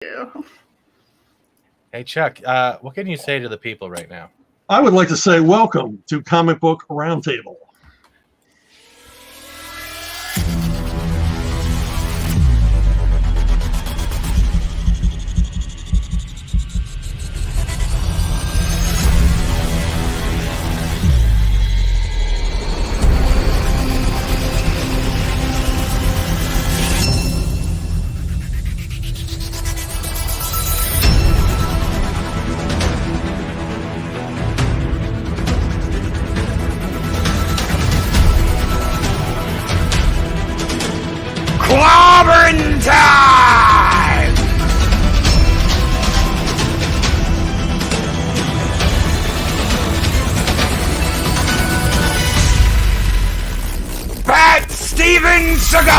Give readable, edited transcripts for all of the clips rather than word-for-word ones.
you. Hey, Chuck, what can you say to the people right now? I would like to say welcome to Comic Book Roundtable. Clobbering time! FAT-STEVENSEAGAL!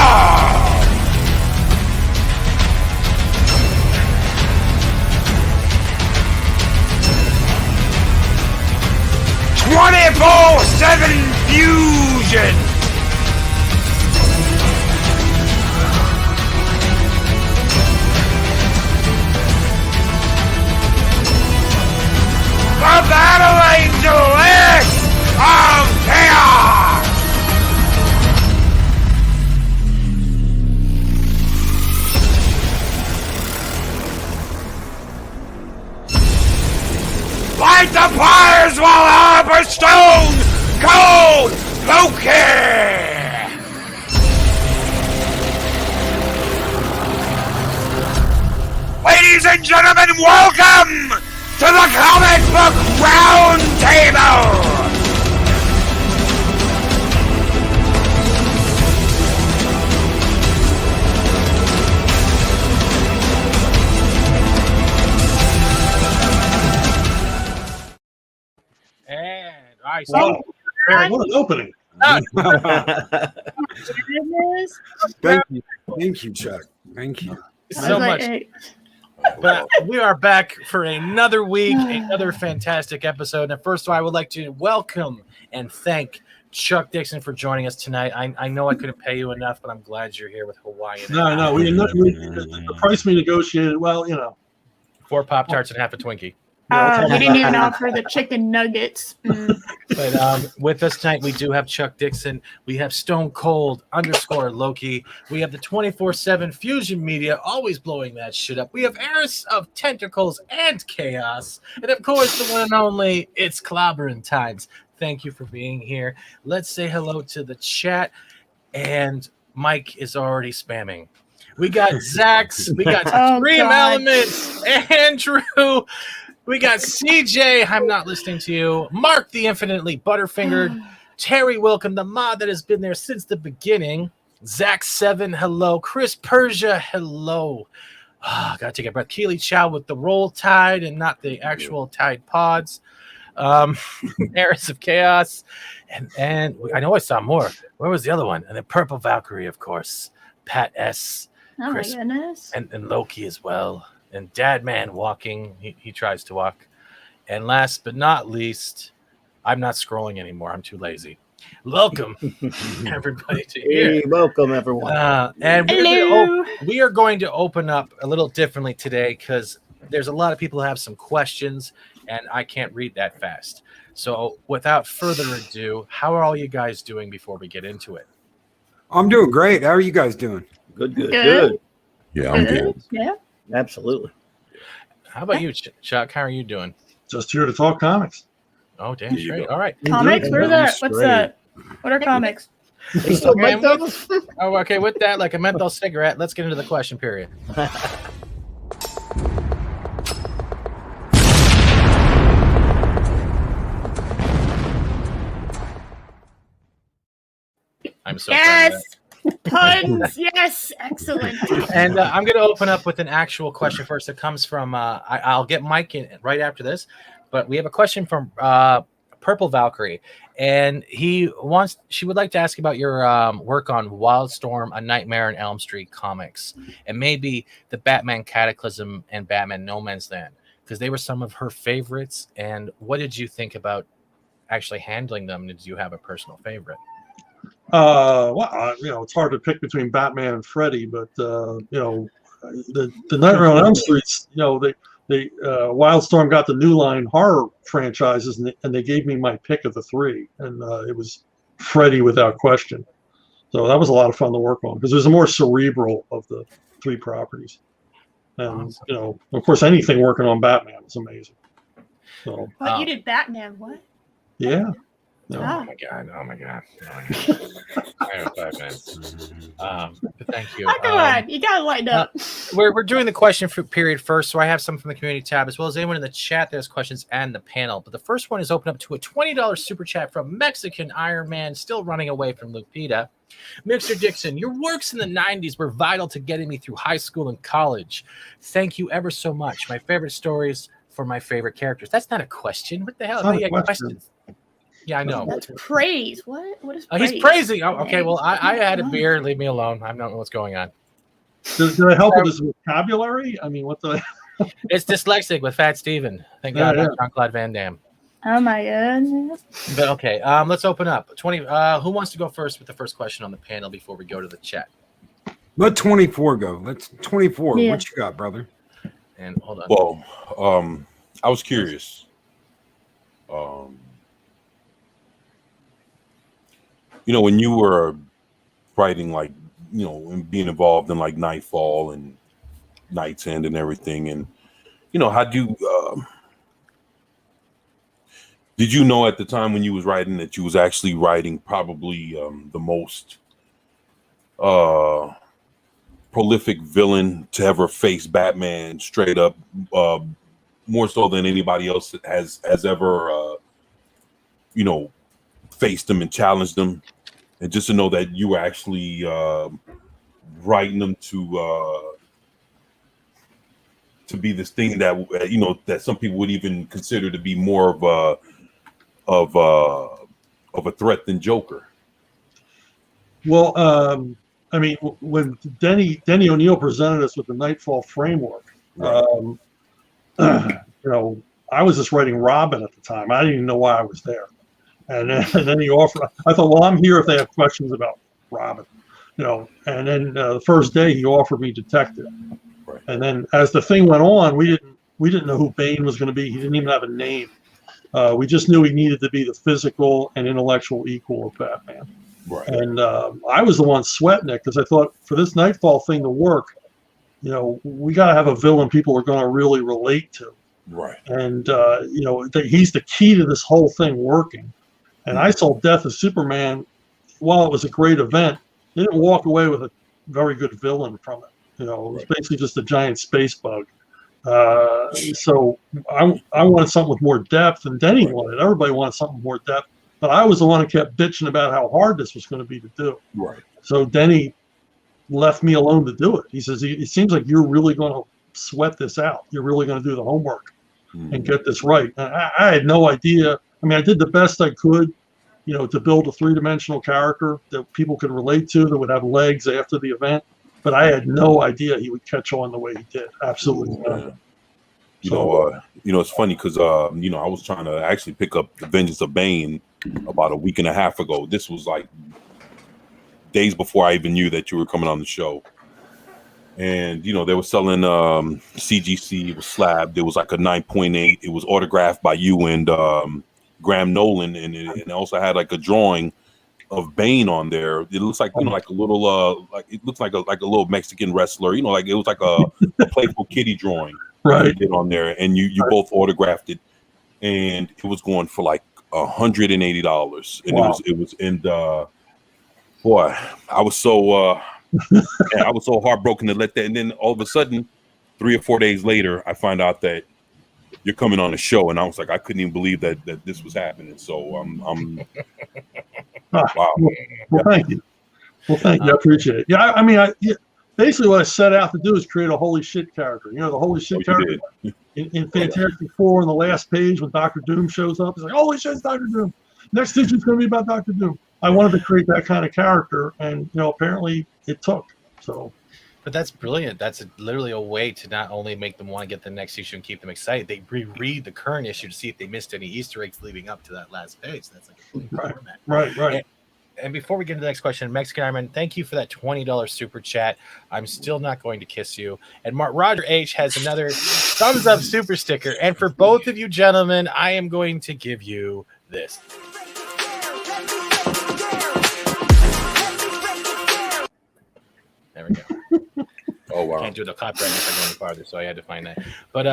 "24/7 Fusion." The Battle Angel list of chaos! Light the fires while Harper Stone Cold Loki! Ladies and gentlemen, welcome to the Comic Book Roundtable! And I Wow. What an opening. Thank you, Chuck. Thank you. so much. But we are back for another week, another fantastic episode. And first of all, I would like to welcome and thank Chuck Dixon for joining us tonight. I know I couldn't pay you enough, but I'm glad you're here with Hawaiian. No, the price we negotiated, well, you know. 4 Pop-Tarts and half a Twinkie. We didn't even offer the chicken nuggets. But with us tonight, we do have Chuck Dixon. We have Stone Cold _ Loki. We have the 24/7 Fusion Media, always blowing that shit up. We have Heiress of Tentacles and Chaos. And of course, the one and only, it's Clobbering Times. Thank you for being here. Let's say hello to the chat. And Mike is already spamming. We got Zax. We got Scream Elements. Andrew. We got CJ, I'm not listening to you. Mark the Infinitely Butterfingered. Terry Wilkham, the mod that has been there since the beginning. Zach7, hello. Chris Persia, hello. Gotta take a breath. Keely Chow with the Roll Tide and not the actual Tide Pods. Heiress of Chaos. And I know I saw more. Where was the other one? And then Purple Valkyrie, of course. Pat S. Oh, Chris, my goodness. And Loki as well. And Dad Man walking, he tries to walk. And last but not least, I'm not scrolling anymore. I'm too lazy. Welcome, everybody, to here. Hey, welcome, everyone. And we are going to open up a little differently today because there's a lot of people who have some questions, and I can't read that fast. So without further ado, how are all you guys doing before we get into it? I'm doing great. How are you guys doing? Good. Yeah, I'm good. Yeah. Absolutely. How about you, Chuck? How are you doing? Just here to talk comics. Oh, damn straight. All right. Comics? Where's that? What's that? What are comics? Okay, with that, like a menthol cigarette, let's get into the question period. I'm so proud of that. Puns, yes, excellent. And I'm going to open up with an actual question first. It comes from, I'll get Mike in right after this, but we have a question from Purple Valkyrie, and she would like to ask about your work on Wildstorm, A Nightmare on Elm Street comics, and maybe the Batman Cataclysm and Batman No Man's Land, because they were some of her favorites. And what did you think about actually handling them? Did you have a personal favorite? Well, it's hard to pick between Batman and Freddy, but the Nightmare on Elm Streets, they Wildstorm got the New Line horror franchises, and they gave me my pick of the three, and it was Freddy without question. So that was a lot of fun to work on because it was the more cerebral of the three properties. And of course, anything working on Batman is amazing. So, What you did Batman? What? Yeah. Oh my god! Oh my god! I am Batman. But thank you. Oh, come on, you gotta lighten up. We're doing the question period first, so I have some from the community tab as well as anyone in the chat that has questions and the panel. But the first one is open up to a $20 super chat from Mexican Iron Man, still running away from Lupita. Mr. Dixon, your works in the 90s were vital to getting me through high school and college. Thank you ever so much. My favorite stories for my favorite characters. That's not a question. What the hell? Not a question. Yeah, I know. That's praise. What is praise? He's praising. Oh, okay, well, I had a beer. Leave me alone. I don't know what's going on. Did I help with his vocabulary? I mean, what the? It's dyslexic with Fat Steven. Thank God, not Jean-Claude Van Damme. Oh my goodness. But okay, let's open up. 20. Who wants to go first with the first question on the panel before we go to the chat? Let 24 go. Let's 24. Yeah. What you got, brother? And hold on. Well, I was curious. When you were writing, like, and being involved in like Nightfall and Night's End and everything, and how do you did you know at the time when you was writing that you was actually writing probably the most prolific villain to ever face Batman straight up, more so than anybody else that has ever faced him and challenged them, and just to know that you were actually writing them to be this thing that that some people would even consider to be more of a threat than Joker. Well, I mean, when Denny O'Neil presented us with the Nightfall framework, Right. I was just writing Robin at the time. I didn't even know why I was there. And then he offered. I thought, well, I'm here if they have questions about Robin, And then the first day he offered me Detective, Right. and then as the thing went on, we didn't know who Bane was going to be. He didn't even have a name. We just knew he needed to be the physical and intellectual equal of Batman. Right. And I was the one sweating it because I thought for this Nightfall thing to work, we got to have a villain people are going to really relate to. Right. And he's the key to this whole thing working. And I saw Death of Superman, while it was a great event, they didn't walk away with a very good villain from it. It was basically just a giant space bug. So I wanted something with more depth, and Denny wanted. Everybody wanted something with more depth, but I was the one who kept bitching about how hard this was going to be to do. Right. So Denny left me alone to do it. He says, "It seems like you're really going to sweat this out. You're really going to do the homework and get this right." And I had no idea. I mean, I did the best I could, to build a three-dimensional character that people could relate to, that would have legs after the event. But I had no idea he would catch on the way he did. Absolutely none. It's funny because I was trying to actually pick up The Vengeance of Bane about a week and a half ago. This was like days before I even knew that you were coming on the show. And they were selling CGC. It was slabbed. It was like a 9.8. It was autographed by you and Graham Nolan, and it also had like a drawing of Bane on there. It looks like like a little it looks like a little Mexican wrestler. Like it was like a playful kitty drawing. Right. Did on there, and you both autographed it, and it was going for like $180, and Wow. it was and boy, I was so I was so heartbroken to let that, and then all of a sudden 3 or 4 days later I find out that you're coming on the show, and I was like, I couldn't even believe that this was happening. So I'm wow. Well, thank you. Well, thank you. I appreciate it. Yeah, I mean, basically what I set out to do is create a holy shit character. The holy shit character in Fantastic Four on the last page when Dr. Doom shows up. It's like, holy shit, it's Dr. Doom. Next issue's going to be about Dr. Doom. I wanted to create that kind of character, and apparently it took. So. But that's brilliant. That's literally a way to not only make them want to get the next issue and keep them excited, they reread the current issue to see if they missed any Easter eggs leading up to that last page. That's like a format. Right. And before we get to the next question, Mexican Ironman, thank you for that $20 super chat. I'm still not going to kiss you. And Roger H has another thumbs up super sticker. And for both of you gentlemen, I am going to give you this. There we go. Oh wow! Can't do the copyright if I go any farther, so I had to find that. But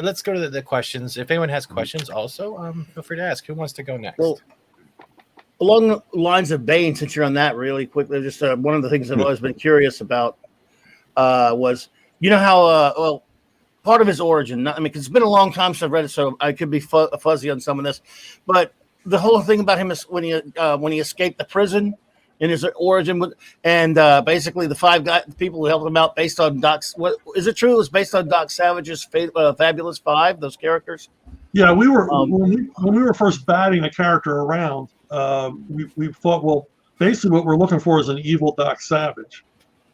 let's go to the questions. If anyone has questions, also feel free to ask. Who wants to go next? Well, along the lines of Bane, since you're on that really quickly, just one of the things I've always been curious about was, you know how well, part of his origin. I mean, 'cause it's been a long time since I've read it, so I could be fuzzy on some of this. But the whole thing about him is when he escaped the prison. In his origin, and basically the people who helped him out based on Doc's. What is it true? It was based on Doc Savage's Fabulous Five. Those characters. Yeah, we were when we were first batting the character around. We thought, well, basically what we're looking for is an evil Doc Savage.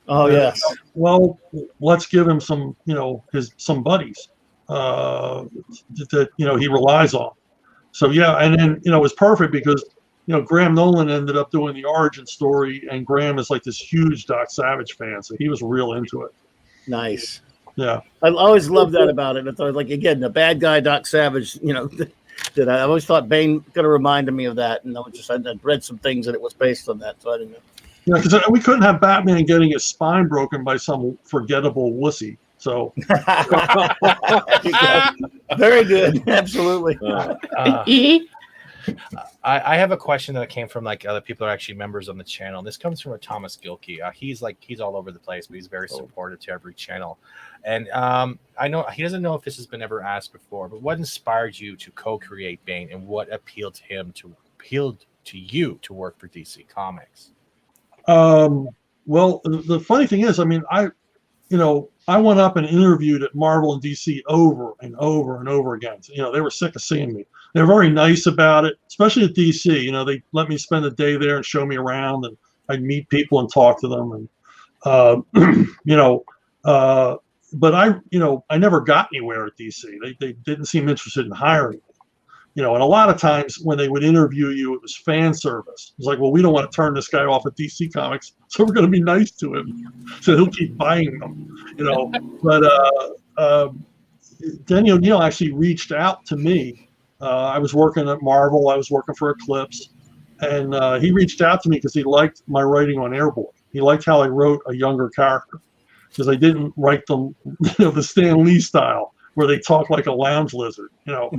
Oh yes. Well, let's give him some, some buddies that he relies on. So yeah, and then it was perfect because. Graham Nolan ended up doing the origin story, and Graham is like this huge Doc Savage fan, so he was real into it. Nice. Yeah. I always loved that about it. I thought, like, again, the bad guy Doc Savage, that I always thought Bane kind of reminded me of that, and I'd read some things that it was based on that, so I didn't know. Yeah, because we couldn't have Batman getting his spine broken by some forgettable wussy. So. Very good. Absolutely. I have a question that came from like other people that are actually members on the channel. This comes from Thomas Gilkey. He's all over the place, but he's very supportive to every channel. And I know he doesn't know if this has been ever asked before, but what inspired you to co-create Bane, and what appealed to you to work for DC Comics? Well, the funny thing is, I mean, I went up and interviewed at Marvel and DC over and over and over again. They were sick of seeing me. They were very nice about it, especially at DC. They let me spend the day there and show me around, and I'd meet people and talk to them. And but I never got anywhere at DC. They didn't seem interested in hiring me. And a lot of times when they would interview you, it was fan service. It was like, well, we don't want to turn this guy off at DC Comics, so we're going to be nice to him, so he'll keep buying them. But Denny O'Neil actually reached out to me. I was working at Marvel. I was working for Eclipse, and he reached out to me because he liked my writing on Airboy. He liked how I wrote a younger character, because I didn't write them, the Stan Lee style, where they talk like a lounge lizard, where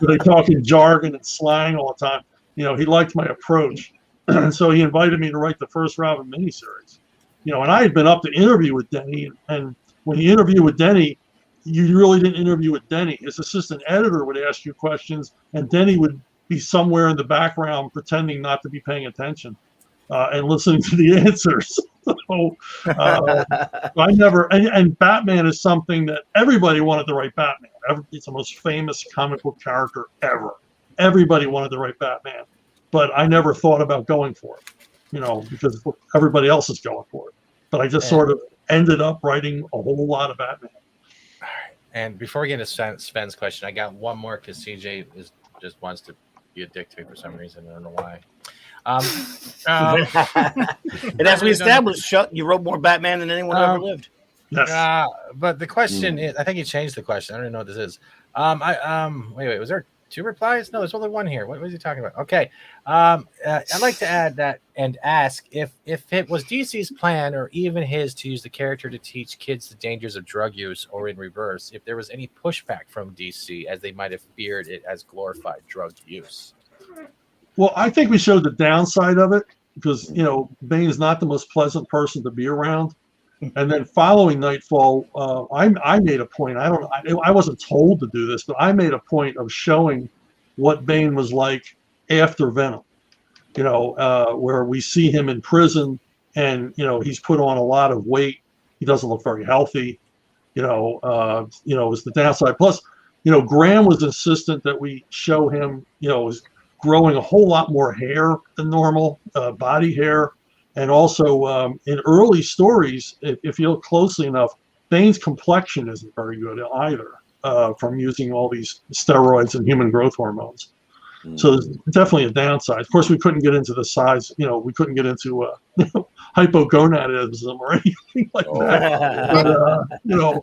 they talk in jargon and slang all the time. He liked my approach. And so he invited me to write the first Robin miniseries. And I had been up to interview with Denny. And when you interview with Denny, you really didn't interview with Denny. His assistant editor would ask you questions, and Denny would be somewhere in the background pretending not to be paying attention and listening to the answers. So I never, and Batman is something that everybody wanted to write Batman. It's the most famous comic book character ever. Everybody wanted to write Batman, but I never thought about going for it, because everybody else is going for it. But I just sort of ended up writing a whole lot of Batman. All right. And before we get into Sven's question, I got one more because CJ just wants to be a dick to me for some reason. I don't know why. And as we established, Chuck, you wrote more Batman than anyone ever lived. Yes. But the question is, I think you changed the question. I don't even know what this is. Wait, was there 2 replies? No, there's only 1 here. What was he talking about? Okay. I'd like to add that and ask if it was DC's plan or even his to use the character to teach kids the dangers of drug use, or in reverse, if there was any pushback from DC as they might have feared it as glorified drug use. Well, I think we showed the downside of it because, Bane is not the most pleasant person to be around. And then following Nightfall, I made a point. I wasn't told to do this, but I made a point of showing what Bane was like after Venom, where we see him in prison and, he's put on a lot of weight. He doesn't look very healthy, is the downside. Plus, Graham was insistent that we show him, is growing a whole lot more hair than normal, body hair. And also in early stories, if you look closely enough, Bane's complexion isn't very good either from using all these steroids and human growth hormones. So there's definitely a downside. Of course, we couldn't get into the size. We couldn't get into hypogonadism or anything like that. But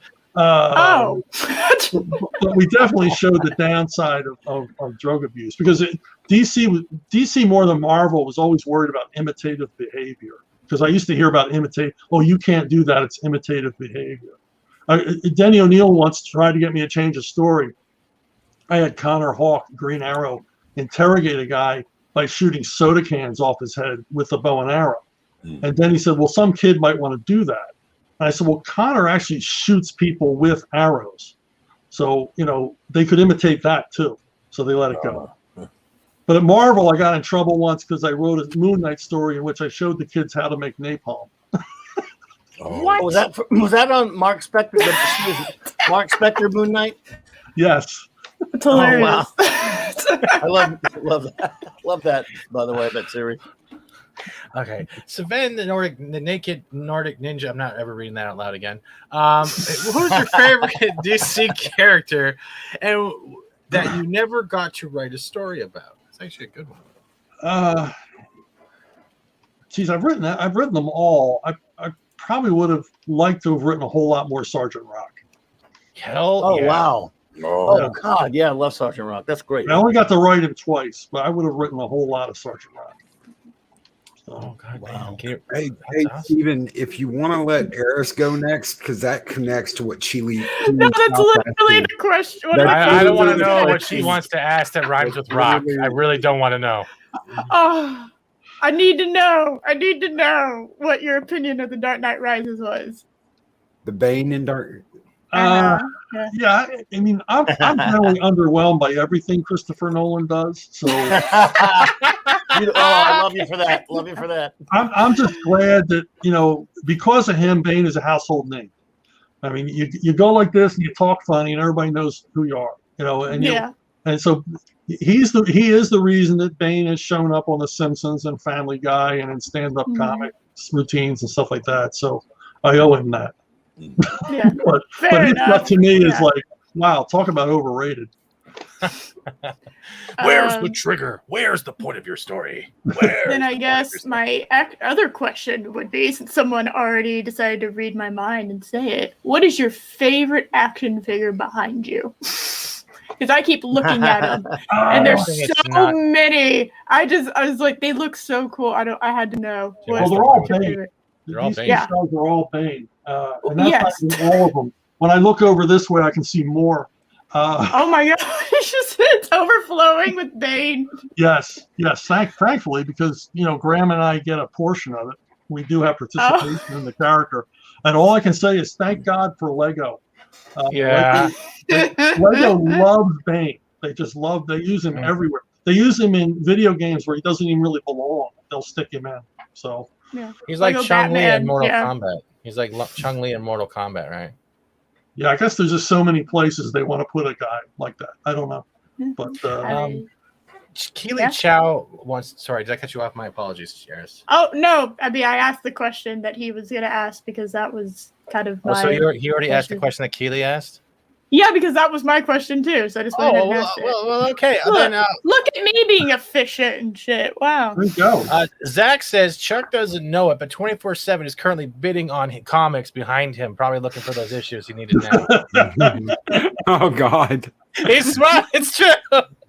but we definitely showed the downside of drug abuse because DC more than Marvel was always worried about imitative behavior. Because I used to hear about imitate. Oh, you can't do that. It's imitative behavior. Denny O'Neil once tried to get me to change a story. I had Connor Hawke, Green Arrow, interrogate a guy by shooting soda cans off his head with a bow and arrow. And then he said, well, some kid might want to do that. And I said, well, Connor actually shoots people with arrows. So, they could imitate that too. So they let it go. But at Marvel, I got in trouble once because I wrote a Moon Knight story in which I showed the kids how to make napalm. What? Was that on Mark Spector? Mark Spector Moon Knight? Yes. It's hilarious. Oh, wow. I love that. Love that, by the way, that series. Okay. Sven, the naked Nordic ninja. I'm not ever reading that out loud again. Who's your favorite DC character and that you never got to write a story about? It's actually a good one. Geez, I've written them all. I probably would have liked to have written a whole lot more Sergeant Rock. Wow. Oh, God, yeah, I love Sergeant Rock. That's great. I only got to write him twice, but I would have written a whole lot of Sergeant Rock. Oh God! Wow. Hey, Hey, awesome. Steven, if you want to let Eris go next, because that connects to what Chile. No, that's literally the question. I don't want to know what she wants to ask that rhymes with rock. I really don't want to know. Oh, I need to know. I need to know what your opinion of the Dark Knight Rises was. The Bane in Dark. Yeah. Yeah, I mean, I'm generally underwhelmed by everything Christopher Nolan does. So I love you for that. Love you for that. I'm just glad that because of him, Bane is a household name. I mean, you go like this and you talk funny, and everybody knows who you are. And so he is the reason that Bane has shown up on The Simpsons and Family Guy and in stand-up comics routines and stuff like that. So I owe him that. Yeah. but his stuff to me is like, wow, talk about overrated. Where's the trigger? Where's the point of your story? Then I guess my other question would be, since someone already decided to read my mind and say it, what is your favorite action figure behind you? Because I keep looking at them, and there's so many. I was like, they look so cool. I had to know. Well, they're all Bane. They're all Bane. Yeah. They're all Bane. And that's not all of them. When I look over this way, I can see more. Oh my God! It's overflowing with Bane. Yes. Thankfully, because Graham and I get a portion of it. We do have participation in the character, and all I can say is thank God for Lego. Lego loves Bane. They just love. They use him everywhere. They use him in video games where he doesn't even really belong. They'll stick him in. So he's like Chun-Li in Mortal yeah. Kombat. He's like Chun-Li in Mortal Kombat, right? Yeah, I guess there's just so many places they want to put a guy like that. I don't know, but Keely Chow wants. Sorry, did I cut you off? My apologies, Eris. Oh no! I mean, I asked the question that he was going to ask because that was kind of my. So he already asked the question that Keely asked. Yeah, because that was my question too. So I just went ahead and asked it. Well, okay. Look at me being efficient and shit. Wow. There you go. Zach says Chuck doesn't know it, but 24/7 is currently bidding on comics behind him, probably looking for those issues he needed now. Oh God. He's smart. It's true.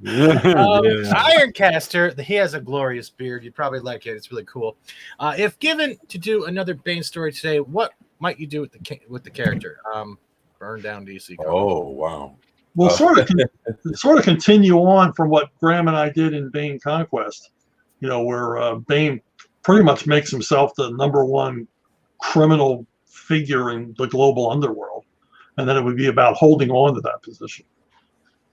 Ironcaster, he has a glorious beard. You'd probably like it. It's really cool. If given to do another Bane story today, what might you do with the character? Burn down DC. Oh wow. Well, sort of continue on from what Graham and I did in Bane Conquest. Where Bane pretty much makes himself the #1 criminal figure in the global underworld, and then it would be about holding on to that position.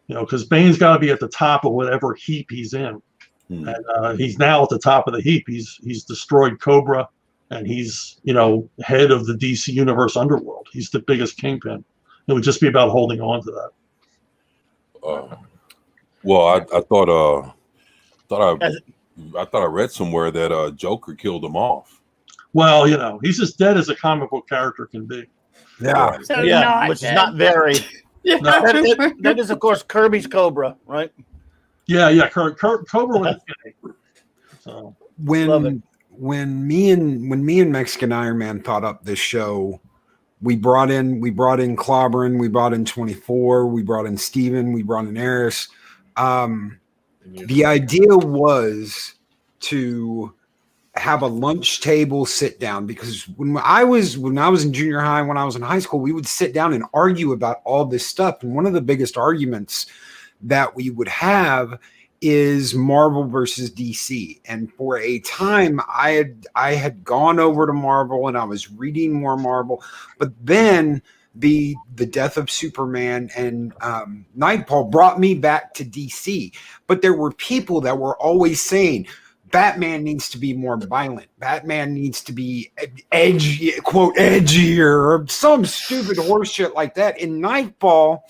Because Bane's got to be at the top of whatever heap he's in, and he's now at the top of the heap. He's destroyed Cobra, and he's head of the DC Universe underworld. He's the biggest kingpin. It would just be about holding on to that. Well, I thought I read somewhere that Joker killed him off. Well, he's as dead as a comic book character can be. Yeah. So Which is not very. Yeah. That is, of course, Kirby's Cobra, right? Yeah. Cobra with a K. So Love when me and Mexican Iron Man thought up this show, we brought in Clobbering, we brought in 24, we brought in Steven, we brought in Eris. The idea was to have a lunch table sit down, because when I was in junior high, when I was in high school, we would sit down and argue about all this stuff. And one of the biggest arguments that we would have is Marvel versus DC. And for a time, I had gone over to Marvel and I was reading more Marvel, but then the death of Superman and Nightfall brought me back to DC. But there were people that were always saying, Batman needs to be more violent. Batman needs to be edgy, quote, edgier, or some stupid horseshit like that. In Nightfall,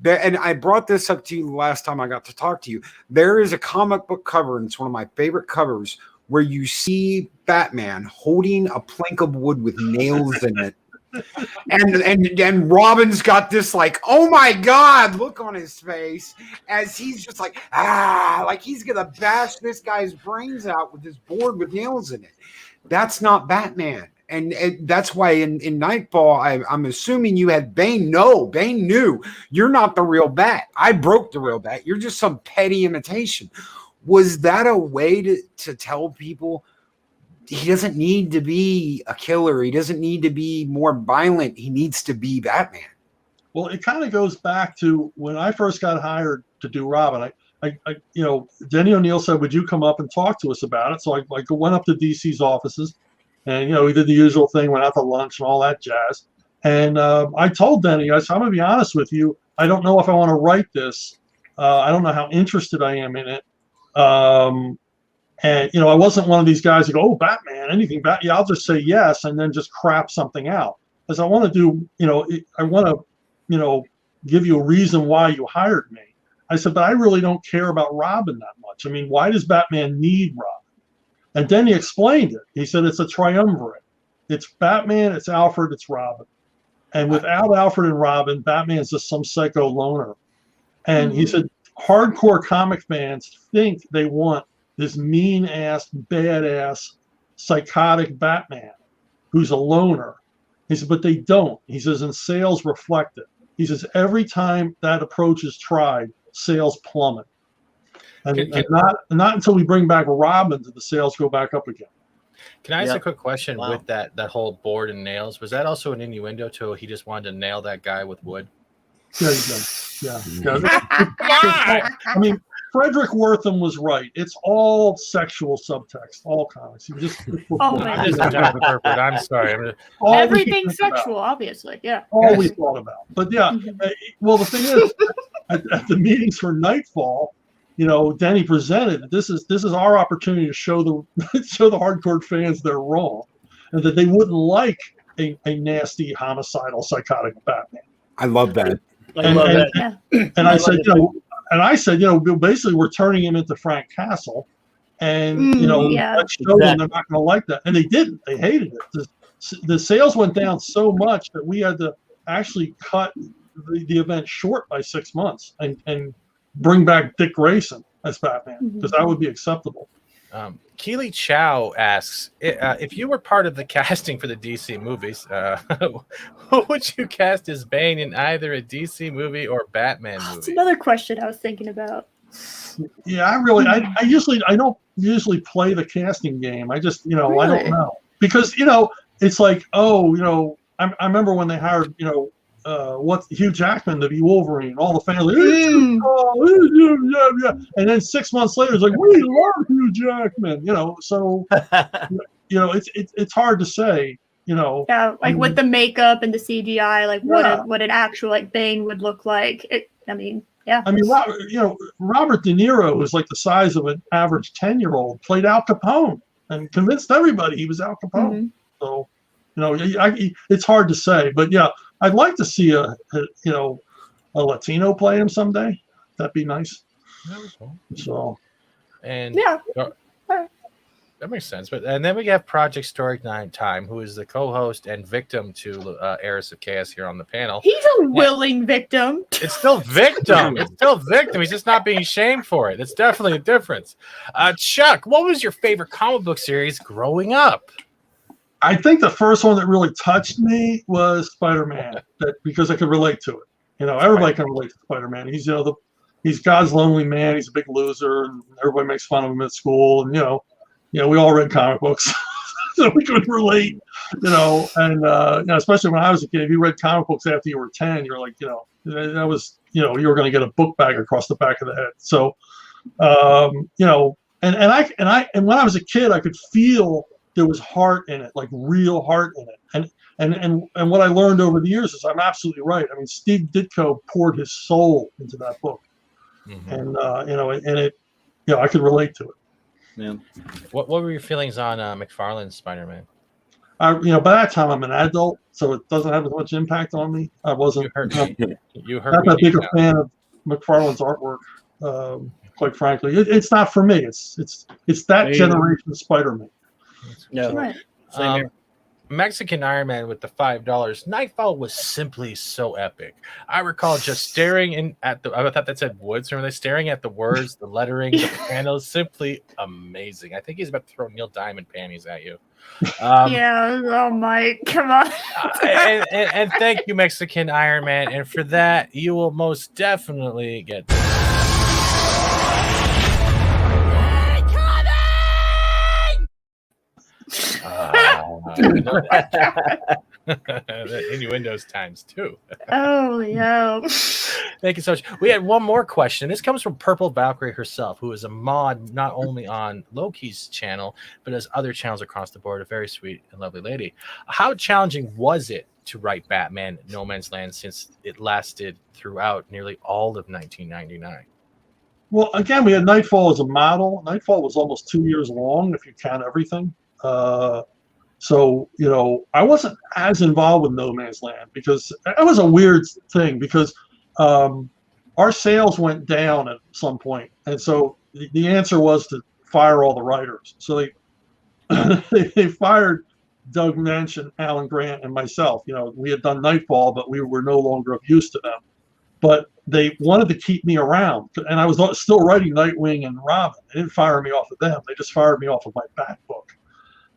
and I brought this up to you the last time I got to talk to you, there is a comic book cover, and it's one of my favorite covers, where you see Batman holding a plank of wood with nails in it. And Robin's got this like, oh my God, look on his face as he's just like, like he's gonna bash this guy's brains out with this board with nails in it. That's not Batman. And that's why in Nightfall, I'm assuming you had Bane. No, Bane knew you're not the real Bat. I broke the real Bat. You're just some petty imitation. Was that a way to tell people he doesn't need to be a killer? He doesn't need to be more violent. He needs to be Batman. Well, it kind of goes back to when I first got hired to do Robin. I Denny O'Neil said, "Would you come up and talk to us about it?" So I went up to DC's offices, and we did the usual thing, went out to lunch and all that jazz. And I told Denny, I said, "I'm gonna be honest with you. I don't know if I want to write this. I don't know how interested I am in it." And I wasn't one of these guys who go, "Oh, Batman, anything Bat." Yeah, I'll just say yes and then just crap something out. Because I want to do, I want to, give you a reason why you hired me. I said, but I really don't care about Robin that much. I mean, why does Batman need Robin? And then he explained it. He said it's a triumvirate. It's Batman, it's Alfred, it's Robin. And without Alfred and Robin, Batman's just some psycho loner. And he said, hardcore comic fans think they want this mean-ass, badass, psychotic Batman who's a loner. He said, but they don't. He says, and sales reflect it. He says, every time that approach is tried, sales plummet. And not until we bring back Robin do the sales go back up again. Can I ask a quick question with that whole board and nails? Was that also an innuendo to he just wanted to nail that guy with wood? Yeah. I mean, Frederick Wortham was right. It's all sexual subtext, all comics. You just I'm sorry. Everything's sexual, obviously. Yeah. All we thought about. But yeah, well, the thing is, at the meetings for Nightfall, Denny presented this is our opportunity to show the hardcore fans they're wrong, and that they wouldn't like a nasty, homicidal, psychotic Batman. I love that. And I said, basically we're turning him into Frank Castle, and let's show them they're not going to like that. And they didn't. They hated it. The sales went down so much that we had to actually cut the event short by 6 months and bring back Dick Grayson as Batman, because that would be acceptable. Keely Chow asks, if you were part of the casting for the DC movies, who would you cast as Bane in either a DC movie or Batman movie? That's another question I was thinking about. Yeah, I don't usually play the casting game. I just, really? I don't know. Because, it's like, I remember when they hired, Hugh Jackman to be Wolverine. All the fans and then 6 months later, it's like, we love Hugh Jackman. So it's hard to say. Yeah, like with the makeup and the CGI, like what an actual Bane would look like. Yeah. I mean, Robert De Niro, who's like the size of an average 10-year-old, played Al Capone and convinced everybody he was Al Capone. So, it's hard to say, but yeah. I'd like to see a Latino play him someday. That'd be nice. So, and That makes sense. But and then we have Project Story Time, who is the co-host and victim to Heiress of Chaos here on the panel. He's a willing victim. It's still victim. It's still victim. He's just not being shamed for it. It's definitely a difference. Chuck, what was your favorite comic book series growing up? I think the first one that really touched me was Spider-Man, because I could relate to it. You know, everybody can relate to Spider-Man. He's he's God's lonely man. He's a big loser, and everybody makes fun of him at school. And we all read comic books, so we could relate. And especially when I was a kid, if you read comic books after you were 10, you're like, that was, you were going to get a book bag across the back of the head. So, and when I was a kid, I could feel there was heart in it, like real heart in it. And what I learned over the years is I'm absolutely right. I mean, Steve Ditko poured his soul into that book, and I could relate to it. Yeah. What were your feelings on McFarlane's Spider-Man? By that time I'm an adult, so it doesn't have as much impact on me. I wasn't. You heard not that big a fan of McFarlane's artwork. Quite frankly, it's not for me. It's that generation of Spider-Man. Yeah. Right. Mexican Iron Man with the $5. Nightfall was simply so epic. I recall just staring at I thought that said woods. Remember, staring at the words, the lettering, the panels, simply amazing. I think he's about to throw Neil Diamond panties at you. Oh Mike, come on. and thank you, Mexican Iron Man. And for that, you will most definitely get innuendos times 2. Oh, yeah. Thank you so much. We had one more question. This comes from Purple Valkyrie herself, who is a mod not only on Loki's channel, but has other channels across the board. A very sweet and lovely lady. How challenging was it to write Batman No Man's Land since it lasted throughout nearly all of 1999? Well, again, we had Nightfall as a model. Nightfall was almost 2 years long, if you count everything. So, I wasn't as involved with No Man's Land because it was a weird thing because our sales went down at some point. And so the answer was to fire all the writers. So they fired Doug Mensch and Alan Grant and myself. We had done Nightfall, but we were no longer of use to them. But they wanted to keep me around. And I was still writing Nightwing and Robin. They didn't fire me off of them. They just fired me off of my back book.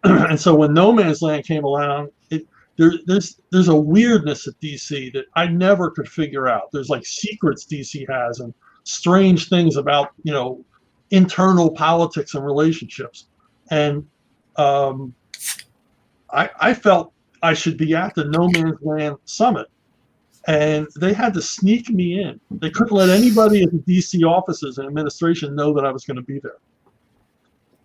And so when No Man's Land came along, there's a weirdness at DC that I never could figure out. There's like secrets DC has and strange things about internal politics and relationships. And I felt I should be at the No Man's Land summit, and they had to sneak me in. They couldn't let anybody at the DC offices and administration know that I was going to be there.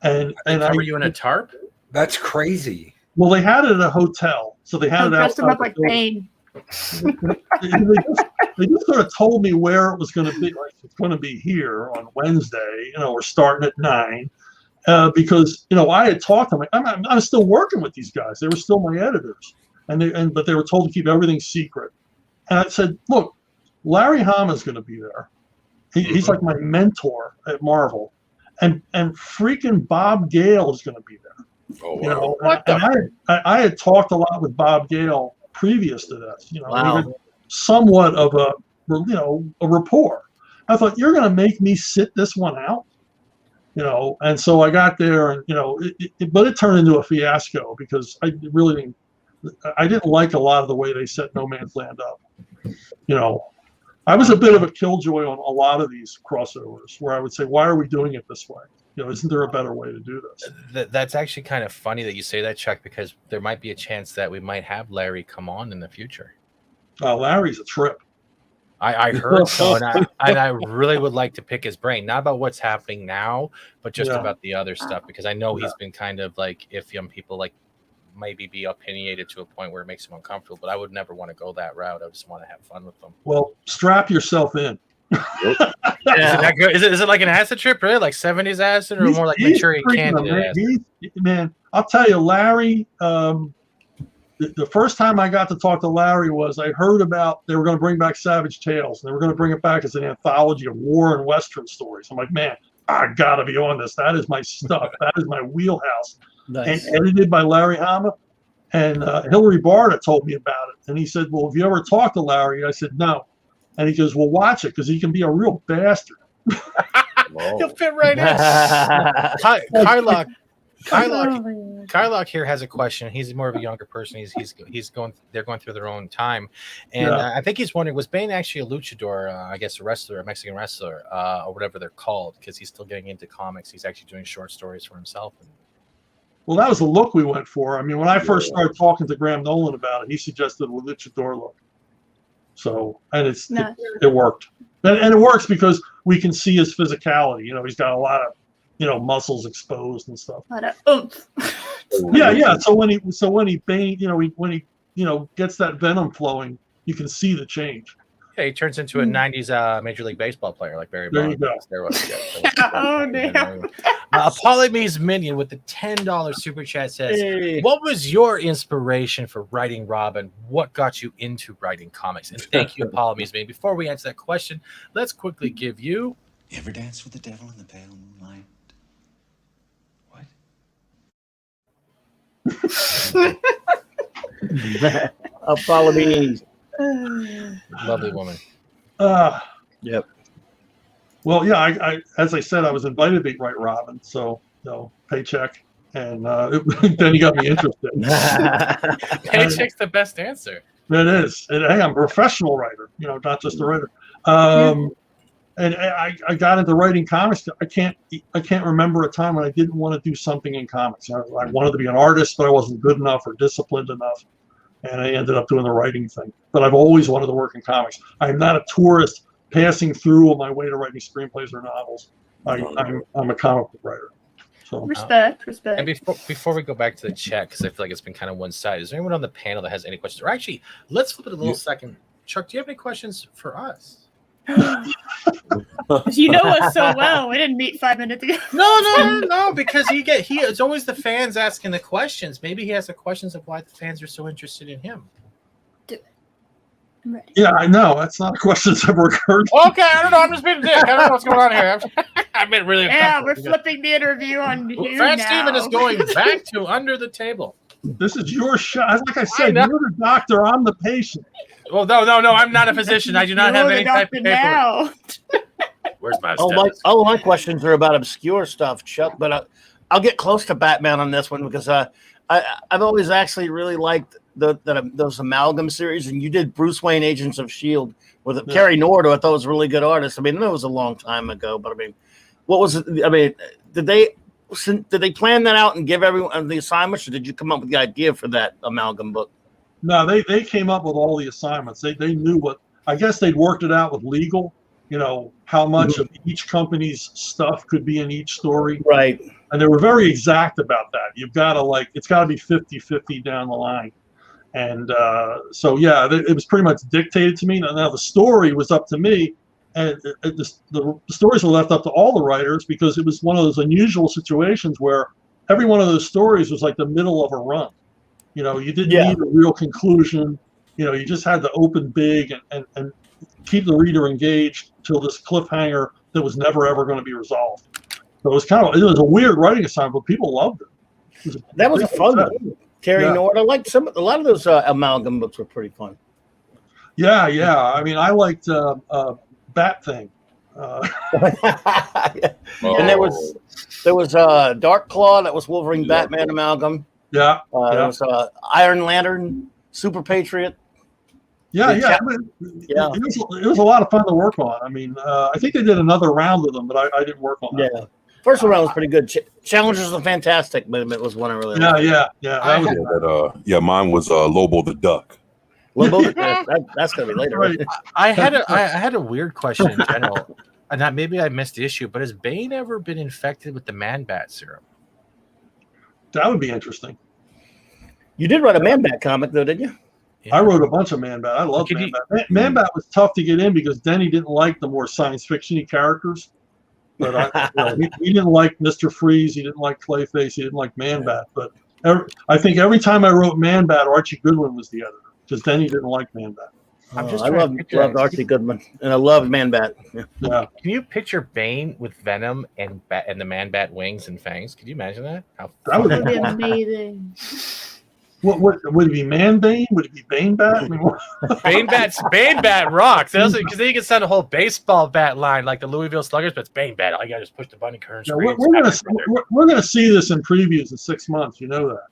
And were you in a tarp? That's crazy. Well, they had it at a hotel, so they had it dressed him outside up like building. Bane. They just sort of told me where it was going to be. Like, it's going to be here on Wednesday. We're starting at 9 because I had talked to them. I'm still working with these guys. They were still my editors, but they were told to keep everything secret. And I said, look, Larry Hama's going to be there. He's like my mentor at Marvel, and freaking Bob Gale is going to be there. Oh, wow. I had talked a lot with Bob Gale previous to this. Wow. We had somewhat of a rapport. I thought, you're going to make me sit this one out, And so I got there, and but it turned into a fiasco because I didn't like a lot of the way they set No Man's Land up. I was a bit of a killjoy on a lot of these crossovers where I would say, why are we doing it this way? Isn't there a better way to do this? That's actually kind of funny that you say that, Chuck, because there might be a chance that we might have Larry come on in the future. Larry's a trip. I heard so, and I really would like to pick his brain, not about what's happening now, but just about the other stuff, because I know he's been kind of like iffy on people, like maybe be opinionated to a point where it makes him uncomfortable, but I would never want to go that route. I just want to have fun with them. Well, strap yourself in. Is it that good? Is it like an acid trip, really? Like 70s acid, or more like Manchurian Candidate acid? Man, I'll tell you, Larry, the first time I got to talk to Larry was I heard about they were going to bring back Savage Tales, and they were going to bring it back as an anthology of war and Western stories. I'm like, man, I gotta be on this. That is my stuff. That is my wheelhouse. Nice. And edited by Larry Hama. And Hillary Barta told me about it. And he said, well, have you ever talked to Larry? I said, no. And he goes, well, watch it because he can be a real bastard. He'll fit right in. Kylock here has a question. He's more of a younger person. He's going. They're going through their own time, and I think he's wondering: was Bane actually a luchador? I guess a wrestler, a Mexican wrestler, or whatever they're called, because he's still getting into comics. He's actually doing short stories for himself. Well, that was the look we went for. I mean, when I first started talking to Graham Nolan about it, he suggested a luchador look. So, and it worked, and it works because we can see his physicality. You know, he's got a lot of, you know, muscles exposed and stuff. A lot of oomph. Yeah. So when he Bane, you know, when he gets that venom flowing, you can see the change. Yeah, he turns into a '90s Major League Baseball player like Barry Bonds. There you go. Oh damn! Polyme's Minion with the $10 super chat says, Hey. "What was your inspiration for writing Robin? What got you into writing comics?" And thank you, Polyme's Minion. Before we answer that question, let's quickly give you. You ever dance with the devil in the pale moonlight? What? Follow me. Lovely woman. Yep. Well, yeah. I as I said, I was invited to write Robin, so paycheck, and then he got me interested. Paycheck's the best answer. It is. And hey, I'm a professional writer, you know, not just a writer. And I got into writing comics. I can't remember a time when I didn't want to do something in comics. I wanted to be an artist, but I wasn't good enough or disciplined enough, and I ended up doing the writing thing. But I've always wanted to work in comics. I'm not a tourist passing through on my way to writing screenplays or novels. I'm a comic book writer. So Respect. And before we go back to the chat, because I feel like it's been kind of one-sided, is there anyone on the panel that has any questions? Or actually, let's flip it a little second. Chuck, do you have any questions for us? You know us so well. We didn't meet 5 minutes ago. No, because it's always the fans asking the questions. Maybe he has the questions of why the fans are so interested in him. Do it. I'm ready. yeah, I know that's not a question that's ever occurred. Okay, I don't know. I'm just being a dick. I don't know what's going on here. I've been really. Yeah, we're flipping the interview on you Fat now. Steven is going back to under the table. This is your shot. Like I said, know. you're the doctor. I'm the patient. Well, no. I'm not a physician. I do not have any type of paperwork. now. Where's my All my questions are about obscure stuff, Chuck. But I'll get close to Batman on this one because I've always actually really liked those Amalgam series, and you did Bruce Wayne Agents of S.H.I.E.L.D. with Kerry Nordo. I thought was a really good artist. I mean, it was a long time ago, but I mean, what was it? I mean, did they plan that out and give everyone the assignments, or did you come up with the idea for that Amalgam book? No, they came up with all the assignments. They knew what. I guess they'd worked it out with legal. You know how much of each company's stuff could be in each story. Right. And they were very exact about that. You've got to it's got to be 50-50 down the line. And so, yeah, it was pretty much dictated to me. Now the story was up to me, and the stories were left up to all the writers because it was one of those unusual situations where every one of those stories was like the middle of a run. You know, you didn't need a real conclusion. You know, you just had to open big and keep the reader engaged till this cliffhanger that was never ever going to be resolved. So it was a weird writing assignment, but people loved it. That was a fun one. Terry Nord. I liked a lot of those Amalgam books were pretty fun. Yeah. I mean, I liked Bat Thing. And there was Dark Claw. That was Wolverine Batman Amalgam. Yeah. There was Iron Lantern, Super Patriot. Yeah. It was a lot of fun to work on. I mean, I think they did another round of them, but I didn't work on that. Yeah. First round was pretty good. Challengers were fantastic, but it was one I really liked. Yeah. Mine was Lobo the Duck. Lobo, that's gonna be later. Right. I had a weird question in general, and maybe I missed the issue. But has Bane ever been infected with the Man-Bat serum? That would be interesting. You did write a Man-Bat comic, though, didn't you? Yeah. I wrote a bunch of Man-Bat. I love Man-Bat. Man-Bat was tough to get in because Denny didn't like the more science fiction-y characters. But he didn't like Mr. Freeze. He didn't like Clayface. He didn't like Man-Bat. But I think every time I wrote Man-Bat, Archie Goodwin was the editor because Denny didn't like Man-Bat. I'm just I trying to picture loved that. Archie Goodman, and I loved Man Bat. Yeah. Yeah. Can you picture Bane with Venom and the Man Bat wings and fangs? Could you imagine that? How That would That would be be amazing. what would it be? Man Bane? Would it be Bane Bat? I mean, what? Bane Bat rocks. Because then you can send a whole baseball bat line like the Louisville Sluggers, but it's Bane Bat. All you got to just push the button, current Yeah, screen. we're gonna see this in previews in 6 months. You know that.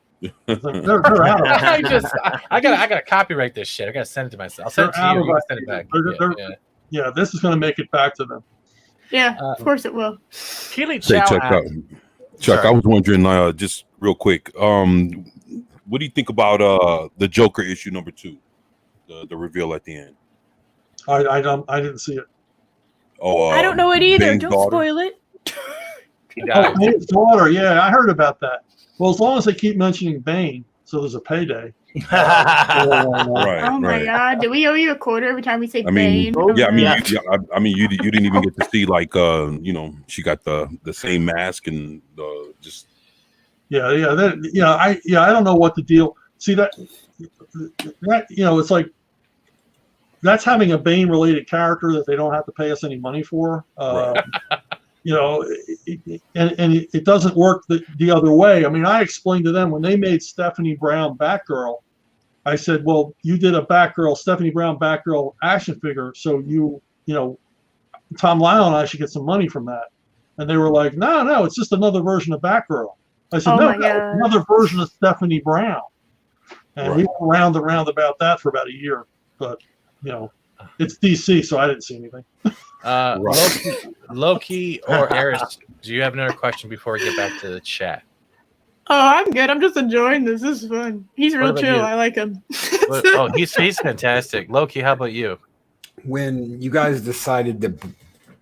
They're out of it. I gotta copyright this shit. I gotta send it to myself. I'll send it to you. You can send it back. Yeah, this is gonna make it back to them. Yeah, of course it will. Keely Say, Chow Chuck, asks- Chuck, Sorry. I was wondering, just real quick, what do you think about the Joker issue number 2, the reveal at the end? I didn't see it. Oh, I don't know it either. Bane's Don't daughter? spoil it. He Oh, died. Bane's daughter. Yeah, I heard about that. Well, as long as they keep mentioning Bane, so there's a payday. Right. Oh my right. god. Do we owe you a quarter every time we say I mean, Bane? yeah, I mean, Yeah. you didn't even get to see like, she got the same mask and just. Yeah, I don't know what the deal. See that it's like that's having a Bane related character that they don't have to pay us any money for. Right. And it doesn't work the other way. I mean, I explained to them when they made Stephanie Brown Batgirl, I said, well, you did a Stephanie Brown Batgirl action figure, so Tom Lyle and I should get some money from that. And they were like, no, it's just another version of Batgirl. I said, Oh no, my God. another version of Stephanie Brown. And Right. he went round and round about that for about a year. But, it's DC, so I didn't see anything. Loki or Eris, do you have another question before we get back to the chat? Oh, I'm good. I'm just enjoying this. This is fun. He's real about chill. you? I like him. Oh, he's fantastic. Loki, how about you? When you guys decided to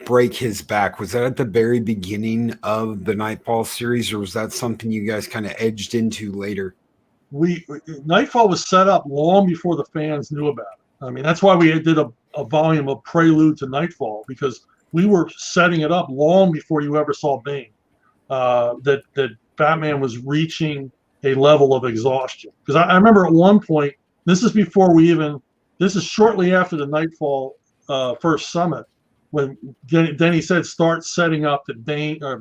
break his back, was that at the very beginning of the Nightfall series, or was that something you guys kind of edged into later? Nightfall was set up long before the fans knew about it. I mean, that's why we did a volume of Prelude to Nightfall, because we were setting it up long before you ever saw Bane. That Batman was reaching a level of exhaustion. Because I remember at one point, this is shortly after the Nightfall first summit, when Denny said, start setting up that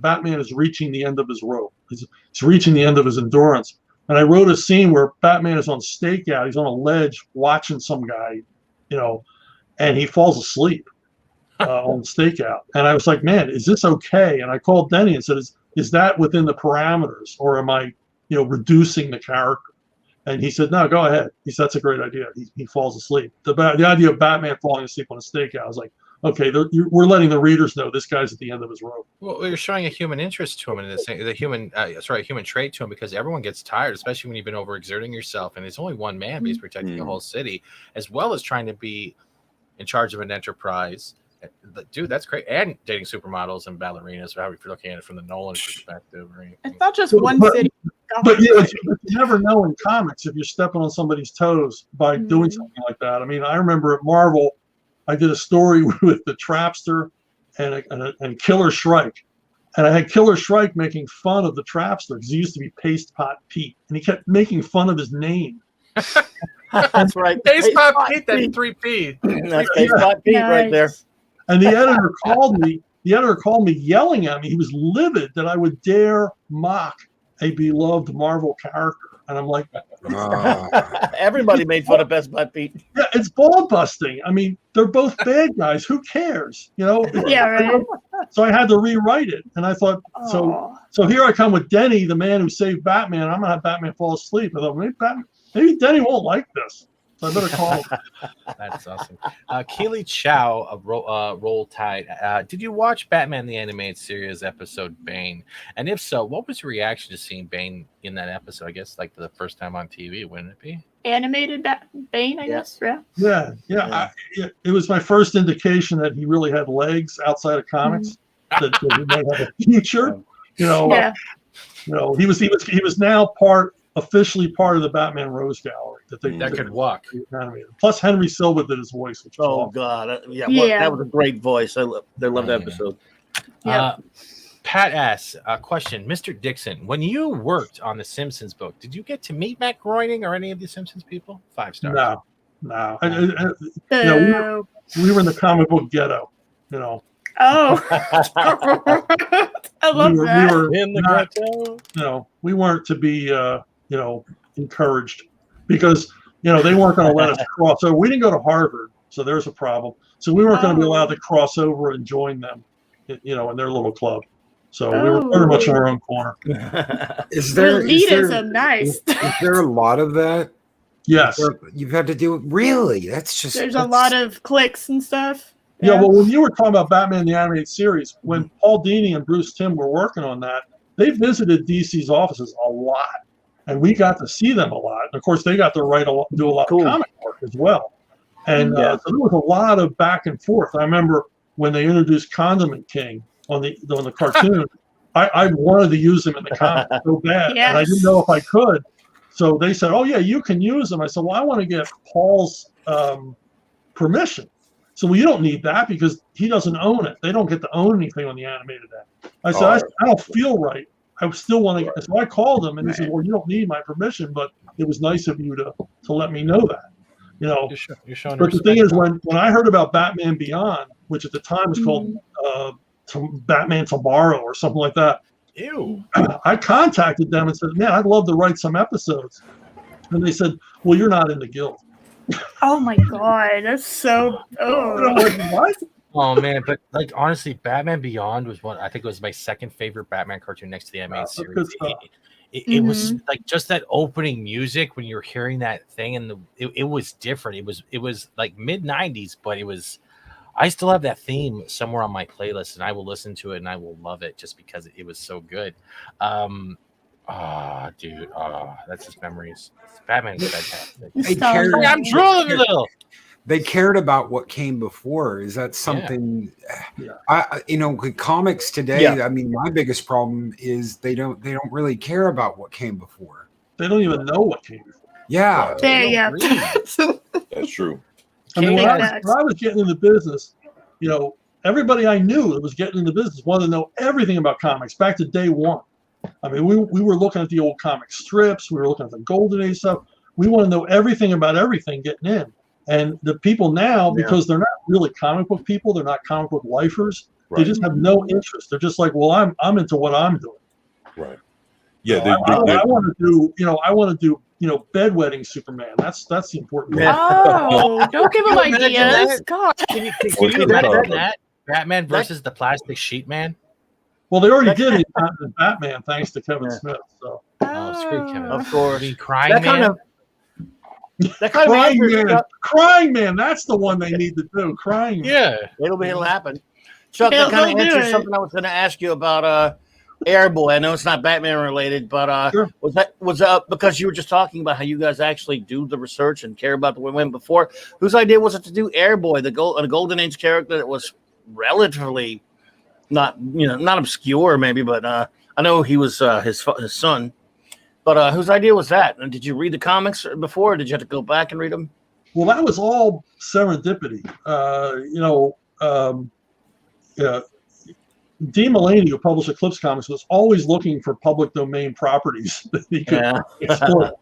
Batman is reaching the end of his rope. He's reaching the end of his endurance. And I wrote a scene where Batman is on stakeout. He's on a ledge watching some guy, and he falls asleep on stakeout. And I was like, man, is this okay? And I called Denny and said, is that within the parameters, or am I, reducing the character? And he said, no, go ahead. He said, that's a great idea. He falls asleep. The idea of Batman falling asleep on a stakeout, I was like, okay, we're letting the readers know this guy's at the end of his rope. Well, you're showing a human interest to him, and a human trait to him, because everyone gets tired, especially when you've been overexerting yourself, and it's only one man, but he's protecting the whole city, as well as trying to be in charge of an enterprise. Dude, that's great. And dating supermodels and ballerinas, or however you're looking at it from the Nolan perspective. Or anything. It's not just one city. But you never know in comics if you're stepping on somebody's toes by doing something like that. I mean, I remember at Marvel, I did a story with the Trapster and Killer Shrike. And I had Killer Shrike making fun of the Trapster because he used to be Paste Pot Pete. And he kept making fun of his name. That's right. Paste Pot Pete, that's 3P. That's Paste Pot Pete right there. And the editor called me. The editor called me yelling at me. He was livid that I would dare mock a beloved Marvel character. And I'm like, Everybody made fun of Paste Pot Pete. yeah, it's ball busting. I mean, they're both bad guys. Who cares? Yeah, right. So I had to rewrite it. And I thought, so here I come with Denny, the man who saved Batman. I'm going to have Batman fall asleep. I thought, maybe Denny won't like this. So I better call him. That's awesome. Keely Chow of Roll Tide. Did you watch Batman the Animated Series episode Bane? And if so, what was your reaction to seeing Bane in that episode? I guess like the first time on TV, wouldn't it be? Animated Bane, I guess. Yeah. Yeah. It was my first indication that he really had legs outside of comics. That he might have a future. He was now officially part of the Batman Rose Gallery that could walk. Animated. Plus Henry Silva did his voice, which was awesome. God, that was a great voice. I love that episode. Yeah. Pat asks a question, Mr. Dixon. When you worked on the Simpsons book, did you get to meet Matt Groening or any of the Simpsons people? 5 stars. No. So, We were in the comic book ghetto. oh, I love that. We were In the not, ghetto. we weren't to be encouraged because they weren't going to let us cross over. We didn't go to Harvard, so there's a problem. So we weren't going to be allowed to cross over and join them, in their little club. So we were pretty much in our own corner. Is there Nice. Is there a lot of that? Yes. You've had to do it. Really? That's a lot of clicks and stuff. Yeah, well, when you were talking about Batman the Animated Series, when Paul Dini and Bruce Timm were working on that, they visited DC's offices a lot, and we got to see them a lot. And of course, they got to do a lot of comic work as well. And so there was a lot of back and forth. I remember when they introduced Condiment King on the cartoon, I wanted to use him in the comic so bad, and I didn't know if I could. So they said, "Oh yeah, you can use him." I said, "Well, I want to get Paul's permission." So you don't need that because he doesn't own it. They don't get to own anything on the animated end. I said, I don't feel right. I still want to. So I called him and he said, "Well, you don't need my permission, but it was nice of you to let me know that." You're showing but the thing is, when I heard about Batman Beyond, which at the time was called Batman Tomorrow or something like that, I contacted them and said, "Man, I'd love to write some episodes." And they said, "Well, you're not in the guild." Oh my god, that's so. What? Oh man, but honestly, Batman Beyond was I think it was my second favorite Batman cartoon next to the animated series. It was just that opening music when you're hearing that thing, and it was different. It was like mid '90s, but I still have that theme somewhere on my playlist, and I will listen to it and I will love it just because it was so good. That's just memories. Batman is fantastic. I'm drooling a little. They cared about what came before. Is that something? With comics today, I mean, my biggest problem is they don't really care about what came before. They don't even know what came before. Yeah. That's true. I mean, when I was getting into business, everybody I knew that was getting into business wanted to know everything about comics back to day one. I mean, we were looking at the old comic strips. We were looking at the Golden Age stuff. We want to know everything about everything getting in. And the people now, because they're not really comic book people, they're not comic book lifers. Right. They just have no interest. They're just like, well, I'm into what I'm doing. Right. Yeah. I want to do bedwetting Superman. That's the important thing. Oh, don't give him ideas. God. Can you imagine that? Batman versus the Plastic Sheet Man? Well, they already did it in Batman, thanks to Kevin Smith. So. Screw Kevin. Of course. Crying Man. Crying Man. That's the one they need to do. Crying Man. Yeah. It'll happen. Chuck, that kind of answers something I was going to ask you about Airboy. I know it's not Batman related, but sure. was that because you were just talking about how you guys actually do the research and care about the women before? Whose idea was it to do Airboy, the Golden Age character that was relatively not obscure maybe, but I know he was his son. But whose idea was that? And did you read the comics before? Or did you have to go back and read them? Well, that was all serendipity. Dean Mulaney, who published Eclipse Comics, was always looking for public domain properties that he could exploit.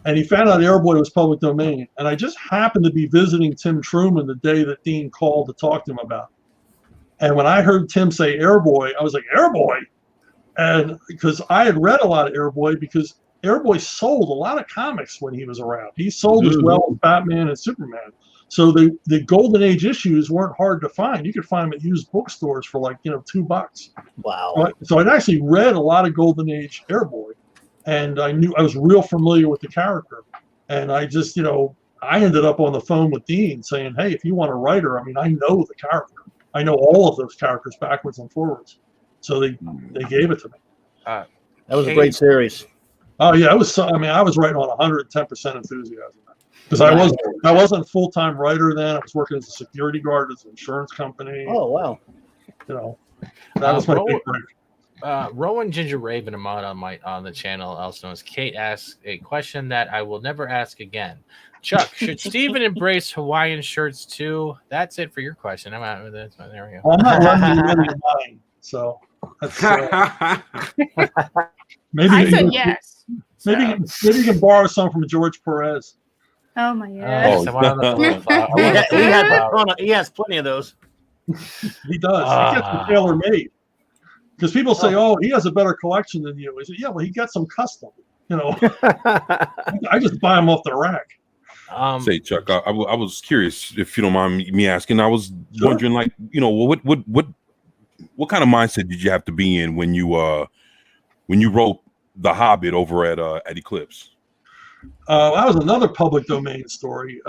And he found out Airboy was public domain. And I just happened to be visiting Tim Truman the day that Dean called to talk to him about it. And when I heard Tim say Airboy, I was like, Airboy? And because I had read a lot of Airboy, because Airboy sold a lot of comics when he was around. He sold as well as Batman and Superman. So the Golden Age issues weren't hard to find. You could find them at used bookstores for like, $2. Wow. So I'd actually read a lot of Golden Age Airboy, and I was real familiar with the character. And I just, I ended up on the phone with Dean saying, hey, if you want a writer, I mean, I know the character. I know all of those characters backwards and forwards. So they gave it to me. That was a great series. Oh yeah, I was writing on 110% enthusiasm because I wasn't a full-time writer then. I was working as a security guard at an insurance company. Oh wow. That was my big break. Rowan Ginger Raven Ahmad on the channel, also known as Kate, asks a question that I will never ask again. Chuck, should Steven embrace Hawaiian shirts too? That's it for your question. I'm out with this. There we go. Well, I'm not running any of mine, so that's, maybe I said yes. Maybe you can borrow some from George Perez. Oh my Yes, god. I want on the blue flower. He has plenty of those. He does. He gets them tailor made. Because people say, "Oh, he has a better collection than you." I say, "Yeah, well, he gets them custom. You know, I just buy them off the rack." Say, Chuck, I was curious, if you don't mind me asking. I was Sure. wondering, like, you know, what kind of mindset did you have to be in when you wrote The Hobbit over at Eclipse? That was another public domain story.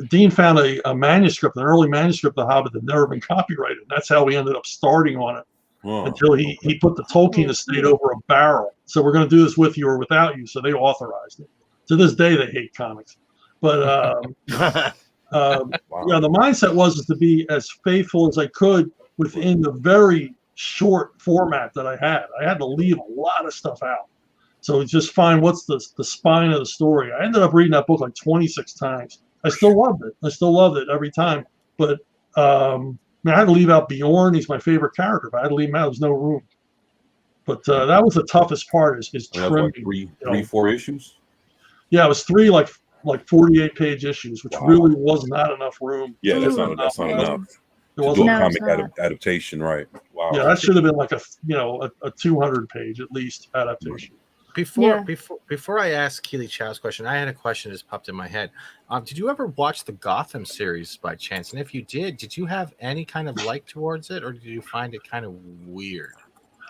Dean found a manuscript, an early manuscript of The Hobbit that had never been copyrighted. That's how we ended up starting on it. Until he put the Tolkien estate over a barrel. So we're going to do this with you or without you. So they authorized it. To this day, they hate comics. But yeah, the mindset was to be as faithful as I could within the very short format that I had. I had to leave a lot of stuff out. So just find what's the spine of the story. I ended up reading that book like 26 times. I still loved it. I still loved it every time. But I had to leave out Bjorn. He's my favorite character. But I had to leave him out. There's no room. But that was the toughest part is trimming. Like 4 issues? Yeah, it was 3 like 48-page issues, which really was not enough room. Yeah, that's not enough. It To wasn't do a No, comic adaptation, right? Wow. Yeah, that should have been like a 200-page at least adaptation. Before I ask Keely Chow's question, I had a question that just popped in my head. Did you ever watch the Gotham series by chance? And if you did you have any kind of like towards it, or did you find it kind of weird?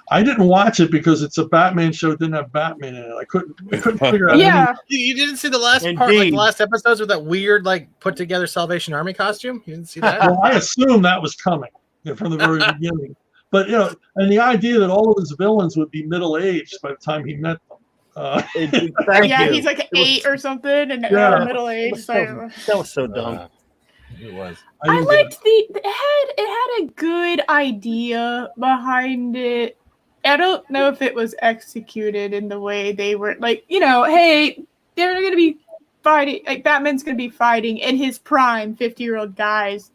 I didn't watch it because it's a Batman show. It didn't have Batman in it. I couldn't figure out. Yeah. You didn't see the last part, like the last episodes with that weird, like put together Salvation Army costume? You didn't see that? Well, I assumed that was coming from the very beginning. But and the idea that all of his villains would be middle-aged by the time he met them. He's like 8 or something, and middle aged. That was so dumb. It was. I liked it had a good idea behind it. I don't know if it was executed in the way they were like, hey, they're going to be fighting, like Batman's going to be fighting in his prime 50-year-old guys.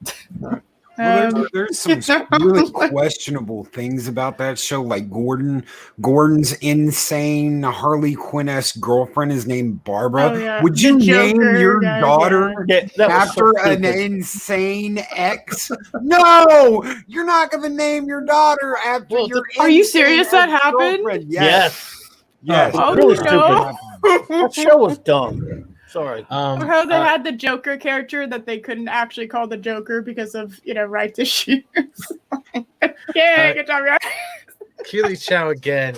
There's some really questionable things about that show, like Gordon's insane Harley Quinn-esque girlfriend is named Barbara. Oh, yeah. Would you name your guys, daughter after an insane ex? No, you're not going to name your daughter after your. Are you serious? That happened? Yes. Oh, really stupid. That show was dumb. Sorry. Or how they had the Joker character that they couldn't actually call the Joker because of rights issues. Good job, guys. Keely Chow again,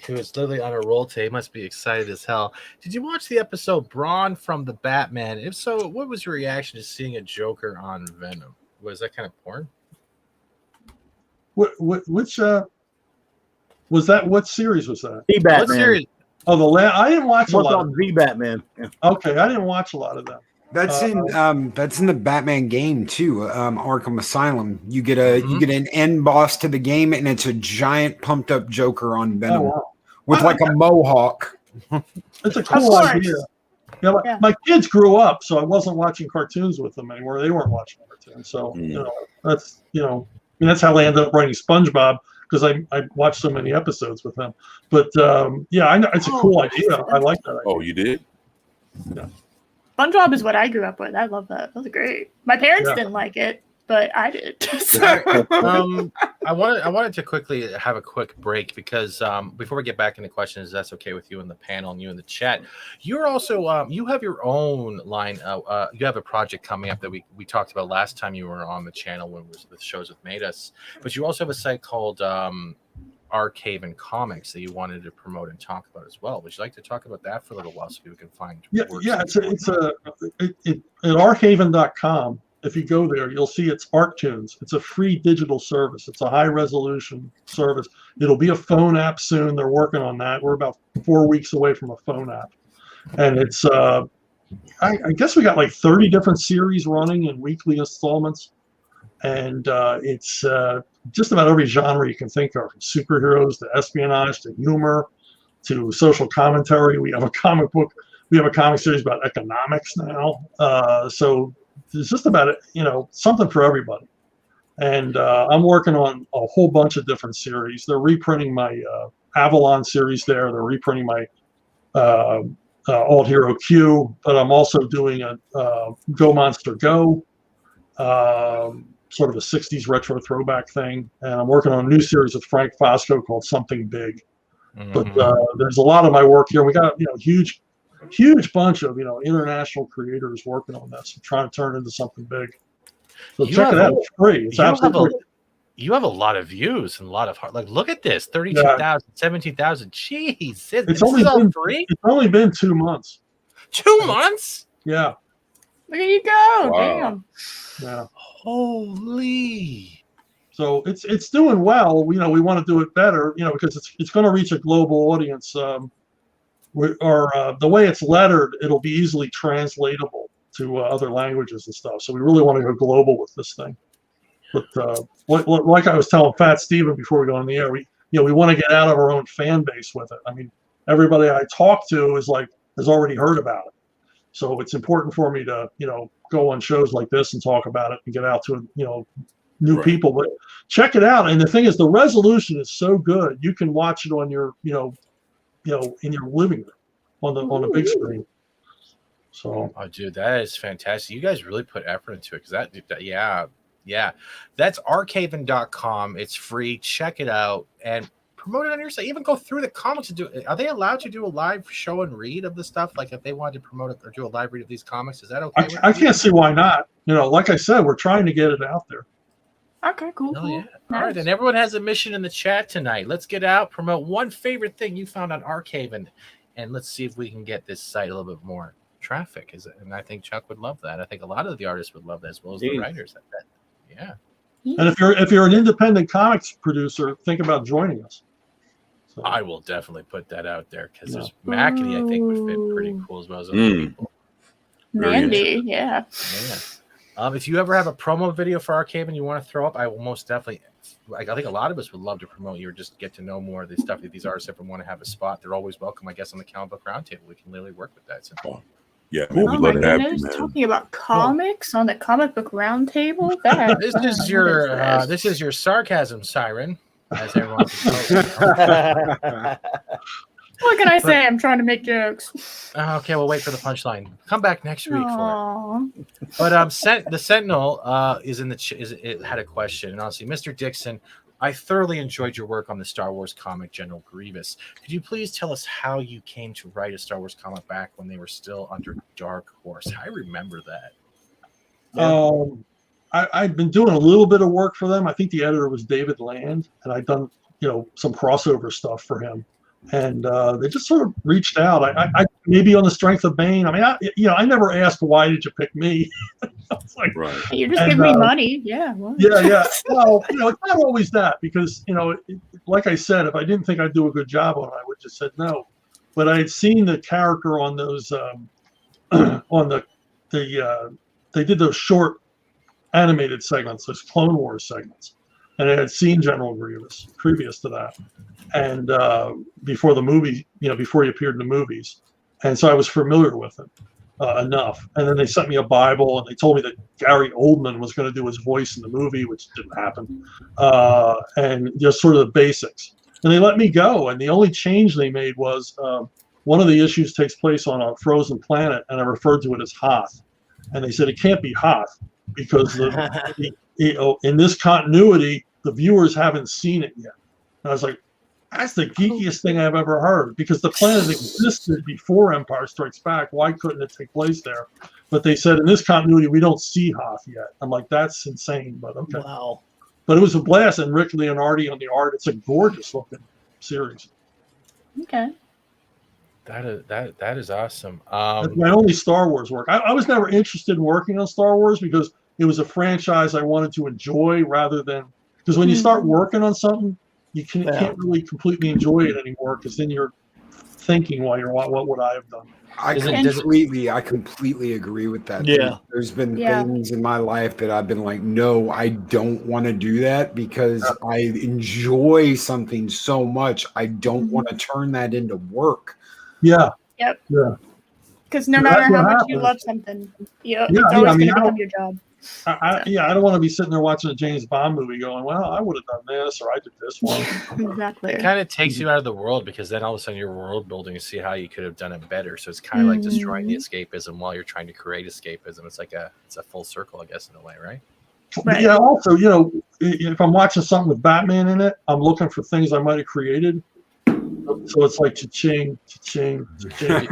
who is literally on a roll today, must be excited as hell. Did you watch the episode Braun from the Batman? If so, what was your reaction to seeing a Joker on Venom? Was that kind of porn? Which was that? What series was that? The Batman. What series? Oh, I didn't watch a lot. On The Batman. Yeah. Okay, I didn't watch a lot of them. That's in the Batman game too, Arkham Asylum. You get an end boss to the game, and it's a giant pumped up Joker on Venom with like a mohawk. It's a cool idea. My kids grew up, so I wasn't watching cartoons with them anymore. They weren't watching cartoons, so that's that's how I ended up writing SpongeBob, because I watched so many episodes with them. But I know it's a cool idea. I like that idea. Oh, you did? Yeah. SpongeBob is what I grew up with. I love that. That was great. My parents didn't like it, but I did. I wanted to quickly have a quick break because before we get back into questions, that's okay with you in the panel and you in the chat. You're also you have your own line. You have a project coming up that we talked about last time you were on the channel when the shows with Made Us. But you also have a site called Arcave and Comics that you wanted to promote and talk about as well. Would you like to talk about that for a little while so people can find? It's at archaven.com. If you go there, you'll see it's ArcTunes. It's a free digital service. It's a high resolution service. It'll be a phone app soon. They're working on that. We're about 4 weeks away from a phone app, and it's I guess we got like 30 different series running in weekly installments, and it's just about every genre you can think of, from superheroes to espionage to humor to social commentary. We have a comic book. We have a comic series about economics now. So there's just about something for everybody. And I'm working on a whole bunch of different series. They're reprinting my Avalon series there. They're reprinting my Alt Hero Q, but I'm also doing a Go Monster Go, sort of a 60s retro throwback thing. And I'm working on a new series with Frank Fosco called Something Big. But there's a lot of my work here. We got, huge bunch of, international creators working on this and trying to turn it into something big. So check it out. It's free. It's absolutely free. You have a lot of views and a lot of heart. Like, look at this, 32,000, 17,000. Jeez, it's only been free. It's only been 2 months. 2 months? Yeah. There you go. Wow. Damn. Yeah. Holy. So it's doing well. We want to do it better, because it's going to reach a global audience. The way it's lettered, it'll be easily translatable to other languages and stuff. So we really want to go global with this thing. But like I was telling Fat Steven before we go on the air, we want to get out of our own fan base with it. I mean, everybody I talk to has already heard about it. So it's important for me to, go on shows like this and talk about it and get out to, new people. But check it out. And the thing is, the resolution is so good. You can watch it on your, in your living room on the big screen. So, oh, dude, that is fantastic. You guys really put effort into it, because yeah, that's archaven.com. It's free. Check it out and promote it on your site. Even go through the comics and are they allowed to do a live show and read of the stuff? Like, if they wanted to promote it or do a live read of these comics, is that okay? I can't see why not. Like I said, we're trying to get it out there. Okay, cool. Oh, yeah. Nice. All right, and everyone has a mission in the chat tonight. Let's get out, promote one favorite thing you found on Archaven, and let's see if we can get this site a little bit more traffic. And I think Chuck would love that. I think a lot of the artists would love that, as well as the writers. Yeah. And if you're an independent comics producer, think about joining us. So. I will definitely put that out there, because there's Mackie, I think, would fit pretty cool as well as other people. Mandy, yeah. If you ever have a promo video for Arcade and you want to throw up, I will most definitely. I think a lot of us would love to promote you or just get to know more of the stuff that these artists ever want to have a spot. They're always welcome, I guess, on the Comic Book Roundtable. We can literally work with that. So. Yeah, man, Oh my goodness! Talking about comics on the Comic Book Roundtable. This is your sarcasm siren, as everyone can tell. What can I say? I'm trying to make jokes. Okay, we'll wait for the punchline. Come back next week for it. But the Sentinel it had a question, and honestly, Mr. Dixon, I thoroughly enjoyed your work on the Star Wars comic General Grievous. Could you please tell us how you came to write a Star Wars comic back when they were still under Dark Horse? I remember that. I've been doing a little bit of work for them. I think the editor was David Land, and I'd done some crossover stuff for him. And they just sort of reached out. I maybe on the strength of Bane. I mean, I never asked, why did you pick me? It's like, right. You're just giving me money. Yeah. Well. Yeah. Well, it's not always that, because, like I said, if I didn't think I'd do a good job on it, I would just said no. But I had seen the character on those, they did those short animated segments, those Clone Wars segments. And I had seen General Grievous previous to that. And before the movie, before he appeared in the movies. And so I was familiar with him enough. And then they sent me a Bible, and they told me that Gary Oldman was going to do his voice in the movie, which didn't happen. And just sort of the basics. And they let me go. And the only change they made was one of the issues takes place on a frozen planet, and I referred to it as Hoth. And they said it can't be Hoth, because in this continuity, the viewers haven't seen it yet. And I was like, that's the geekiest thing I've ever heard, because the planet existed before Empire Strikes Back. Why couldn't it take place there? But they said in this continuity, we don't see Hoth yet. I'm like, that's insane, but okay. Wow. But it was a blast, and Rick Leonardi on the art. It's a gorgeous looking series. Okay. That is awesome. That's my only Star Wars work. I was never interested in working on Star Wars, because it was a franchise I wanted to enjoy rather than, because when you start working on something, you can't really completely enjoy it anymore, because then you're thinking while you're, what would I have done? I completely agree with that. Yeah. There's been things in my life that I've been like, no, I don't want to do that, because I enjoy something so much. I don't want to turn that into work. Yeah. Yep. Yeah. Because no matter how much you love something, it's always going to become your job. I don't want to be sitting there watching a James Bond movie going, well, I would have done this or I did this one. Exactly. It kind of takes you out of the world because then all of a sudden you're world building to see how you could have done it better. So it's kind of like destroying the escapism while you're trying to create escapism. It's like it's a full circle, I guess, in a way, right? Right. Yeah. Also, if I'm watching something with Batman in it, I'm looking for things I might have created. So it's like cha-ching, cha-ching, cha-ching.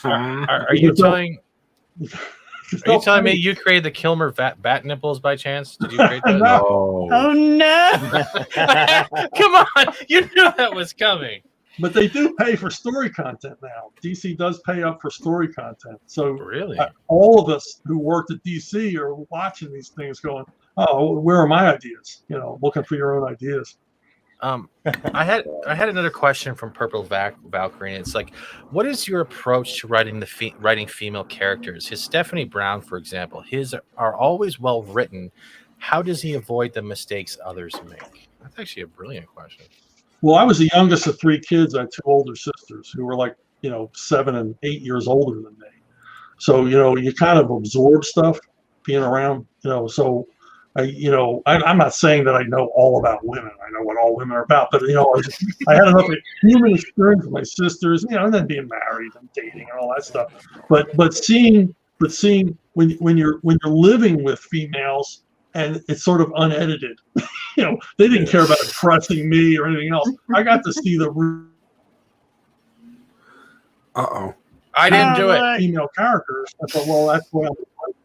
Are you telling me you created the Kilmer bat nipples by chance? Did you create those? No. Oh no! Come on, you knew that was coming. But they do pay for story content now. DC does pay up for story content. So really, all of us who worked at DC are watching these things going, oh, where are my ideas? Looking for your own ideas. I had another question from Purple Valkyrie. And it's like, what is your approach to writing writing female characters? His Stephanie Brown, for example, his are always well written. How does he avoid the mistakes others make? That's actually a brilliant question. Well, I was the youngest of 3 kids. I had 2 older sisters who were like, 7 and 8 years older than me. So, you kind of absorb stuff being around, so I'm not saying that I know all about women. I know what all women are about, but I had enough human experience with my sisters, and then being married and dating and all that stuff. But seeing when you're living with females and it's sort of unedited, they didn't care about impressing me or anything else. I got to see the I didn't do it. Female characters. I thought, well, that's what I'm like.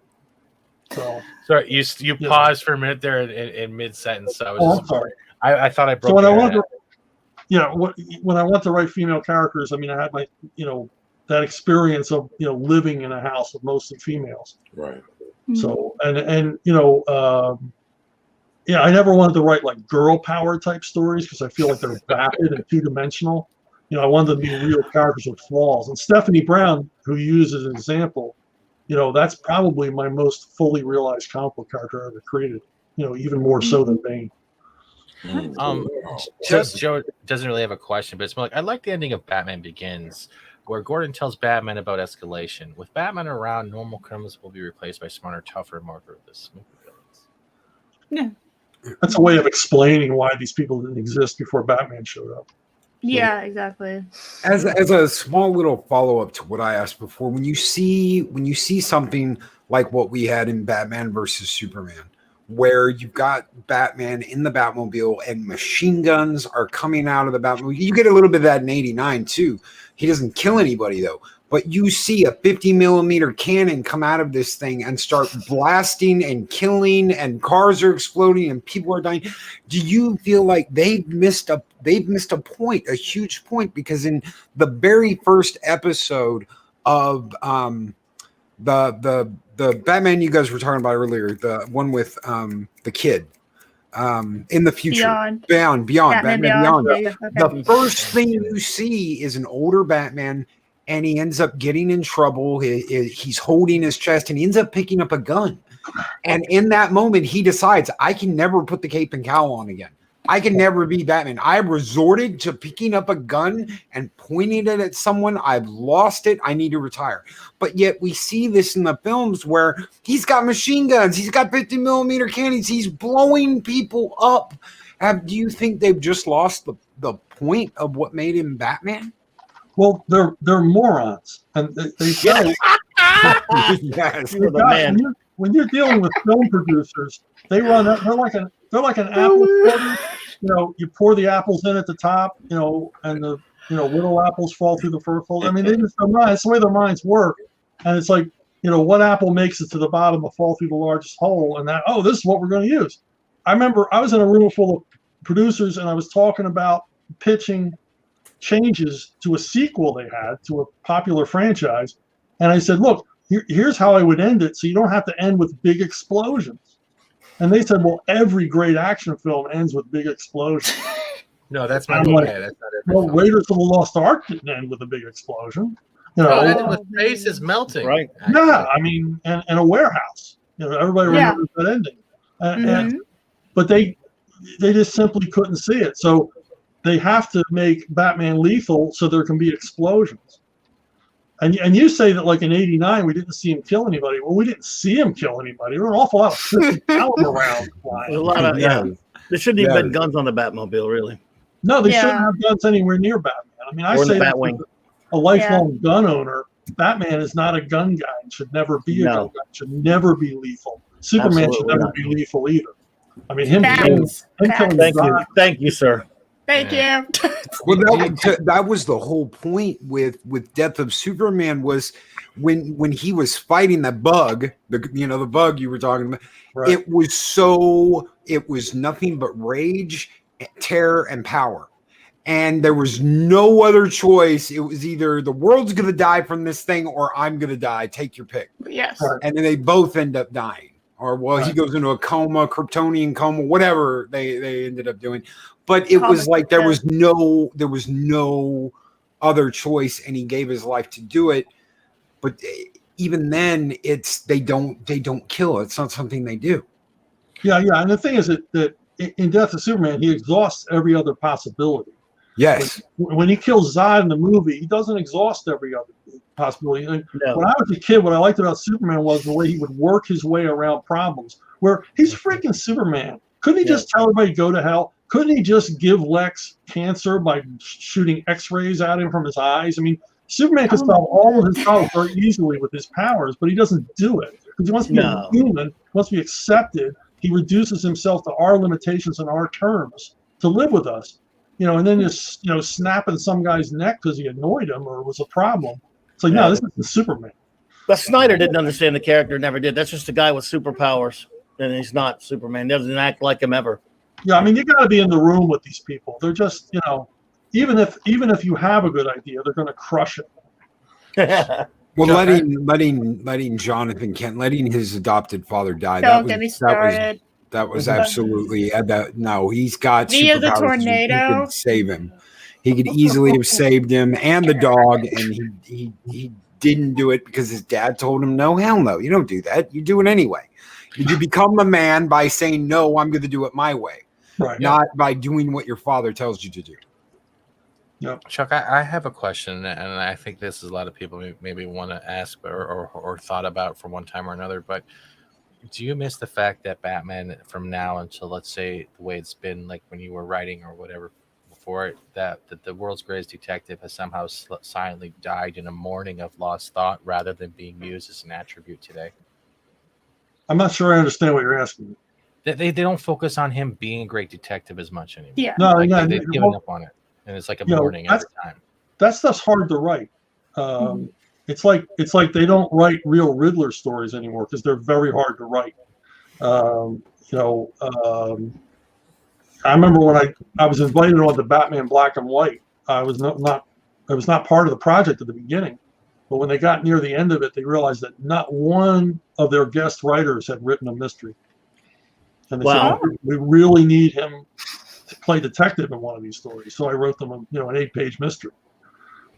So sorry, you paused for a minute there in mid sentence. So I'm sorry. I thought I broke. So when I want to write female characters, I mean, I had my that experience of living in a house with mostly females. Right. So and I never wanted to write like girl power type stories because I feel like they're vapid and 2-dimensional. I wanted them to be real characters with flaws. And Stephanie Brown, who you use as an example, that's probably my most fully realized comic book character I ever created. Even more so than Bane. Joe doesn't really have a question, but it's more like I like the ending of Batman Begins, where Gordon tells Batman about escalation. With Batman around, normal criminals will be replaced by smarter, tougher, more ruthless villains. Yeah. That's a way of explaining why these people didn't exist before Batman showed up. Yeah, exactly. As a small little follow-up to what I asked before, when you see something like what we had in Batman versus Superman, where you've got Batman in the Batmobile and machine guns are coming out of the Batmobile, you get a little bit of that in 89 too. He doesn't kill anybody though, but you see a 50-millimeter cannon come out of this thing and start blasting and killing, and cars are exploding and people are dying. Do you feel like they've missed a point, a huge point? Because in the very first episode of the Batman you guys were talking about earlier, the one with the kid in the future, Beyond. Batman Beyond. Yeah. The first thing you see is an older Batman, and he ends up getting in trouble. He's holding his chest, and he ends up picking up a gun. And in that moment, he decides, I can never put the cape and cowl on again. I can never be Batman. I resorted to picking up a gun and pointing it at someone. I've lost it. I need to retire. But yet we see this in the films where he's got machine guns. He's got 50-millimeter cannons. He's blowing people up. Do you think they've just lost the point of what made him Batman? Well, they're morons, and they Yes. When you're dealing with film producers, they're like an apple quarter. You pour the apples in at the top, and the little apples fall through the first hole. I mean, that's the way their minds work. And it's like, what apple makes it to the bottom to fall through the largest hole, and this is what we're going to use. I remember I was in a room full of producers, and I was talking about pitching changes to a sequel they had to a popular franchise, and I said, look, here's how I would end it, so you don't have to end with big explosions. And they said, well, every great action film ends with big explosions. No, that's not like, okay. That's not it. Well, Raiders of the Lost Ark didn't end with a big explosion. With faces melting. Right. Yeah, I mean, and a warehouse. Everybody remembers that ending. But they just simply couldn't see it. So they have to make Batman lethal so there can be explosions. And you say that like in '89 we didn't see him kill anybody. Well, we didn't see him kill anybody. There were an awful lot of 50 caliber rounds flying. There's a lot of There shouldn't even been guns on the Batmobile, really. No, they shouldn't have guns anywhere near Batman. I mean, I say that a lifelong gun owner. Batman is not a gun guy. And should never be a gun guy. Should never be lethal. Superman should never be lethal either. I mean, him killing. Thank you, sir. Thank you. Well, that was the whole point with Death of Superman was when he was fighting the bug, the bug you were talking about. Right. It was nothing but rage, terror, and power, and there was no other choice. It was either the world's going to die from this thing or I'm going to die. Take your pick. Yes. And then they both end up dying, or he goes into a coma, Kryptonian coma, whatever they ended up doing. But it was like there was no other choice, and he gave his life to do it. But even then, they don't kill. It's not something they do. Yeah. And the thing is that in Death of Superman, he exhausts every other possibility. Yes. When he kills Zod in the movie, he doesn't exhaust every other possibility. And when I was a kid, what I liked about Superman was the way he would work his way around problems. Where he's freaking Superman. Couldn't he just tell everybody to go to hell? Couldn't he just give Lex cancer by shooting X-rays at him from his eyes? I mean, Superman can solve all of his problems very easily with his powers, but he doesn't do it because he wants to be a human, wants to be accepted. He reduces himself to our limitations and our terms to live with us, and then just snapping some guy's neck because he annoyed him or was a problem. It's like, no, this is the Superman. But Snyder didn't understand the character, never did. That's just a guy with superpowers, and he's not Superman. He doesn't act like him ever. Yeah, I mean, you got to be in the room with these people. They're just, even if you have a good idea, they're going to crush it. Well, letting Jonathan Kent, letting his adopted father die. Don't get me started. That was absolutely no. He's got via the superpowers. tornado. He could save him. He could easily have saved him and the dog, and he didn't do it because his dad told him, "No, hell no, you don't do that. You do it anyway. You become a man by saying no. I'm going to do it my way." Right. Not by doing what your father tells you to do. Yep. Chuck, I have a question, and I think this is a lot of people maybe want to ask or thought about from one time or another. But do you miss the fact that Batman, from now until, let's say, the way it's been, like when you were writing or whatever before it, that the world's greatest detective has somehow silently died in a mourning of lost thought rather than being used as an attribute today? I'm not sure I understand what you're asking. They don't focus on him being a great detective as much anymore. Yeah. No, they've given up on it, and it's like a mourning every time. That stuff's hard to write. It's like they don't write real Riddler stories anymore because they're very hard to write. I remember when I was invited on the Batman Black and White. I was not part of the project at the beginning, but when they got near the end of it, they realized that not one of their guest writers had written a mystery. And they said, we really need him to play detective in one of these stories. So I wrote them, an 8-page mystery.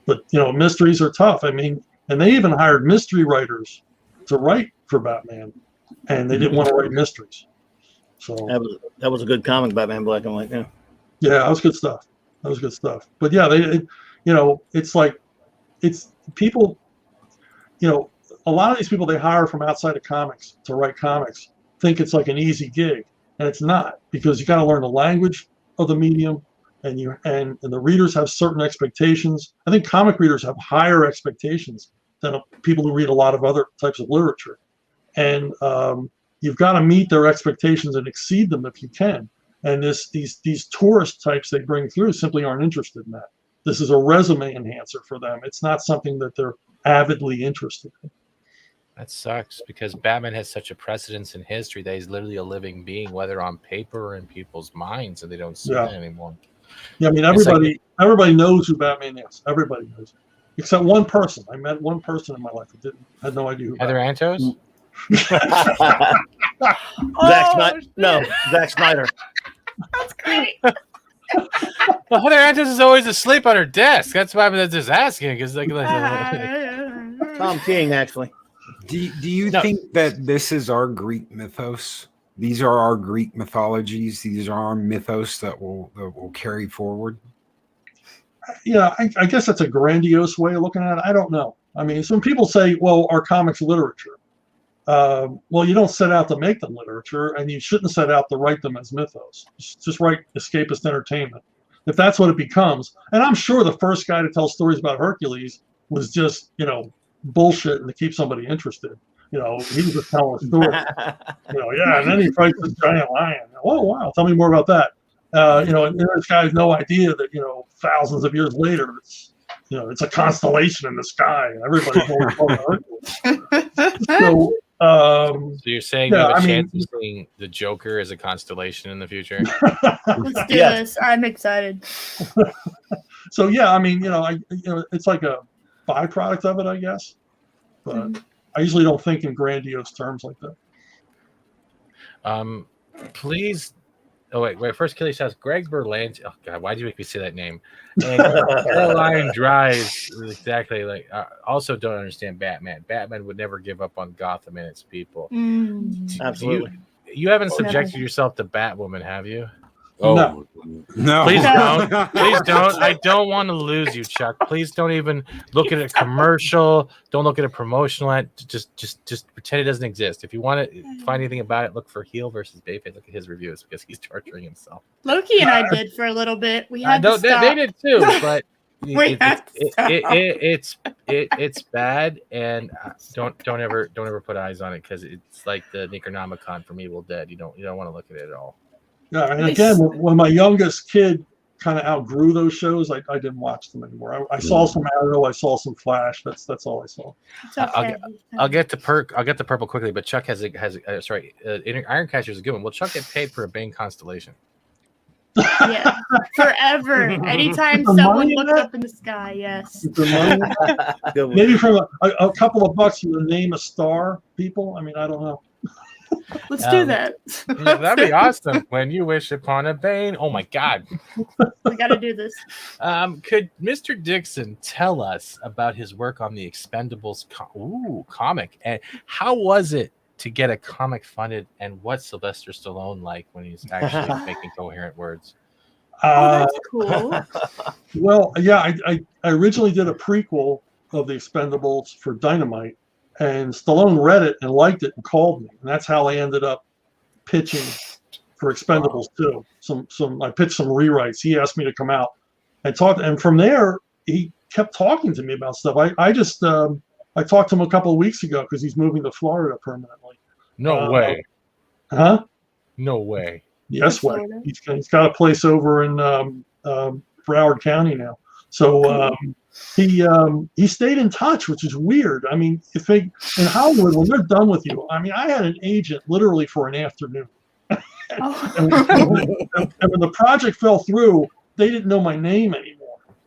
But, mysteries are tough. I mean, and they even hired mystery writers to write for Batman, and they didn't want to write mysteries. So that was a good comic, Batman Black and White. Yeah. Yeah, that was good stuff. But yeah, it's people, a lot of these people they hire from outside of comics to write comics think it's like an easy gig, and it's not, because you got to learn the language of the medium, and the readers have certain expectations. I think comic readers have higher expectations than people who read a lot of other types of literature, and you've got to meet their expectations and exceed them if you can. And these tourist types they bring through simply aren't interested in that. This is a resume enhancer for them. It's not something that they're avidly interested in. That sucks, because Batman has such a precedence in history that he's literally a living being, whether on paper or in people's minds, and they don't see that anymore. Yeah, I mean, everybody knows who Batman is. Everybody knows it. Except one person. I met one person in my life who had no idea who Heather Antos? Zack Snyder. That's great. Well, Heather Antos is always asleep on her desk. That's why I'm just asking. Because Tom King, actually. Do you think that this is our Greek mythos? These are our Greek mythologies. These are our mythos that will carry forward. Yeah, I guess that's a grandiose way of looking at it. I don't know. I mean, some people say, well, are comics literature? Well, you don't set out to make them literature, and you shouldn't set out to write them as mythos. Just write escapist entertainment. If that's what it becomes, and I'm sure the first guy to tell stories about Hercules was just, bullshit and to keep somebody interested. He was just telling a story. Yeah, and then he fights this giant lion. Oh, wow, tell me more about that. And this guy has no idea that, thousands of years later, it's a constellation in the sky, and everybody's always talking about Hercules. So you're saying you have a chance of seeing the Joker as a constellation in the future? Let's do this. I'm excited. So yeah, it's like a byproduct of it, I guess. But I usually don't think in grandiose terms like that. Please. Oh wait. First, Kelly says Greg Berlanti. Oh God, why did you make me say that name? And Caroline Dries exactly like. Also, don't understand Batman. Batman would never give up on Gotham and its people. Absolutely. You haven't subjected yourself to Batwoman, have you? Oh No. Please don't. Please don't. I don't want to lose you, Chuck. Please don't even look at a commercial. Don't look at a promotional ad. Just pretend it doesn't exist. If you want to find anything about it, look for heel versus Bayface. Look at his reviews because he's torturing himself. Loki and I did for a little bit. We had to stop. They did too, but it's bad, and don't ever put eyes on it because it's like the Necronomicon from Evil Dead. You don't want to look at it at all. Yeah, and again, when my youngest kid kind of outgrew those shows, I didn't watch them anymore. I saw some Arrow, I saw some Flash. That's all I saw. Okay. I'll get to Purple quickly, but Chuck has Ironcatcher is a good one. Will Chuck get paid for a Bane constellation? Yeah, forever. Anytime someone looks up in the sky, yes. Maybe from a couple of bucks, you would name a star, people. I don't know. Let's do that. That'd be awesome. When you wish upon a Bane. Oh my God. We got to do this. Could Mr. Dixon tell us about his work on the Expendables comic? And how was it to get a comic funded, and what's Sylvester Stallone like when he's actually making coherent words? That's cool. Well, yeah, I originally did a prequel of the Expendables for Dynamite, and Stallone read it and liked it and called me, and that's how I ended up pitching for Expendables 2. I pitched some rewrites. He asked me to come out and talk, and from there he kept talking to me about stuff. I talked to him a couple of weeks ago because he's moving to Florida permanently. No way. Huh? No way. Yes way. He's got a place over in Broward County now. So he stayed in touch, which is weird. In Hollywood, when they're done with you, I had an agent literally for an afternoon. And when the project fell through, they didn't know my name anymore.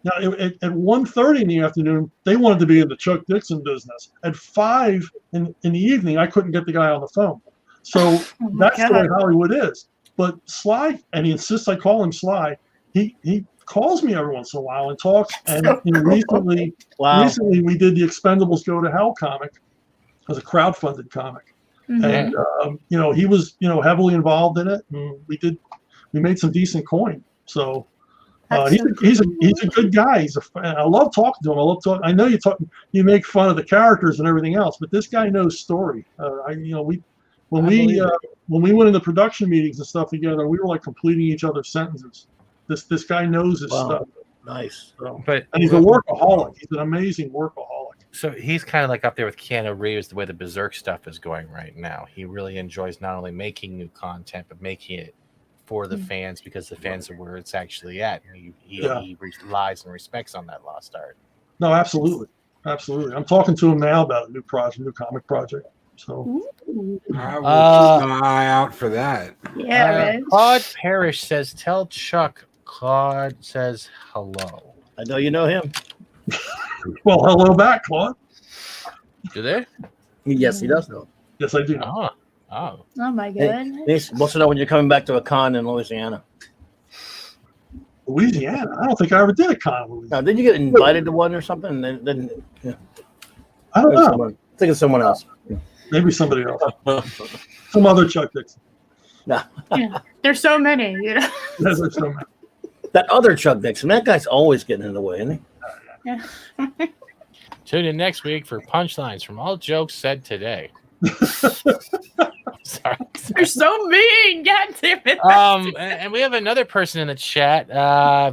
Now, at 1:30 in the afternoon, they wanted to be in the Chuck Dixon business. At 5 in the evening, I couldn't get the guy on the phone. So that's the way Hollywood is. But Sly, and he insists I call him Sly, he calls me every once in a while and talks. And recently we did the Expendables Go to Hell comic as a crowdfunded comic. Mm-hmm. And, he was, heavily involved in it. And we made some decent coin. So he's a good guy. I love talking to him. I know you make fun of the characters and everything else, but this guy knows story. When we went into production meetings and stuff together, we were like completing each other's sentences. This guy knows his stuff. Nice. So, and he's a workaholic. He's an amazing workaholic. So he's kind of like up there with Keanu Reeves, the way the Berserk stuff is going right now. He really enjoys not only making new content, but making it for the fans, because the fans are where it's actually at. He relies and respects on that lost art. No, absolutely. I'm talking to him now about a new comic project. So I will keep an eye out for that. Yeah, right. Claude Parrish says, "Tell Chuck." Claude says, "Hello." I know you know him. Well, hello back, Claude. Do they? Yes, he does know. Yes, I do. Oh my goodness. He wants to know when you're coming back to a con in Louisiana. Louisiana? I don't think I ever did a con in Louisiana. Now, did you get invited to one or something? Then I don't know. I think it's someone else. Maybe somebody else. Some other Chuck Dixon. No. Yeah. There's so many, There's so many. That other Chuck Dixon, that guy's always getting in the way, isn't he? Yeah. Tune in next week for punchlines from all jokes said today. Sorry. You're so mean. God damn it. And we have another person in the chat.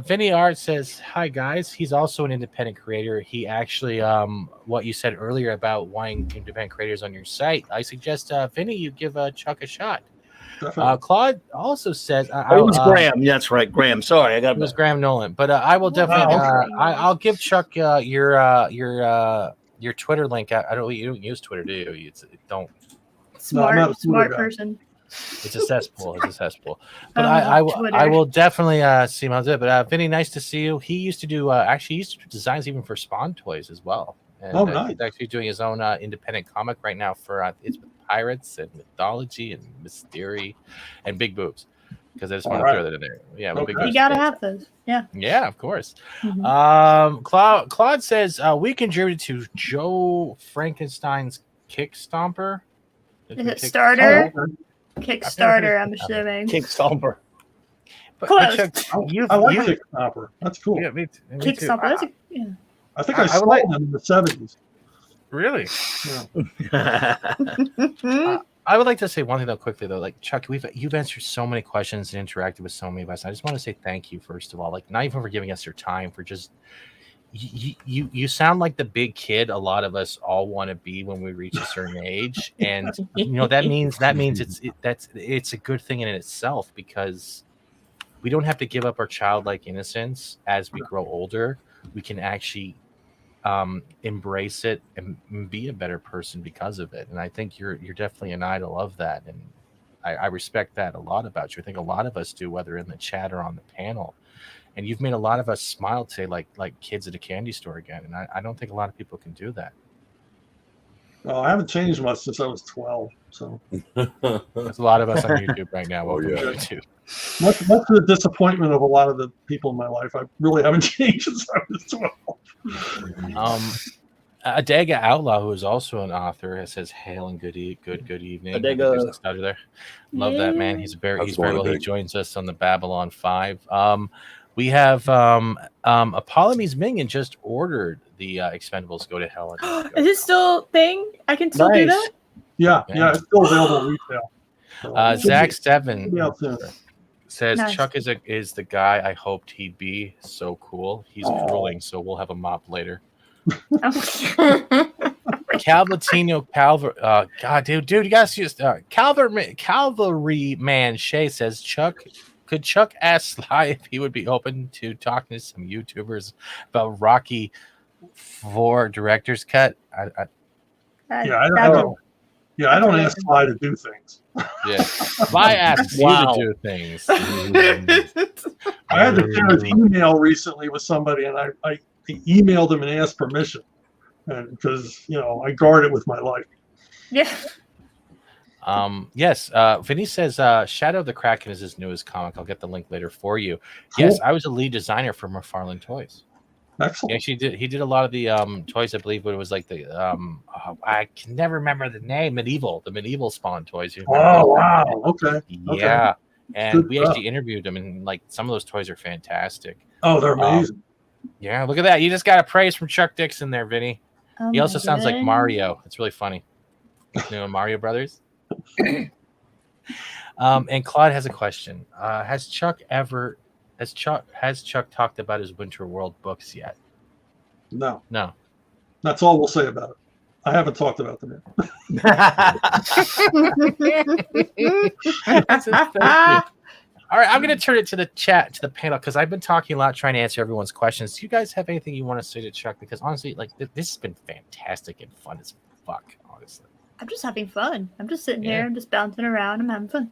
Vinny Art says, "Hi guys." He's also an independent creator. He actually, what you said earlier about wanting independent creators on your site, I suggest Vinny, you give Chuck a shot. Claude also says, it was Graham. Yeah, that's right, Graham. Sorry, I got it was Graham Nolan, but I will definitely. I'll give Chuck your Twitter link. I don't. You don't use Twitter, do you? Don't. Smart person. It's a cesspool. It's a cesspool. But I will definitely see him on it. But Vinny, nice to see you. He used to do actually he used to do designs even for Spawn toys as well. And, nice. He's actually doing his own independent comic right now for it's with pirates and mythology and mystery and big boobs. Because I just want to throw that in there. Yeah, big boobs. You gotta have those. Yeah. Yeah, of course. Mm-hmm. Claude says we contributed to Joe Frankenstein's Kickstomper. Kickstarter. Kickstarter, I'm assuming. Kickstomper. Close. I like Kickstomper. That's cool. Yeah, me too. Kickstomper. Yeah. I think I saw them in the 70s. Really? Yeah. I would like to say one thing though, quickly though. Like Chuck, you've answered so many questions and interacted with so many of us. I just want to say thank you first of all. Like not even for giving us your time, for just you sound like the big kid a lot of us all want to be when we reach a certain age, and that means it's a good thing in itself, because we don't have to give up our childlike innocence as we grow older. We can actually embrace it and be a better person because of it. And I think you're definitely an idol of that, and I respect that a lot about you. I think a lot of us do, whether in the chat or on the panel. And you've made a lot of us smile today, like kids at a candy store again. And I don't think a lot of people can do that. Well, I haven't changed much since I was 12. So there's a lot of us on YouTube right now. Welcome to YouTube. Much to the disappointment of a lot of the people in my life, I really haven't changed since I was 12. Adega Outlaw, who is also an author, says hail and good evening. Adega. There. Love that, man. He's very well. He joins us on the Babylon 5. We have Apollomies Minion just ordered the Expendables Go to Hell. Is it still a thing? I can still do that? Yeah, it's still available retail. So Zach Steven says Nice. Chuck is the guy I hoped he'd be. So cool. He's drooling, so we'll have a mop later. Calvatino God, dude, you guys just Cavalry Man Shay says could Chuck ask Sly if he would be open to talking to some YouTubers about Rocky IV director's cut? I don't ask Sly to do things. Yeah, Sly asks you to do things. I had to share an email recently with somebody, and I emailed him and asked permission, and because I guard it with my life. Yeah. Yes. Vinny says Shadow of the Kraken is his newest comic. I'll get the link later for you. Cool. Yes, I was a lead designer for McFarlane Toys. Excellent. He did a lot of the toys, I believe, but it was like the I can never remember the name. The medieval Spawn toys. Oh wow! Okay. Yeah, and Good we stuff. actually interviewed him, and like some of those toys are fantastic. Oh, they're amazing. Yeah, look at that! You just got a praise from Chuck Dixon there, Vinny. Oh He also my sounds like goodness. Mario. It's really funny. Mario Brothers. And Claude has a question. Has Chuck talked about his Winter World books yet? No. That's all we'll say about it. I haven't talked about them yet. All right, I'm going to turn it to the chat, to the panel, because I've been talking a lot, trying to answer everyone's questions. Do you guys have anything you want to say to Chuck? Because honestly, like this has been fantastic and fun as fuck. Honestly, I'm just having fun. I'm just sitting here. I'm just bouncing around. I'm having fun.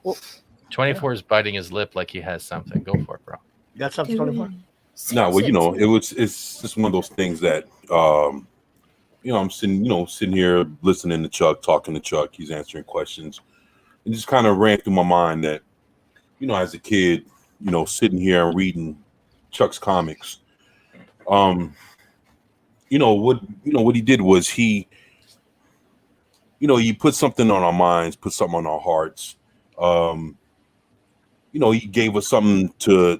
24 is biting his lip like he has something. Go for it, bro. You got something, 24? No, well, it's just one of those things that I'm sitting here listening to Chuck, talking to Chuck, he's answering questions. It just kind of ran through my mind that, as a kid, sitting here and reading Chuck's comics, what he did was he put something on our minds, put something on our hearts. He gave us something to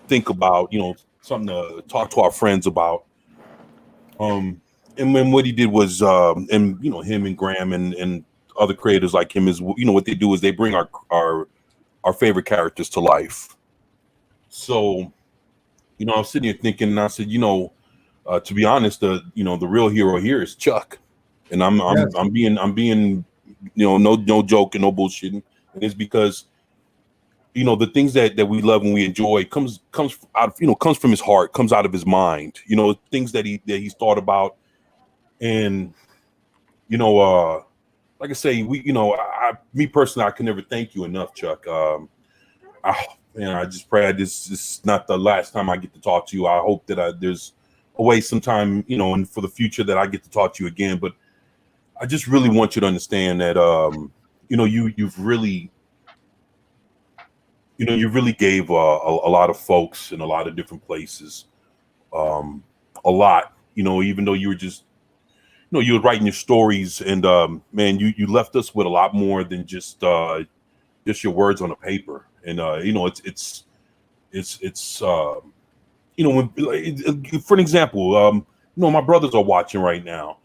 think about, something to talk to our friends about. And and then what he did was, and you know, him and Graham and other creators like him is, you know, what they do is they bring our favorite characters to life. So, you know, I was sitting here thinking, and I said, you know, to be honest, the real hero here is Chuck, and I'm being, you know, no joking, no bullshitting, and it's because, you know, the things that we love and we enjoy comes out, you know, comes from his heart, comes out of his mind, you know, things that he's thought about, and you know, like I say, you know, me personally, I can never thank you enough, Chuck. Man, I just pray this is not the last time I get to talk to you. I hope that there's a way sometime, you know, and for the future that I get to talk to you again. But I just really want you to understand that, you know, you really gave a lot of folks in a lot of different places a lot, you know, even though you were just, you know, you were writing your stories, and man, you left us with a lot more than just your words on a paper. And you know, it's you know, when, for an example, you know, my brothers are watching right now,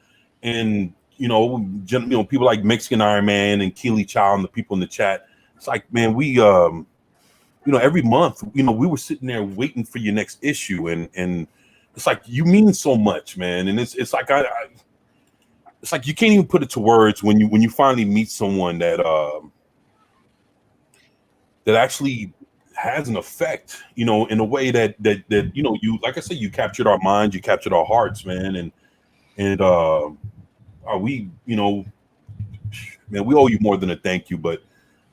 and you know, people like Mexican Iron Man and Keely Chow and the people in the chat. It's like, man, we you know, every month, you know, we were sitting there waiting for your next issue, and it's like, you mean so much, man. And it's like it's like you can't even put it to words when you finally meet someone that that actually has an effect, you know, in a way that you know, you, like I said, you captured our minds, you captured our hearts, man, and we, you know, man, we owe you more than a thank you, but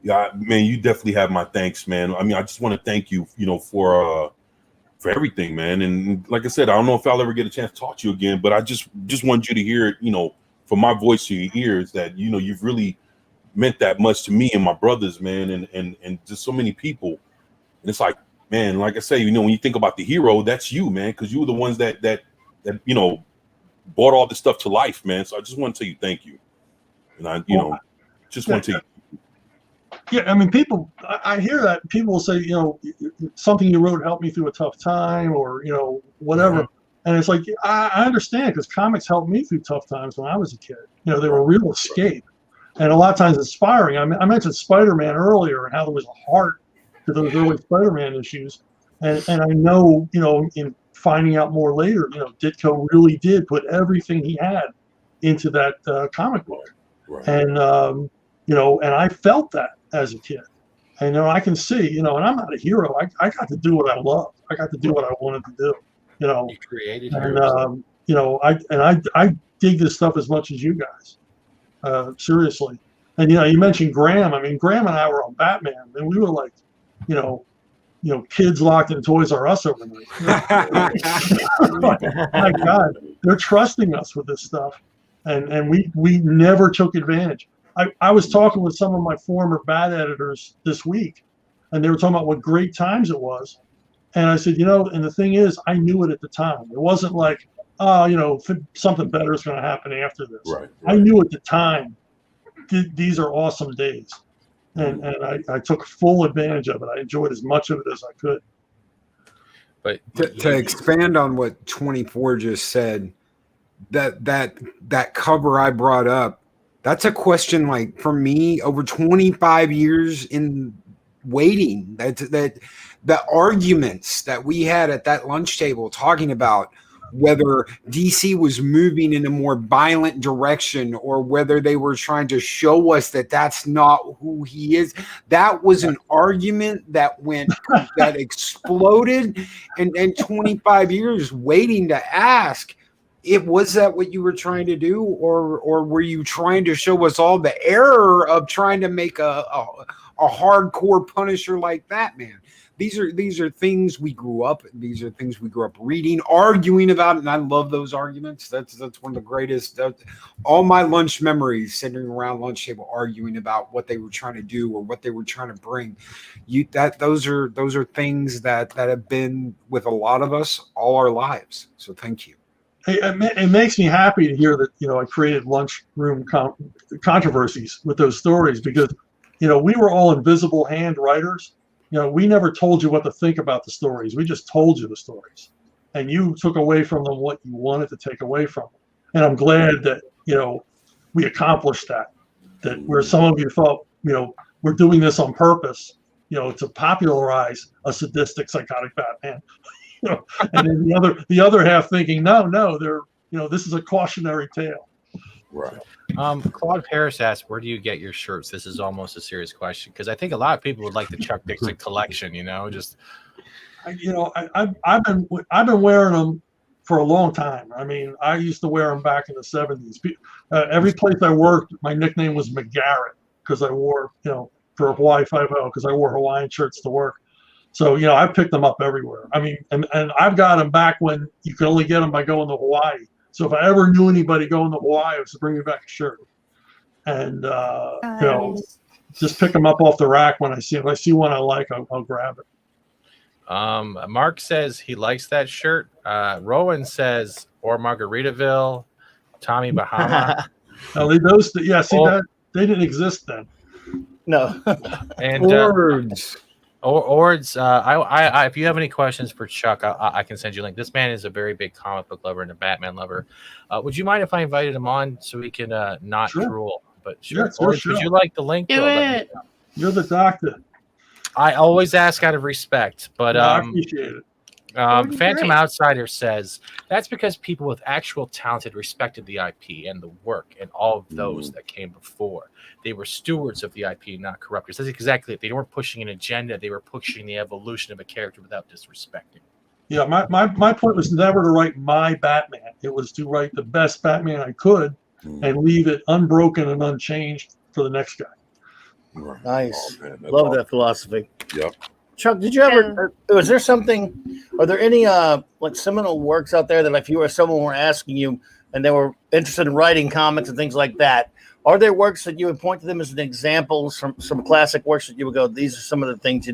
yeah, man, you definitely have my thanks, man. I mean, I just want to thank you, you know, for everything, man. And like I said, I don't know if I'll ever get a chance to talk to you again, but I just want you to hear it, you know, from my voice to your ears, that, you know, you've really meant that much to me and my brothers, man, and just so many people. And it's like, man, like I say, you know, when you think about the hero, that's you, man, because you were the ones that you know, brought all this stuff to life, man. So I just want to tell you thank you, and I, you know, just want to. Yeah, I mean, people, I hear that people will say, you know, something you wrote helped me through a tough time, or, you know, whatever. And it's like, I understand, because comics helped me through tough times when I was a kid. You know, they were a real escape, and a lot of times inspiring. I mentioned Spider-Man earlier and how there was a heart to those early Spider-Man issues. And I know, you know, in finding out more later, you know, Ditko really did put everything he had into that comic book. Right. And, you know, and I felt that as a kid. And, you know, I can see, you know, and I'm not a hero. I got to do what I loved. I got to do what I wanted to do, you know. You created and, you know, I dig this stuff as much as you guys. Seriously. And, you know, you mentioned Graham. I mean, Graham and I were on Batman, and we were like, you know, kids locked in Toys R Us overnight. My God, they're trusting us with this stuff, and we never took advantage. I was talking with some of my former Bat editors this week, and they were talking about what great times it was, and I said, you know, and the thing is, I knew it at the time. It wasn't like, oh, you know, something better is going to happen after this. Right. I knew at the time, these are awesome days. And I took full advantage of it. I enjoyed as much of it as I could. But to expand on what 24 just said, that cover I brought up, that's a question, like, for me, over 25 years in waiting, that the arguments that we had at that lunch table talking about whether DC was moving in a more violent direction or whether they were trying to show us that that's not who he is. That was an argument that that exploded, and 25 years waiting to ask, was that what you were trying to do, or were you trying to show us all the error of trying to make a hardcore Punisher like Batman? These are things we grew up. These are things we grew up reading, arguing about, and I love those arguments. That's one of the greatest. All my lunch memories, sitting around lunch table arguing about what they were trying to do or what they were trying to bring. Those are things that have been with a lot of us all our lives. So thank you. It makes me happy to hear that, you know, I created lunchroom controversies with those stories, because, you know, we were all invisible hand writers. You know, we never told you what to think about the stories. We just told you the stories, and you took away from them what you wanted to take away from them. And I'm glad that, we accomplished that. That where some of you thought, we're doing this on purpose, to popularize a sadistic, psychotic Batman. And then the other half thinking, no, they're, this is a cautionary tale. Right. Claude Paris asked, "Where do you get your shirts?" This is almost a serious question because I think a lot of people would like the Chuck Dixon collection. Just I've been wearing them for a long time. I mean, I used to wear them back in the 70s. Every place I worked, my nickname was McGarrett because I wore, for Hawaii 5-0 because I wore Hawaiian shirts to work. So, I picked them up everywhere. I mean, and I've got them back when you could only get them by going to Hawaii. So if I ever knew anybody going to Hawaii, I was to bring me back a shirt. And, just pick them up off the rack when I see them. If I see one I like, I'll grab it. Mark says he likes that shirt. Rowan says, or Margaritaville, Tommy Bahama. That they didn't exist then. No. And Ords, if you have any questions for Chuck, I can send you a link. This man is a very big comic book lover and a Batman lover. Would you mind if I invited him on so we can not drool? But sure. Ords, would you like the link? Do it. You're the doctor. I always ask out of respect, but I appreciate it. Phantom great. Outsider says that's because people with actual talent had respected the IP and the work and all of those that came before. They were stewards of the IP, not corruptors. That's exactly it. They weren't pushing an agenda. They were pushing the evolution of a character without disrespecting. Yeah, my point was never to write my Batman. It was to write the best Batman I could and leave it unbroken and unchanged for the next guy. Right. Nice. Oh, man, that's Love awesome. that philosophy. Yep. Chuck, did you ever? Was there something? Are there any like seminal works out there that if you or someone were asking you and they were interested in writing comics and things like that, are there works that you would point to them as examples from some classic works that you would go, these are some of the things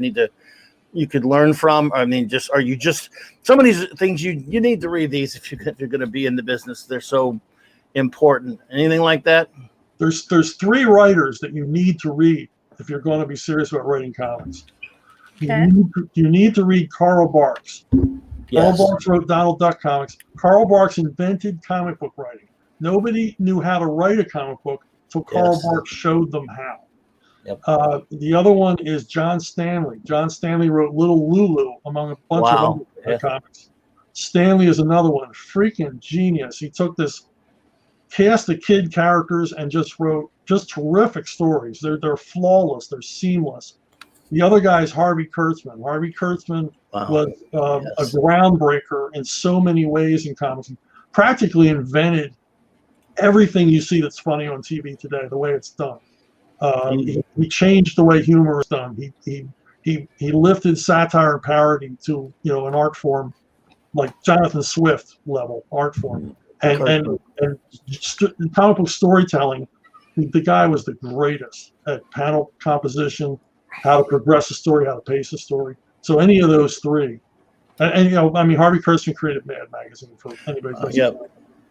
you could learn from? I mean, are you just some of these things you need to read these if you're going to be in the business? They're so important. Anything like that? There's 3 writers that you need to read if you're going to be serious about writing comics. Okay. You need to read Carl Barks. Yes. Carl Barks wrote Donald Duck comics. Carl Barks invented comic book writing. Nobody knew how to write a comic book until Carl Barks showed them how. Yep. The other one is John Stanley. John Stanley wrote Little Lulu among a bunch of other comics. Stanley is another one. Freaking genius. He took this cast of kid characters and just wrote just terrific stories. They're flawless. They're seamless. The other guy is Harvey Kurtzman. Harvey Kurtzman was a groundbreaker in so many ways in comics. He practically invented everything you see that's funny on TV today, the way it's done. He changed the way humor is done. He lifted satire and parody to an art form like Jonathan Swift level art form. And comic book storytelling, the guy was the greatest at panel composition, how to progress a story, how to pace a story. So any of those 3, and Harvey Kurtzman created Mad Magazine for anybody.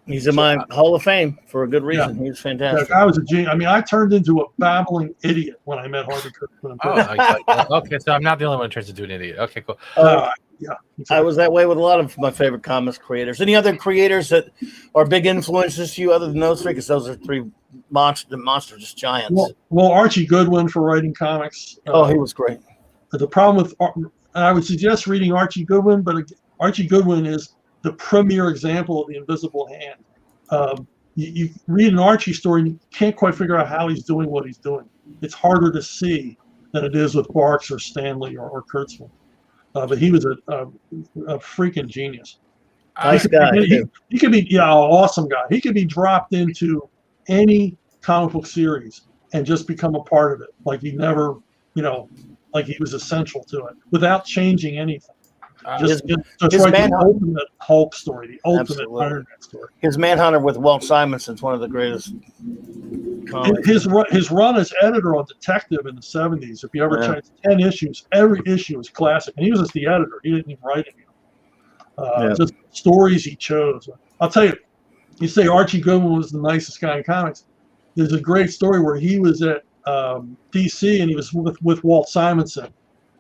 He's in my Hall of Fame for a good reason. Yeah. He was fantastic. I was a genius. I turned into a babbling idiot when I met Harvey Kurtzman. Okay, so I'm not the only one who turns into an idiot. Okay, cool. Exactly. I was that way with a lot of my favorite comics creators. Any other creators that are big influences to you other than those 3? Because those are 3 monsters, just giants. Well, Archie Goodwin for writing comics. He was great. The problem with, I would suggest reading Archie Goodwin, but Archie Goodwin is the premier example of the invisible hand. You read an Archie story and you can't quite figure out how he's doing what he's doing. It's harder to see than it is with Barks or Stanley or Kurtzman. But he was a freaking genius. Nice guy. He could be an awesome guy. He could be dropped into any comic book series and just become a part of it. Like he never, like he was essential to it without changing anything. Just write the ultimate Hulk story, the ultimate Iron Man story. His Manhunter with Walt Simonson's one of the greatest comics. His run as editor on Detective in the 70s, if you ever check 10 issues, every issue is classic. And he was just the editor. He didn't even write it. Just stories he chose. I'll tell you, you say Archie Goodwin was the nicest guy in comics. There's a great story where he was at DC and he was with Walt Simonson.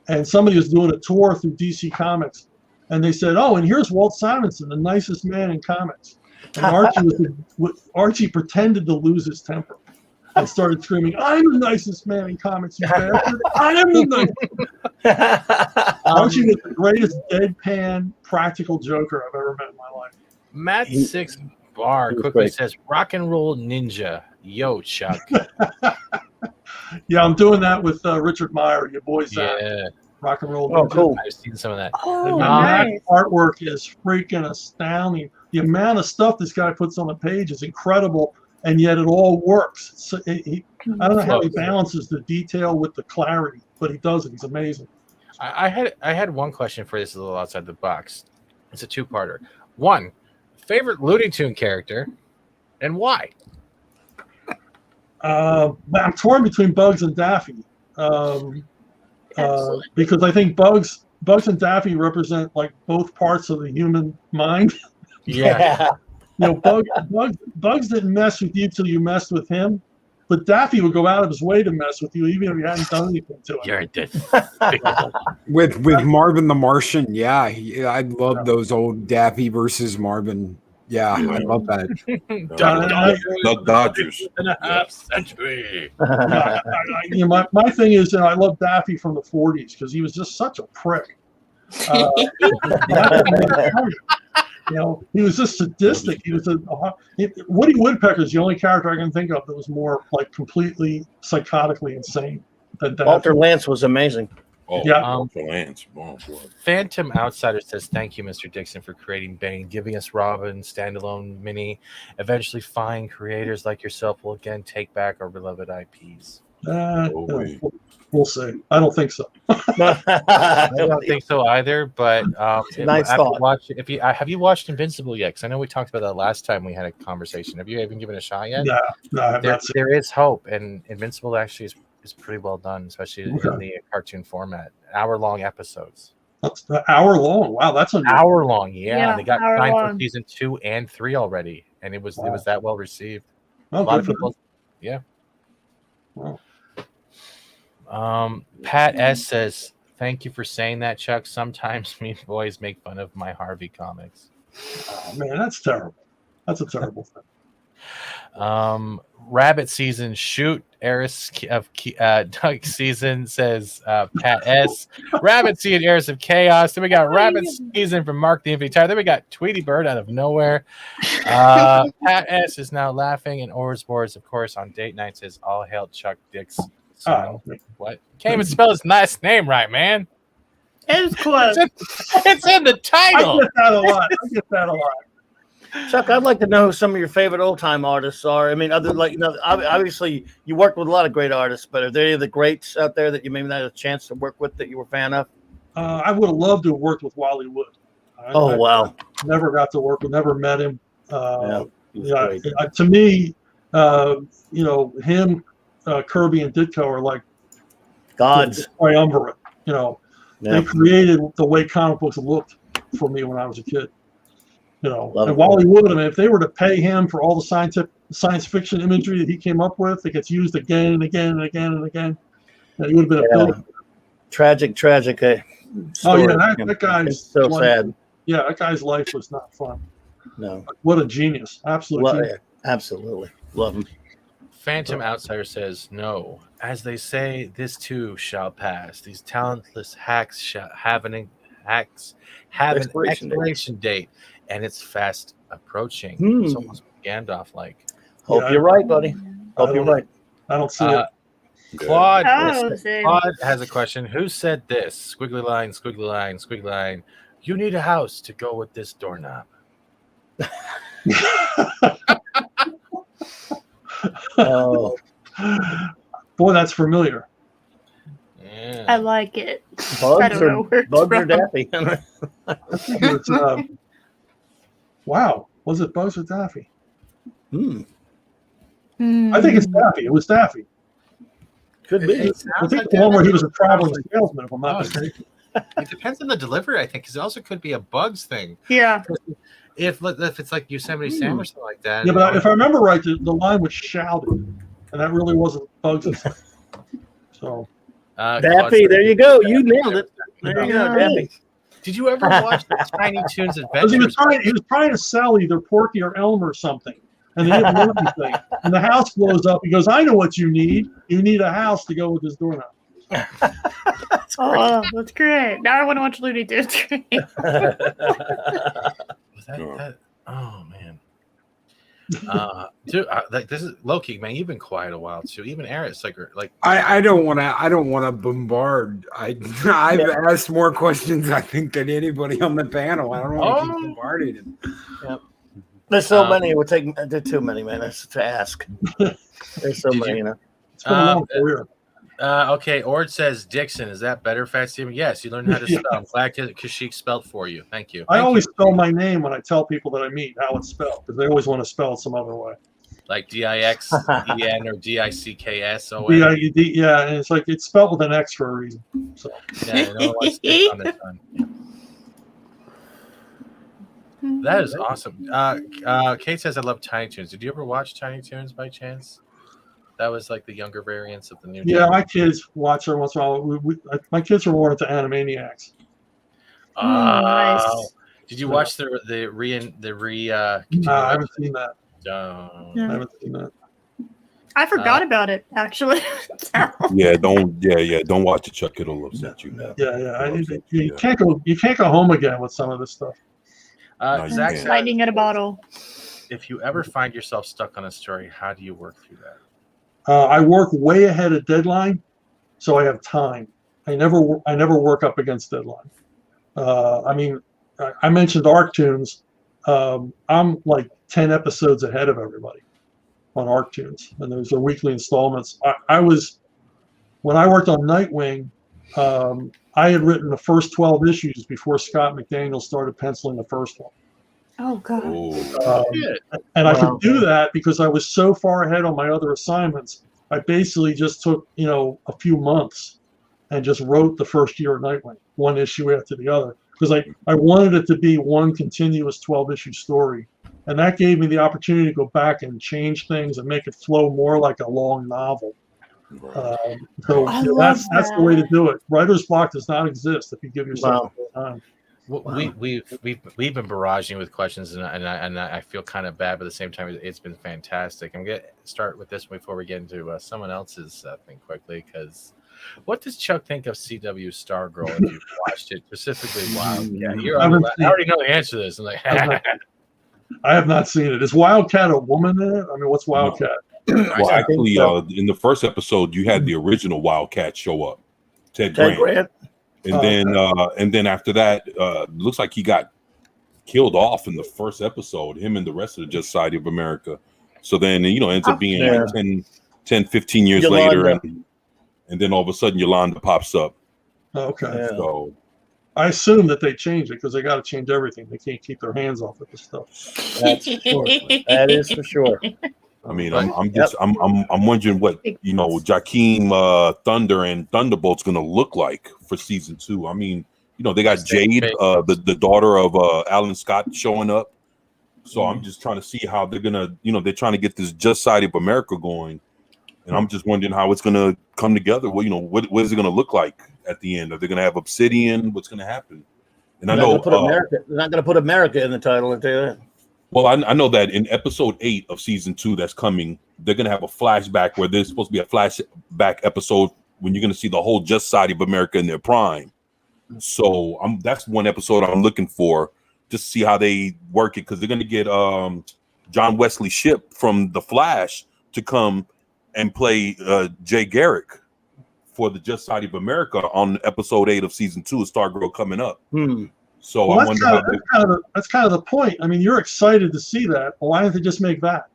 And somebody was doing a tour through DC Comics. And they said, and here's Walt Simonson, the nicest man in comics. And Archie pretended to lose his temper and started screaming, "I'm the nicest man in comics, you bastard! I am the nicest." Archie was the greatest deadpan practical Joker I've ever met in my life. Matt Six Bar quickly says, "Rock and roll ninja, yo, Chuck." Yeah, I'm doing that with Richard Meyer, your boy Zach. Yeah. Rock and roll. Oh, cool. I've seen some of that. Oh, That nice. artwork is freaking astounding. The amount of stuff this guy puts on the page is incredible, and yet it all works. So I don't know how he balances the detail with the clarity, but he does it. He's amazing. I had one question for this, a little outside the box. It's a two-parter. One, favorite Looney Tune character, and why? I'm torn between Bugs and Daffy, because I think Bugs and Daffy represent like both parts of the human mind. Yeah. You know, Bugs didn't mess with you till you messed with him, but Daffy would go out of his way to mess with you even if you hadn't done anything to him. You're despicable. With Marvin the Martian, I love those old Daffy versus Marvin. Yeah, I love that. The Dodgers. In a half century. My thing is, I love Daffy from the 40s because he was just such a prick. He was just sadistic. He was Woody Woodpecker's the only character I can think of that was more like completely psychotically insane than Daffy. Walter Lance was amazing. Oh, Yeah. Lance. Oh, boy. Phantom Outsider says, "Thank you, Mr. Dixon, for creating Bane, giving us Robin, standalone mini. Eventually, fine creators like yourself will again take back our beloved IPs." We'll see. I don't think so. I don't think so either. But Nice thought. Have you watched Invincible yet? Because I know we talked about that last time we had a conversation. Have you even given it a shot yet? No, I have not seen there is hope, and Invincible actually is pretty well done, especially in the cartoon format. Hour-long episodes. That's an hour long. Wow, that's an hour-long. Yeah, they got signed for long. season 2 and 3 already, and it was that well received. Oh, A lot good of for people. Yeah. Wow. Pat S says, "Thank you for saying that, Chuck. Sometimes me boys make fun of my Harvey comics." Oh, man, that's terrible. That's a terrible thing. Rabbit Season shoot Eris of Doug Season says Pat S. Rabbit Season Eris of Chaos. Then we got Rabbit Season from Mark the Infinite Tire. Then we got Tweety Bird out of nowhere. Pat S is now laughing, and Orsboards, of course, on date night says, "All hail Chuck Dixon." What? Can't even spell his last name right, man. It was close. It's in the title. I get that a lot. Chuck, I'd like to know who some of your favorite old-time artists are. I mean, obviously you worked with a lot of great artists, but are there any of the greats out there that you maybe not had a chance to work with that you were a fan of? I would have loved to have worked with Wally Wood. Wow! Never got to work with, never met him. To me, him, Kirby, and Ditko are like gods. Triumvirate. They created the way comic books looked for me when I was a kid. And Wally Wood, I mean, if they were to pay him for all the science fiction imagery that he came up with, that gets used again and again and again and again, he would have been a billionaire. Tragic. Story. Oh yeah, that guy's it's so sad. Yeah, that guy's life was not fun. No. What a genius! Absolutely. Absolutely. Love him. Phantom Outsider says, "No, as they say, this too shall pass. These talentless hacks shall have an expiration date, and it's fast approaching." It's almost Gandalf like. Hope you're right, buddy. Hope you're right. I don't see it. Claude has a question. Who said this? Squiggly line, squiggly line, squiggly line. You need a house to go with this doorknob. Oh, boy, that's familiar. Yeah. I like it. Bugs or Daffy? Wow, was it Bugs or Daffy? Hmm. I think it's Daffy. It was Daffy. Could be. I think the one where he was a traveling salesman, if I'm not mistaken. It depends on the delivery, I think, because it also could be a Bugs thing. Yeah. If it's like Yosemite Sam or something like that. Yeah, but if I remember right, the line was shouted, and that really wasn't Bugs. So Daffy, there you go. You nailed it. There you go, Daffy. Did you ever watch the Tiny Toons Because Adventures? he was trying to sell either Porky or Elm or something, and they didn't know anything. And the house blows up. He goes, "I know what you need. You need a house to go with this doorknob." Oh, that's great. Now I want to watch Looney Tunes. Oh man. Dude, like this is Loki, man. You've been quiet a while too. Even Eric's like I don't want to bombard. I've asked more questions I think than anybody on the panel. I don't want to keep bombarding him. Yep. There's so many. It would take too many minutes to ask. There's so many. It's been a long career. Okay, Ord says Dixon. Is that better, FAT-STEVEN? Yes, you learned how to spell. I'm glad Kashyyyk spelled for you. Thank you. I always spell my name when I tell people that I meet how it's spelled because they always want to spell it some other way. Like DIXEN or DICKSON. DIED, yeah, and it's like it's spelled with an X for a reason. So yeah, no one sticks on the tongue. That is awesome. Kate says I love Tiny Toons. Did you ever watch Tiny Toons by chance? That was like the younger variants of the new. Yeah, my kids watch her once in a while. My kids are more into Animaniacs. Nice. Did you watch the No, I haven't seen that. No. I haven't seen that. I forgot about it actually. Don't watch it, Chuck. It'll upset you. You can't go home again with some of this stuff. Zach said, Lightning in a bottle. if you ever find yourself stuck on a story, how do you work through that? I work way ahead of deadline, so I have time. I never work up against deadline. I mean, I mentioned ArcToons. I'm like 10 episodes ahead of everybody on ArcToons, and those are weekly installments. When I worked on Nightwing, I had written the first 12 issues before Scott McDaniel started penciling the first one. Oh God! And I could do that because I was so far ahead on my other assignments. I basically just took a few months and just wrote the first year of Nightwing, one issue after the other, because I wanted it to be one continuous 12-issue story, and that gave me the opportunity to go back and change things and make it flow more like a long novel. So that's the way to do it. Writer's block does not exist if you give yourself time. We've been barraging with questions, and I feel kind of bad, but at the same time, it's been fantastic. I'm gonna start with this before we get into someone else's thing quickly. Because what does Chuck think of CW Stargirl? If you've watched it, specifically Wildcat, I already know the answer to this. I'm like, I have not seen it. Is Wildcat a woman in it? I mean, what's Wildcat? Well, actually, in the first episode, you had the original Wildcat show up, Ted Grant. And then after that, looks like he got killed off in the first episode, him and the rest of the Just Society of America. So then, ends up being like 10, 15 years later. And then all of a sudden, Yolanda pops up. Okay. Yeah. So I assume that they change it because they got to change everything. They can't keep their hands off of this stuff. That's for sure. That is for sure. I mean, I'm wondering what Jakeem Thunder and Thunderbolt's gonna look like for season 2. I mean, they got Jade, the daughter of Alan Scott, showing up. So I'm just trying to see how they're gonna, they're trying to get this Just Society of America going, and I'm just wondering how it's gonna come together. Well, what is it gonna look like at the end? Are they gonna have Obsidian? What's gonna happen? And I know they're not gonna put America in the title. I'll tell you that. Well, I know that in episode 8 of season 2 that's coming, they're going to have a flashback where there's supposed to be a flashback episode when you're going to see the whole Just Society of America in their prime. So that's one episode I'm looking for, just to see how they work it, because they're going to get John Wesley Shipp from The Flash to come and play Jay Garrick for the Just Society of America on episode 8 of season 2 of Stargirl coming up. So I wonder that's kind of the point. I mean, you're excited to see that. Well, why didn't they just make that?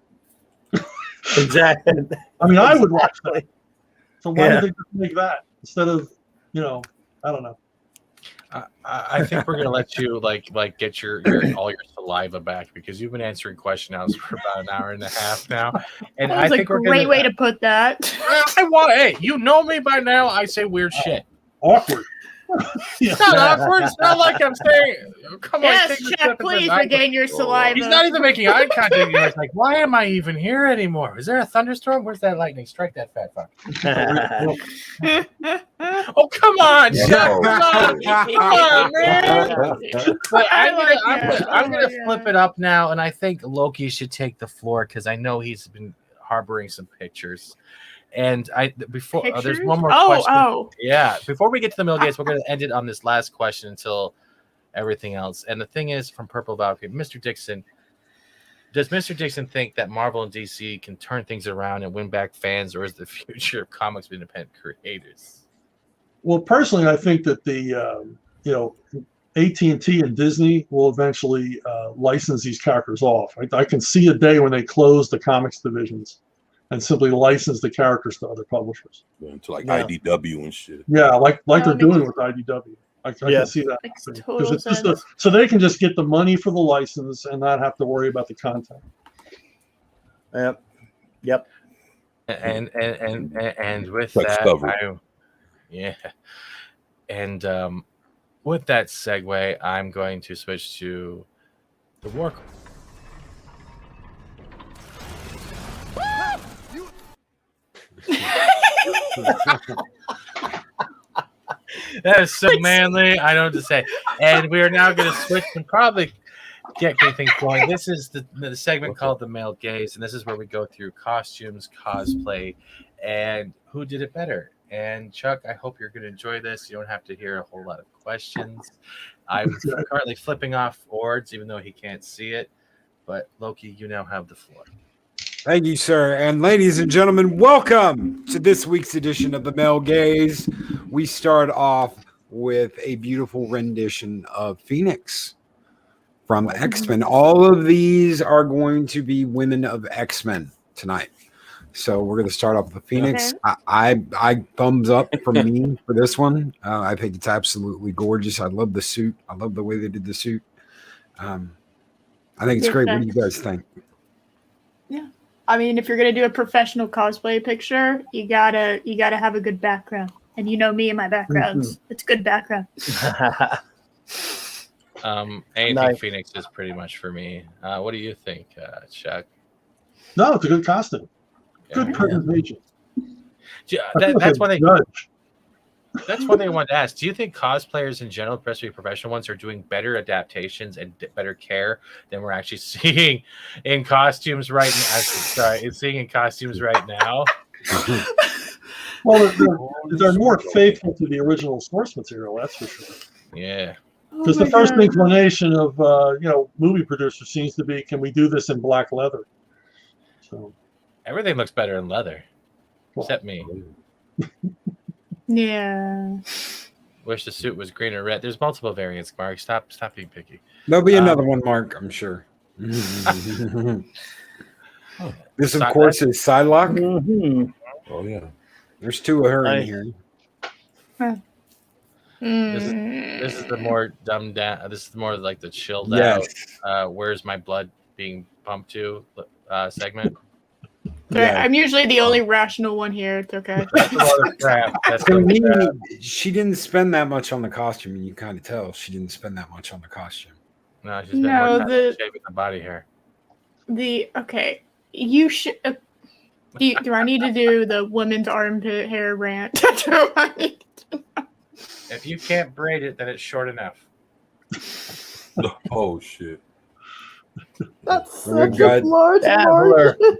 Exactly. I mean, I would watch that. So why did they just make that instead of, I don't know. I think we're gonna let you like get your all your saliva back, because you've been answering question hours for about an hour and a half now, and that was a great way to put that. Hey, you know me by now. I say weird shit. Awkward. Yeah. It's not awkward. It's not like I'm saying, come on. Yes, take the Chuck, step please and regain your saliva. He's not even making eye contact anymore. It's like, why am I even here anymore? Is there a thunderstorm? Where's that lightning? Strike that fat fuck. Oh, come on, Chuck. Come on, man. But I'm gonna flip it up now, and I think Loki should take the floor because I know he's been harboring some pictures. And before there's one more question. Yeah, before we get to the middle gates, we're going to end it on this last question until everything else. And the thing is, from Purple Valkyrie, Mr. Dixon, does Mr. Dixon think that Marvel and DC can turn things around and win back fans, or is the future of comics independent creators? Well, personally, I think that the AT&T and Disney will eventually license these characters off. I can see a day when they close the comics divisions and simply license the characters to other publishers. Yeah, to like IDW and shit. Yeah, like they're doing with IDW. I can see that. Total it's just sense. so they can just get the money for the license and not have to worry about the content. Yep. And with That's that, with that segue, I'm going to switch to the war. That is so manly. I don't know what to say. And we are now going to switch and probably get things going. This is the segment called The Male Gaze, and this is where we go through costumes, cosplay, and who did it better. And Chuck, I hope you're going to enjoy this. You don't have to hear a whole lot of questions. I'm currently flipping off boards, even though he can't see it. But Loki, you now have the floor. Thank you, sir. And ladies and gentlemen, welcome to this week's edition of The Male Gaze. We start off with a beautiful rendition of Phoenix from X-Men. All of these are going to be women of X-Men tonight. So we're going to start off with the Phoenix. Okay. I thumbs up from me for this one. I think it's absolutely gorgeous. I love the suit. I love the way they did the suit. I think it's great. What do you guys think? Yeah. I mean, if you're gonna do a professional cosplay picture, you gotta have a good background. And you know me and my backgrounds. It's good background. Anything Nice. Phoenix is pretty much for me. What do you think, Chuck? No, it's a good costume. Good Yeah. presentation. That's one thing. Judge. That's one thing I wanted to ask. Do you think cosplayers in general, especially professional ones, are doing better adaptations and better care than we're actually seeing in costumes right now? Seeing in costumes right now. Well, they're more faithful to the original source material. That's for sure. Yeah. Because the first inclination of movie producers seems to be, can we do this in black leather? So Everything looks better in leather, except me. Yeah. Wish the suit was green or red. There's multiple variants, Mark. Stop being picky. There'll be another one, Mark, I'm sure. This, of course, is Psylocke. Mm-hmm. Oh yeah. There's two of her in here. This is the more dumbed down. This is more like the chilled Yes. out. Where's my blood being pumped to segment. Yeah. I'm usually the only rational one here. It's okay. That's a lot of crap. That's To a lot me, of crap. she didn't spend that much on the costume, and you kind of tell she didn't spend that much on the costume. No, she's been No, more time shaving the body hair. You should. Do I need to do the women's armpit hair rant? Do I need to- If you can't braid it, then it's short enough. Oh shit. That's We've such got a large Dazzler. margin.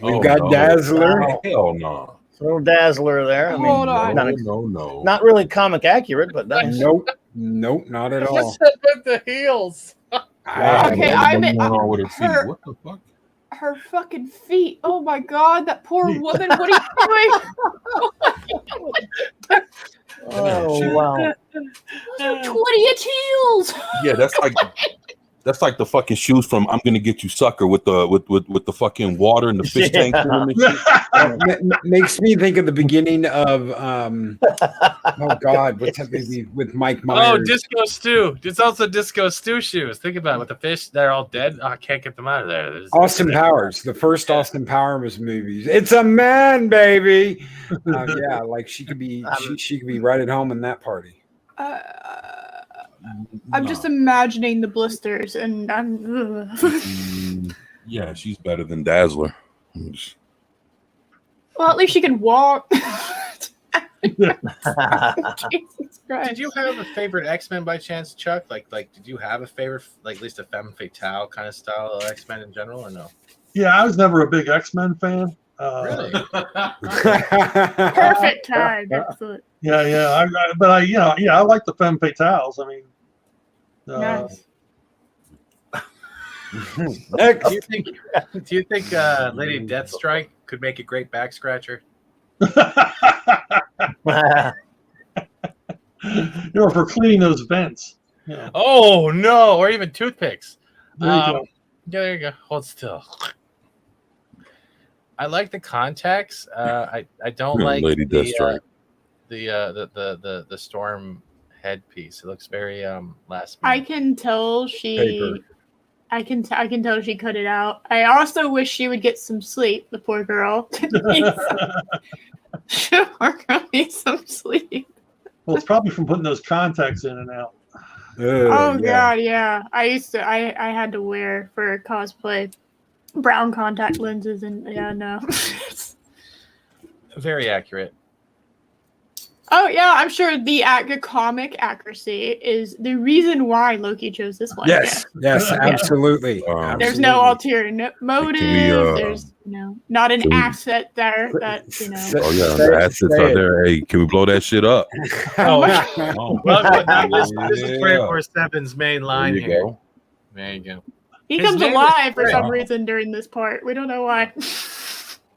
We've got Dazzler. Wow. Hell no. Little Dazzler there. I mean, Hold on. No. not really comic accurate, but nice. Nope, not at all. What's up with the heels? Okay, I meant With her feet. her- What the fuck? her fucking feet. Oh my god, that poor woman. What are you doing? Oh wow. 20 heels. Yeah, that's like the fucking shoes from I'm Gonna Get You Sucker with the fucking water and the fish tank in them and shit. Makes me think of the beginning of oh god, what's that movie with Mike Myers? Oh, Disco Stew. It's also Disco Stew shoes. Think about it. With the fish, they're all dead. Oh, I can't get them out of there. Austin Powers, the first Austin Powers movies. It's a man, baby. Yeah, like she could be, she could be right at home in that party. I'm just imagining the blisters, and I'm. Yeah, she's better than Dazzler. Well, at least she can walk. Jesus Christ. Did you have a favorite X-Men by chance, Chuck? Like, did you have a favorite, like, at least a femme fatale kind of style of X-Men in general, or no? Yeah, I was never a big X-Men fan. Really? Perfect time. Excellent. Yeah. I like the femme fatales. I mean, Nice. Do you think Lady Deathstrike could make a great back scratcher? for cleaning those vents. Yeah. Oh no, or even toothpicks. There you go. Yeah, there you go. Hold still. I like the contacts. I don't like Lady Deathstrike. the storm headpiece. It looks very last I minute. can tell she. Paper. I can tell she cut it out. I also wish she would get some sleep. The poor girl. Poor girl needs some sleep. Well, it's probably from putting those contacts in and out. Oh god, yeah. I had to wear for cosplay brown contact lenses, and no. Very accurate. Oh yeah, I'm sure the comic accuracy is the reason why Loki chose this one. Yes, absolutely. There's no ulterior motive. Can we, There's not an asset there that Oh yeah, the assets are there. Hey, can we blow that shit up? Well, Yeah. this is 24/7's main line There you here. go. There you go. He His comes name is alive for Fred. some reason during this part. We don't know why.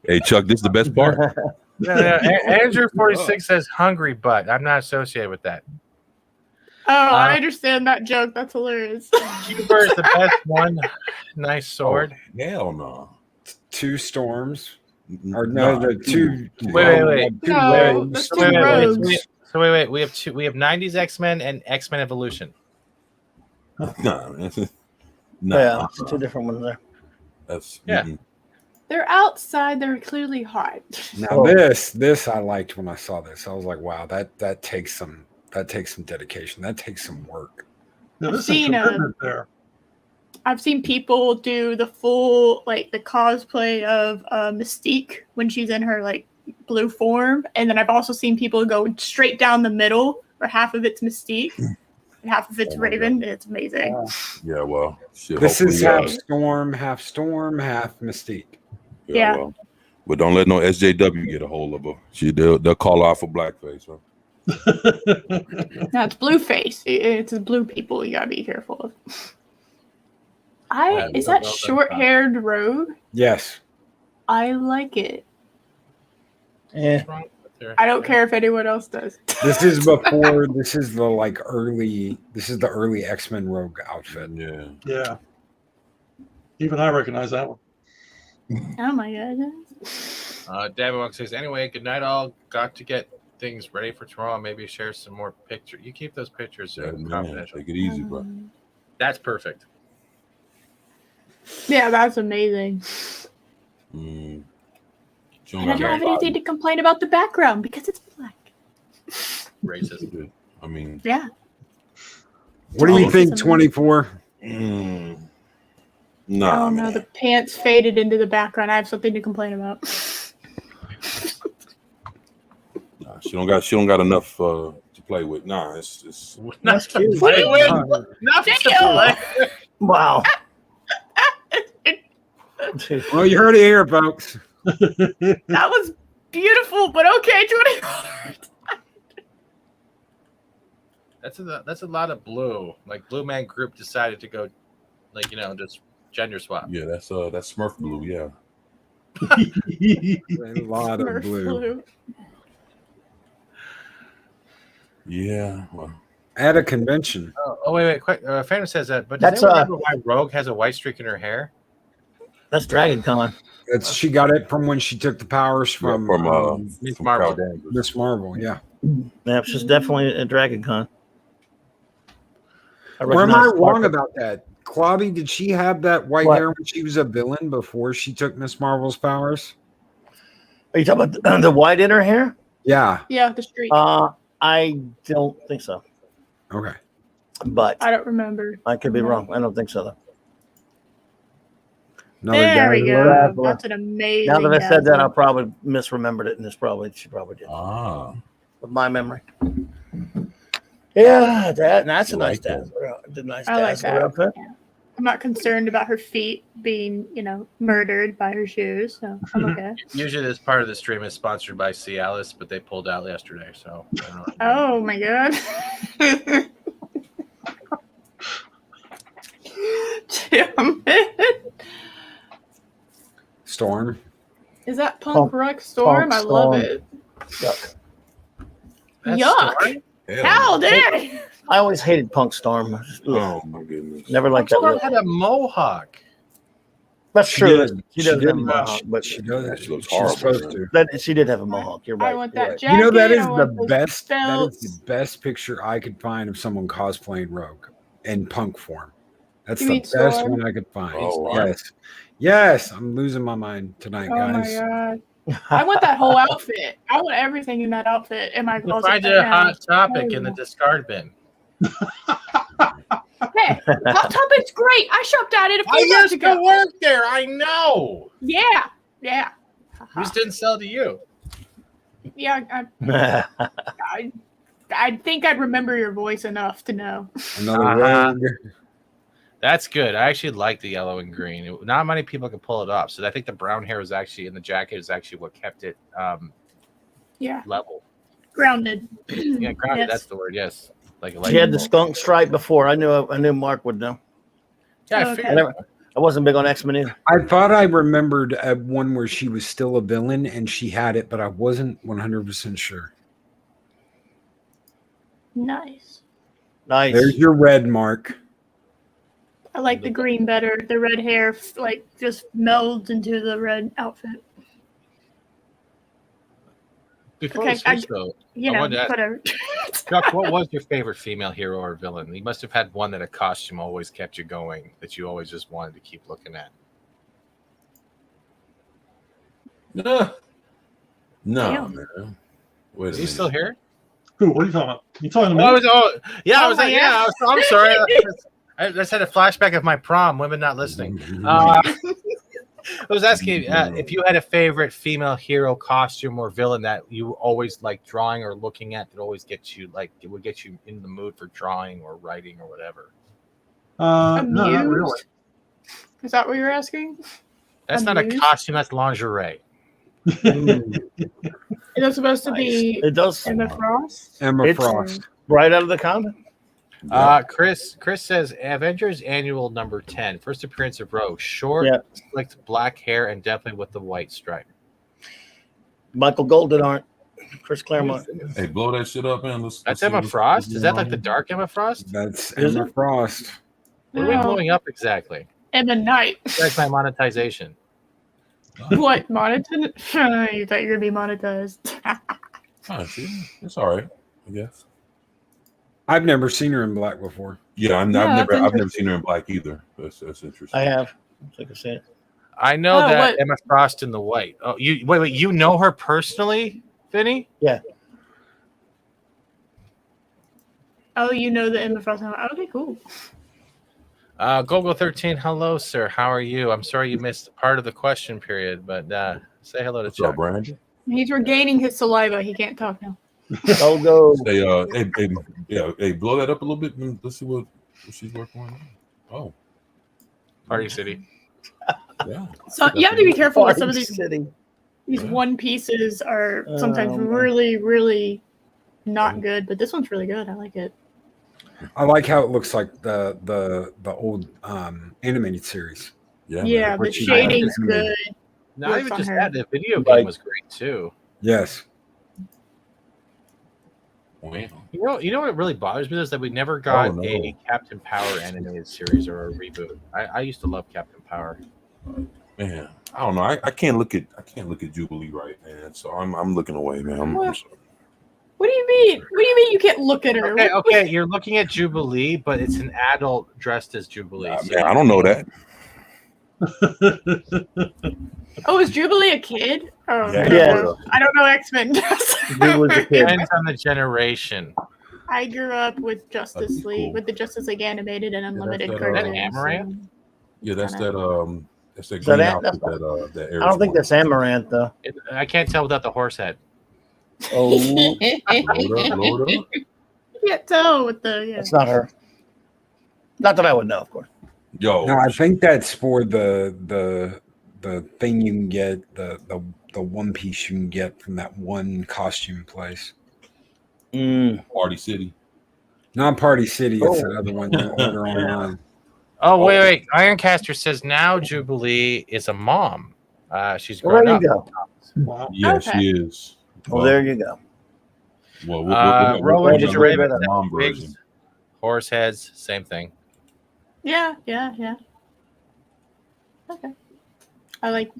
Hey Chuck, this is the best part. No, Andrew 46 says hungry butt. I'm not associated with that. Oh, I understand that joke. That's hilarious. Cuber is the best one. Nice sword. Oh, hell no. 2 storms. Or Nah. no, the 2. Wait. No, rogues. that's 2 rogues. So wait. We have 90s X-Men and X-Men Evolution. Nah, man. Yeah, it's 2 different ones there. That's Yeah. They're outside. They're clearly hot. Now this I liked when I saw this. I was like, wow, that takes some dedication. That takes some work. Yeah, I've there's seen some commitment there. I've seen people do the full the cosplay of Mystique when she's in her blue form, and then I've also seen people go straight down the middle where half of it's Mystique and half of it's Raven. It's amazing. Yeah, well, shit, This is hopefully, half storm, half Mystique. Yeah. Well, but don't let no SJW get a hold of her. They'll call her out for blackface. Huh? No, it's Blueface. It's the blue people you gotta be careful of. Is that short-haired Rogue? Yes. I like it. Yeah. I don't care if anyone else does. This is before. This is the early. This is the early X-Men Rogue outfit. Yeah. Yeah. Even I recognize that one. Oh my god. David Wong says, anyway, good night all. Got to get things ready for tomorrow. Maybe share some more pictures. You keep those pictures Yeah, man, confidential. take it easy, bro. That's perfect. Yeah, that's amazing. Mm. And I don't have anything to complain about the background because it's black. Racist. I mean, Yeah. What do you think, 24? Nah, Oh no, the pants faded into the background. I have something to complain about. nah, she don't got enough to play with. Nah, it's Not to cute. play with. Not to play. Wow. Well, you heard it here, folks. That was beautiful, but okay, 24. That's a lot of blue. Like Blue Man Group decided to go, just gender swap. yeah, that's Smurf blue. Yeah. A lot of Smurf blue. Yeah. Well, At a convention. Oh wait, quick. Phantom says that, but That's, does anyone remember why Rogue has a white streak in her hair? That's Dragon Con. She got it from when she took the powers from Miss from Marvel. Carl Danvers. Miss Marvel. Yeah. Yeah, she's definitely a Dragon Con. Where am I wrong about that? Clobby, did she have that white hair when she was a villain before she took Miss Marvel's powers? Are you talking about the white in her hair? Yeah. Yeah, the streak. I don't think so. Okay. But I don't remember. I could be wrong. I don't think so, though. Another There we go. Dazzler. That's an amazing. Now that I said that, I Dazzler. probably misremembered it, and she probably did. Ah, With my memory. Yeah, that's a I nice like that. Dazzler. The nice I like Dazzler that. outfit. Yeah. I'm not concerned about her feet being, murdered by her shoes, so I'm okay. Usually this part of the stream is sponsored by Cialis, but they pulled out yesterday, so I don't know. Oh my god. Damn it. Storm. Is that Punk Rock Storm? I love it. Yuck. That's Yuck. Storm? How dare you? I always hated Punk Storm. Oh my goodness. Never liked that Storm look. had a mohawk. That's She true. did. She She doesn't have a did. mohawk, but She does. She looks She's horrible, supposed man. to. she did have a mohawk. You're right. I want You're that right. jacket. You know that is I the want those best. That is belts. the best picture I could find of someone cosplaying Rogue in punk form. That's You the mean best Storm? one I could find. Oh, wow. Yes, yes. I'm losing my mind tonight, Oh guys. my god. I want that whole outfit. I want everything in that outfit in my We'll closet. find a hot topic in the discard bin. Hey, Hot Topic's great. I shopped at it a I few months used to ago. work there. I know. Yeah. We just didn't sell to you. Yeah, I think I'd remember your voice enough to know. Another Uh-huh. Rogue. That's good. I actually like the yellow and green. Not many people can pull it off. So I think the brown hair was actually in the jacket is actually what kept it Yeah, level. grounded. Yeah, grounded. Yes. That's the word. Yes. Like a She had the lightning bolt. skunk stripe before. I knew Mark would know. Yeah, I Okay. figured. I wasn't big on X-Men either. I thought I remembered one where she was still a villain and she had it, but I wasn't 100% sure. Nice. Nice. There's your red, Mark. I like the green better. The red hair just melds into the red outfit. Before Okay, we switch, though, You I know, wanted to ask- whatever. Chuck, what was your favorite female hero or villain? You must have had one that a costume always kept you going, that you always just wanted to keep looking at. No, Damn. man. Wait a Is he minute. still here? Who? What are you talking about? You talking to me? I was my like, yeah. I'm sorry. I just had a flashback of my prom. Women not listening. I was asking if you had a favorite female hero costume or villain that you always like drawing or looking at that always gets you it would get you in the mood for drawing or writing or whatever. No, not Amused? really. Is that what you're asking? That's not a Amused? costume. That's lingerie. Is it supposed to be It does. Emma Frost? Emma It's- Frost. Right out of the comic. Chris says Avengers Annual number 10, first appearance of Rogue, short, Yeah. slicked black hair, and definitely with the white stripe. Michael Golden art. Chris Claremont. Hey, blow that shit up, man. That's Emma Frost. Is that like the dark Emma Frost? That's Is Emma Frost. What are we No. blowing up exactly? Emma Knight. That's my monetization. What? Monetized? You thought you were going to be monetized. Oh, see, it's all right, I guess. I've never seen her in black before. Yeah, Yeah, I've that's never seen her in black either. That's interesting. I have. I think I've seen it. I know Oh, that what? Emma Frost in the white. Oh, you wait, you know her personally, Vinny? Oh, you know the Emma Frost. Okay, cool. Gogo13, hello, sir. How are you? I'm sorry you missed part of the question period, but say hello to What's up, Chuck. Brandon? He's regaining his saliva. He can't talk now. Go. Hey, blow that up a little bit and let's see what she's working on. Oh, Party City. yeah. So you have to be careful with some of Party these City. one pieces are sometimes Oh, man. really, really not good, but this one's really good. I like it. I like how it looks like the old animated series. Yeah, Yeah, man. the Which you shading's like. good. Not Works even on just her. that, the video Like- game was great too. Yes. Wow. You know what really bothers me is that we never got no. a Captain Power animated series or a reboot. I used to love Captain Power. Man, I don't know. I can't look at Jubilee right, man. So I'm looking away, man. I'm What? sorry. What do you mean? What do you mean you can't look at her? Okay, you're looking at Jubilee, but it's an adult dressed as Jubilee. So Man, I don't know that. Oh, is Jubilee a kid? Oh, Yeah. I don't know. I don't know X-Men. He was a kid. depends on the generation. I grew up with Justice be League, cool. with the Justice League animated and unlimited that, cartoons. Amaranth? Yeah, that's Kinda- that Is that green it? outfit That's that I don't think that's Amaranth though. I can't tell without the horse head. Oh, Load up. You can't tell with the that's not her. Not that I would know, of course. Yo, No, I think that's for the thing you can get, the one piece you can get from that one costume place. Party City. Not Party City, it's Oh. the other one you order online. Oh, wait. Ironcaster says now Jubilee is a mom. She's Well, grown there up. you go. Wow. Yeah, Okay. she is. Well, there you go. Well, Rowan did just you read read that? the mom Pigs, version. horse heads, same thing. Yeah. Okay. I like,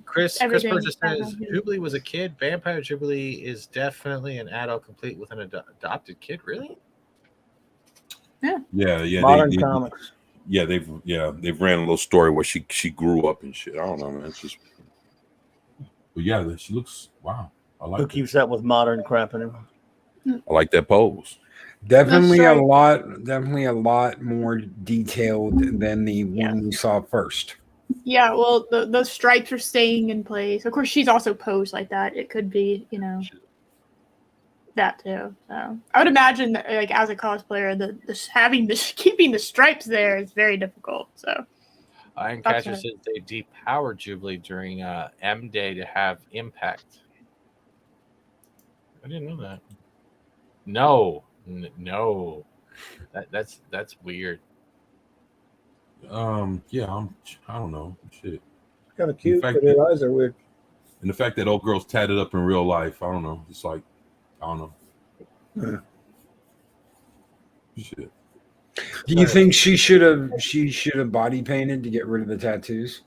Chris everything. Burgess says Yeah. Jubilee was a kid. Vampire Jubilee is definitely an adult, complete with an adopted kid. Really? Yeah. Modern comics. They've ran a little story where she grew up and shit. I don't know, man. It's just, but yeah, she looks wow. I Who like it. keeps up with modern crap anymore? I like that pose. Definitely That's a right. lot more detailed than the one we saw first. Yeah, well, the stripes are staying in place. Of course, she's also posed like that. It could be, that too. So I would imagine that, like, as a cosplayer, keeping the stripes there is very difficult. So Ironcatcher That's says they depowered Jubilee during M Day to have impact. I didn't know that. No. That's weird. Yeah, I don't know. Shit. Kind of cute, fact, but their eyes are weird. And the fact that old girl's tatted up in real life, I don't know. It's like, I don't know. Shit. Do you think she should have body painted to get rid of the tattoos?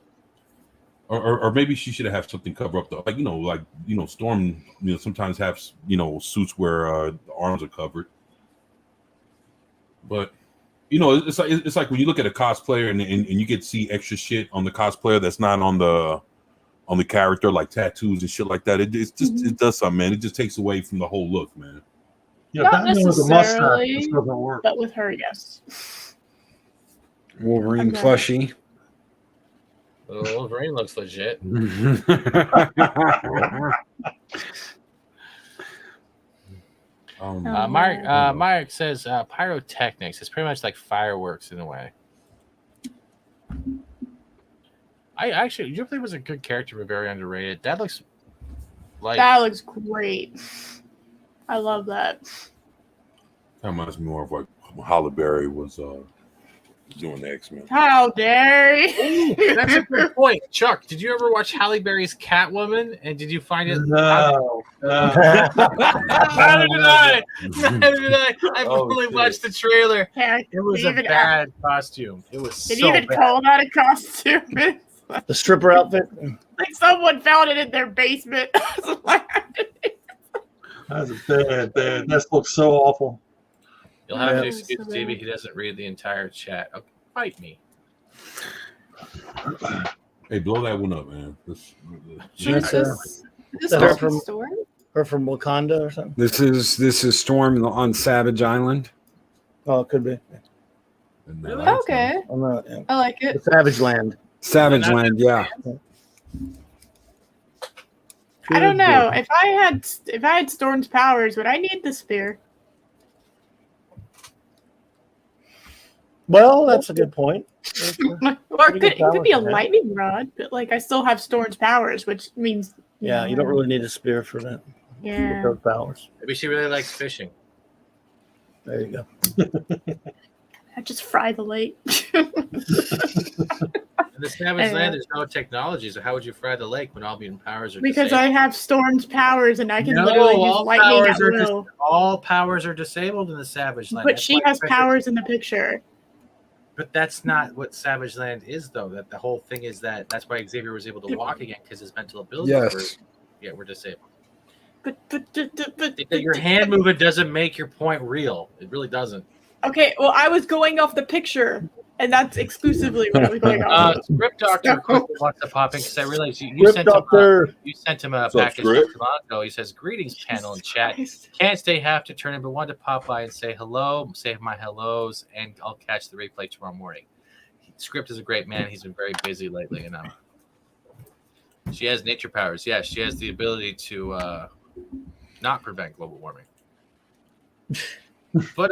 Or maybe she should have something cover up the, like, Storm, sometimes have, suits where the arms are covered. But, it's like when you look at a cosplayer and you get to see extra shit on the cosplayer that's not on the character, like tattoos and shit like that. It's just, it does something, man. It just takes away from the whole look, man. Yeah, Not Batman with a mustache necessarily, just doesn't work. but with her, yes. Wolverine Okay. plushie. Wolverine looks legit. Mark says pyrotechnics. It's pretty much like fireworks in a way. Jubilee was a good character, but very underrated. That looks great. I love that. That reminds me more of like when Halle Berry was doing the X-Men. How dare you? That's a good point. Chuck, did you ever watch Halle Berry's Catwoman? And did you find it? No. Neither did I. I've Oh, only shit. watched the trailer. Yeah, It was a bad costume. It was Did so you even bad. call that a costume? The stripper outfit. Like someone found it in their basement. That's bad. That looks so awful. You'll have to Yeah. excuse Stevie. He doesn't read the entire chat. Okay, fight me. Hey, blow that one up, man. That's This her was from- store? Her from Wakanda or something. This is Storm on Savage Island. Oh, it could be. Really? Okay, I'm not. Yeah. I like The it. Savage Land. Savage Land, yeah. I don't know if I had Storm's powers, would I need the spear? Well, that's a good point. Or it Pretty good could be a powers to have. lightning rod, but like I still have Storm's powers, which means Yeah, you don't really need a spear for that. With Yeah. those powers. Maybe she really likes fishing. There you go. I just fry the lake. In the Savage Land, there's no technology, so how would you fry the lake when all being powers are Because disabled? I have Storm's powers and I can No, literally use all lightning powers at are will. all powers are disabled in the Savage Land. But That's she why has Frederick- powers in the picture. But that's not what Savage Land is, though. That the whole thing is that's why Xavier was able to walk again, because his mental abilities were disabled. But Your hand movement doesn't make your point real. It really doesn't. okay, well I was going off the picture. And that's exclusively what I was going on. Script Doctor quickly wants to pop in because I realized you Script sent Doctor. you sent him a What's up, package Script? not too long ago. He says, "Greetings, panel and chat. Christ. Can't stay half to turn in, but wanted to pop by and say hello, say my hellos, and I'll catch the replay tomorrow morning." Script is a great man. He's been very busy lately, and she has nature powers. Yeah, she has the ability to not prevent global warming. But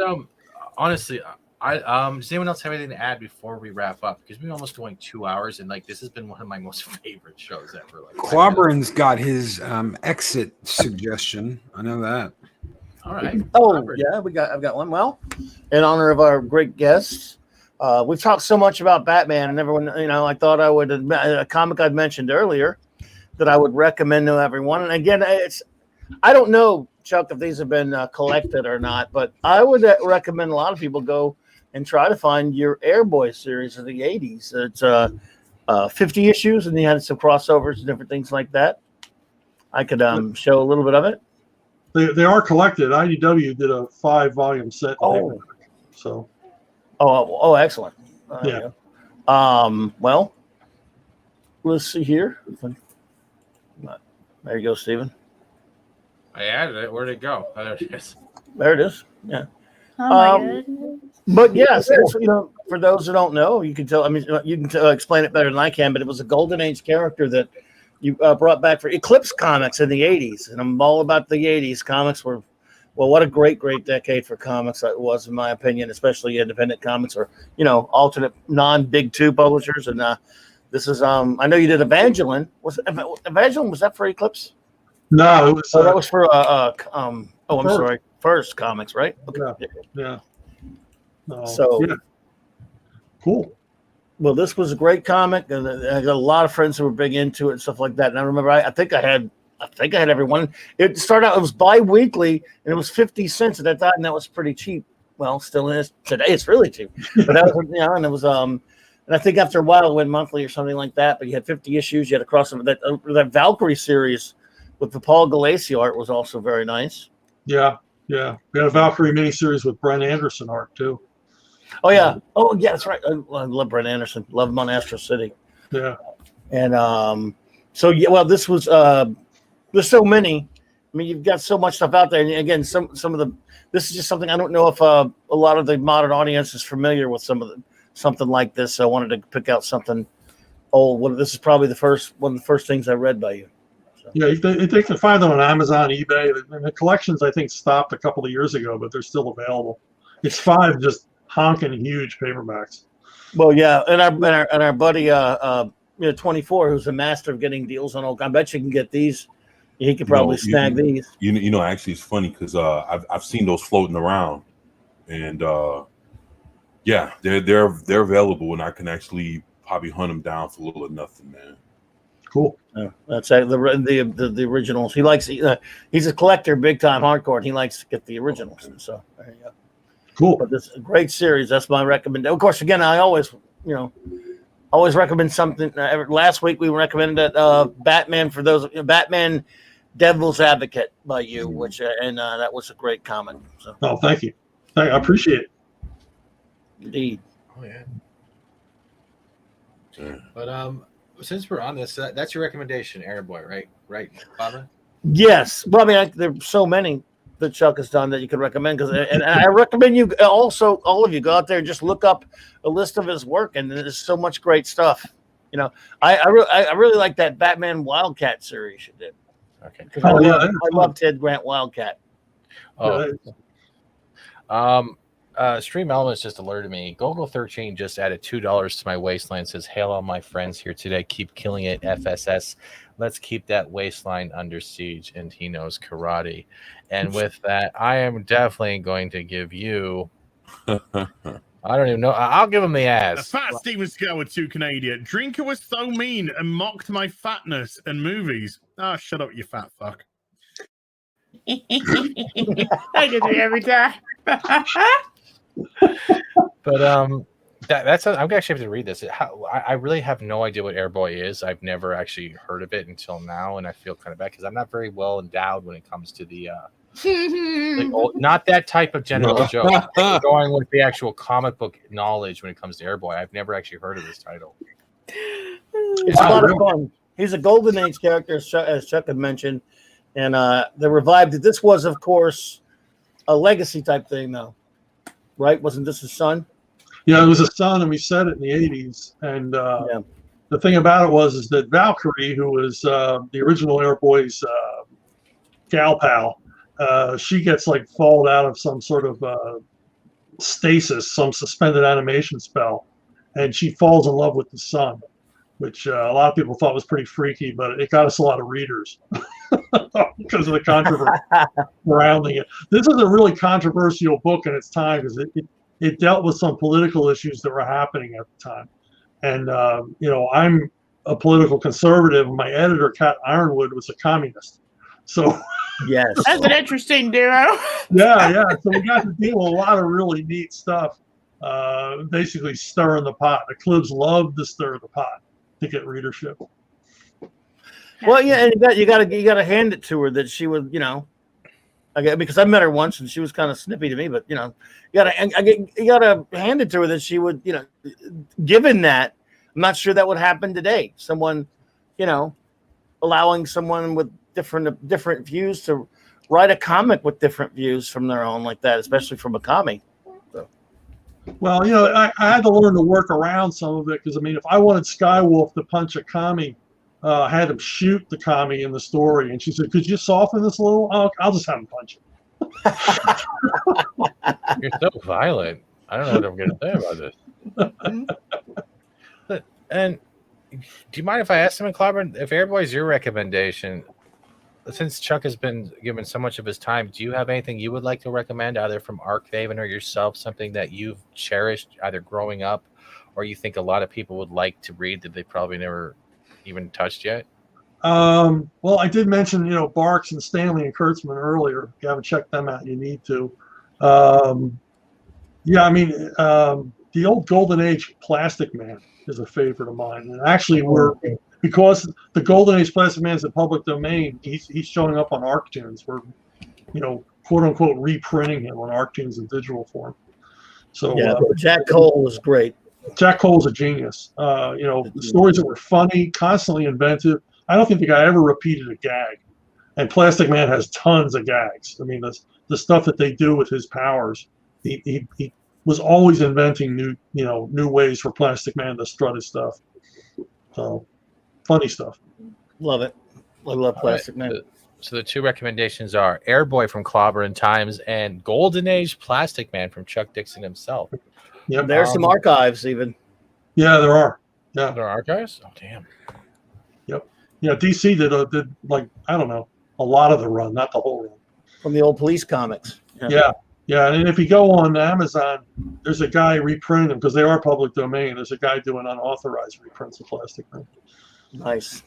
honestly, does anyone else have anything to add before we wrap up? Because we're almost going 2 hours, and like this has been one of my most favorite shows ever. Like, Clobberan's got his exit suggestion. I know that. all right. Oh yeah, I've got one. Well, in honor of our great guests, we've talked so much about Batman, and everyone, I thought I would a comic I'd mentioned earlier that I would recommend to everyone. And again, I don't know, Chuck, if these have been collected or not, but I would recommend a lot of people go and try to find your Airboy series of the 80s. It's 50 issues, and you had some crossovers and different things like that. I could show a little bit of it. They are collected. IDW did a 5-volume set. So. Oh, excellent. Yeah. Well, let's see here. There you go, Stephen. I added it. Where'd it go? Oh, there it is. There it is. Yeah. Oh my goodness. But yes, for those who don't know, you can tell. I mean, you can explain it better than I can. But it was a golden age character that you brought back for Eclipse Comics in the '80s, and I'm all about the '80s. Comics were, well, what a great decade for comics it was, in my opinion, especially independent comics or alternate non-big two publishers. And this is I know you did Evangeline. Evangeline, was that for Eclipse? No, it was. That was for I'm sorry, First Comics, right? Okay. Yeah. No, So, yeah. Cool. Well, this was a great comic, and I got a lot of friends who were big into it and stuff like that. And I remember, I think I had everyone. It started out, it was bi-weekly, and it was 50 cents at that time, and that was pretty cheap. Well, still is today. It's really cheap, but that was and it was and I think after a while it went monthly or something like that. But you had 50 issues. You had to cross them. That Valkyrie series with the Paul Galassi art was also very nice. Yeah. We had a Valkyrie miniseries with Brent Anderson art too. Oh yeah. Oh yeah, that's right. I love Brent Anderson. Love him on Astro City. Yeah. And so yeah, well, this was there's so many. I mean, you've got so much stuff out there. And again, some of the this is just something I don't know if a lot of the modern audience is familiar with something like this. So I wanted to pick out something old. Well, this is probably one of the first things I read by you. So. Yeah, they can find them on Amazon, eBay. And the collections I think stopped a couple of years ago, but they're still available. It's 5 just honking huge paperbacks. Well, yeah, and our buddy 24, who's a master of getting deals on old. I bet you can get these. He could probably snag these. Actually, it's funny because I've seen those floating around, and yeah, they're available, and I can actually probably hunt them down for a little or nothing, man. Cool. That's the originals. He likes. He's a collector, big time, hardcore. And he likes to get the originals. So there you go. Cool. But this is a great series. That's my recommendation. Of course, again, I always recommend something. Last week we recommended Batman for those Batman Devil's Advocate by you, which that was a great comic. So. Oh, thank you. I appreciate it. Indeed. Oh yeah. But since we're on this, that's your recommendation, Airboy, right? Right, Baba? Yes. Well, I mean, there's so many that Chuck has done that you could recommend. And I recommend you also, all of you, go out there and just look up a list of his work. And there's so much great stuff. I really like that Batman Wildcat series you did. Okay. I love Ted Grant Wildcat. Oh. Stream Elements just alerted me. Gogol13 just added $2 to my waistline. Says, "Hail all my friends here today. Keep killing it, FSS. Let's keep that waistline under siege." And he knows karate. And with that, I am definitely going to give you. I don't even know. I'll give him the ass. A FAT-STEVENSEAGAL with 2 Canadian. Drinker was so mean and mocked my fatness and movies. Shut up, you fat fuck. That gets me every time. But that's I'm actually have to read this. I really have no idea what Airboy is. I've never actually heard of it until now, and I feel kind of bad because I'm not very well endowed when it comes to the Not that type of general joke. We're going with the actual comic book knowledge when it comes to Airboy. I've never actually heard of this title. It's a lot of fun. He's a Golden Age character, as Chuck had mentioned, and they revived it. This was, of course, a legacy type thing, though, right? Wasn't this his son? Yeah, it was his son, and we said it in the 80s. And the thing about it is that Valkyrie, who was the original Airboy's gal pal, she gets like fallen out of some sort of stasis, some suspended animation spell, and she falls in love with the son, which a lot of people thought was pretty freaky, but it got us a lot of readers because of the controversy surrounding it. This is a really controversial book in its time because it dealt with some political issues that were happening at the time. And, I'm a political conservative, and my editor, Kat Ironwood, was a communist. So yes, that's an interesting duo. yeah. So we got to deal with a lot of really neat stuff, basically stirring the pot. The Clibs loved to stir the pot to get readership. Well, yeah, and you got to hand it to her that she would, because I met her once and she was kind of snippy to me, but you gotta hand it to her that she would, given that, I'm not sure that would happen today. Someone, allowing someone with different views to write a comic with different views from their own like that, especially from a commie. So. Well, I had to learn to work around some of it because if I wanted Skywolf to punch a commie, I had him shoot the commie in the story, and she said, "Could you soften this a little?" I'll just have him punch him. You're so violent. I don't know what I'm going to say about this. And do you mind if I ask him, Clobber, if Airboy's your recommendation? Since Chuck has been given so much of his time, do you have anything you would like to recommend, either from Archaven or yourself, something that you've cherished either growing up or you think a lot of people would like to read that they probably never even touched yet? Well, I did mention, Barks and Stanley and Kurtzman earlier. If you haven't checked them out, you need to. The old Golden Age Plastic Man is a favorite of mine. And actually, because the Golden Age Plastic Man is a public domain, he's showing up on ArcTunes. We're, quote unquote, reprinting him on ArcTunes in digital form. So Jack Cole was great. Jack Cole's a genius. The stories that were funny, constantly inventive. I don't think the guy ever repeated a gag. And Plastic Man has tons of gags. The stuff that they do with his powers, he was always inventing new ways for Plastic Man to strut his stuff. So funny stuff. Love it. I love Plastic Man. So the two recommendations are Airboy from Clobber and Times and Golden Age Plastic Man from Chuck Dixon himself. Yep. There's some archives even. Yeah, there are. Yeah. There are archives? Oh, damn. Yep. Yeah, DC did a lot of the run, not the whole run. From the old police comics. Yeah. And if you go on Amazon, there's a guy reprinting them because they are public domain. There's a guy doing unauthorized reprints of Plastic Man. Nice.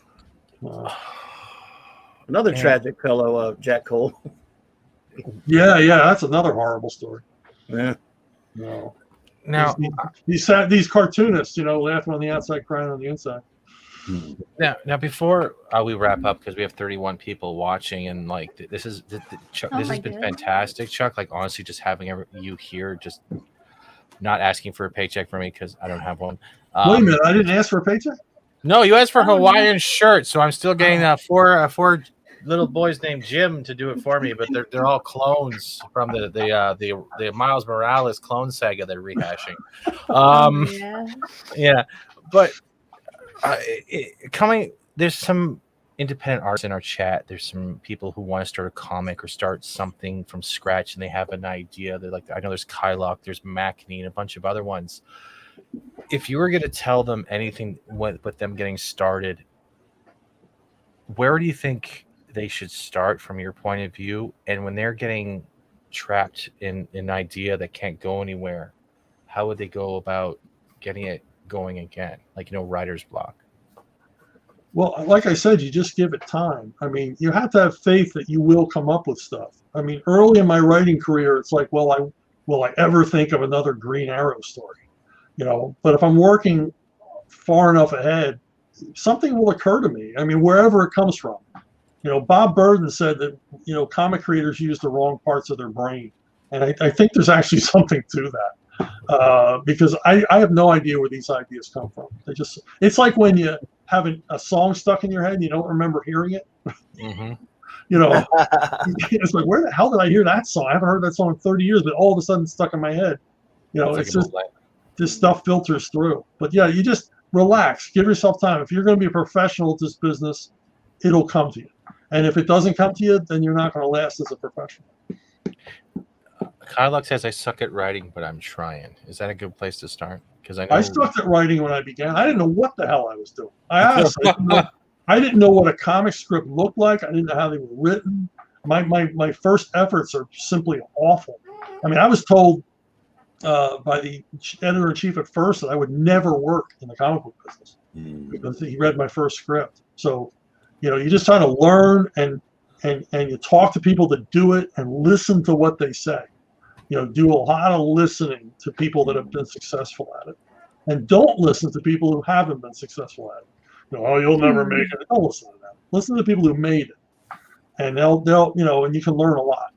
Another tragic fellow, Jack Cole. Yeah, that's another horrible story. Yeah. No. Now, these cartoonists, laughing on the outside, crying on the inside. Now, before we wrap up, because we have 31 people watching, and this is Chuck. This has been fantastic, Chuck. Honestly, just having you here, just not asking for a paycheck from me because I don't have one. Wait a minute, I didn't ask for a paycheck. No, you asked for a Hawaiian shirt, so I'm still getting four little boys named Jim to do it for me, but they're all clones from the Miles Morales clone saga they're rehashing. But there's some independent artists in our chat. There's some people who want to start a comic or start something from scratch, and they have an idea. They're I know there's Kylock, there's Macney, and a bunch of other ones. If you were going to tell them anything with them getting started, where do you think they should start from your point of view? And when they're getting trapped in an idea that can't go anywhere, how would they go about getting it going again? Writer's block. Well, like I said, you just give it time. You have to have faith that you will come up with stuff. Early in my writing career, it's will I ever think of another Green Arrow story? But if I'm working far enough ahead, something will occur to me. Wherever it comes from. Bob Burden said that, comic creators use the wrong parts of their brain. And I think there's actually something to that. Because I have no idea where these ideas come from. It's like when you have a song stuck in your head and you don't remember hearing it. Mm-hmm. It's like, where the hell did I hear that song? I haven't heard that song in 30 years, but all of a sudden it's stuck in my head. It's just this stuff filters through. But yeah, you just relax, give yourself time. If you're going to be a professional at this business, it'll come to you. And if it doesn't come to you, then you're not going to last as a professional. Kylux says, I suck at writing, but I'm trying. Is that a good place to start? Because I sucked at writing when I began. I didn't know what the hell I was doing. I didn't know what a comic script looked like. I didn't know how they were written. My first efforts are simply awful. I mean, I was told by the editor-in-chief at first that I would never work in the comic book business because he read my first script. So, you just try to learn and you talk to people that do it and listen to what they say. Do a lot of listening to people that have been successful at it, and don't listen to people who haven't been successful at it. You'll never make it. Don't listen to them. Listen to the people who made it, and they'll and you can learn a lot.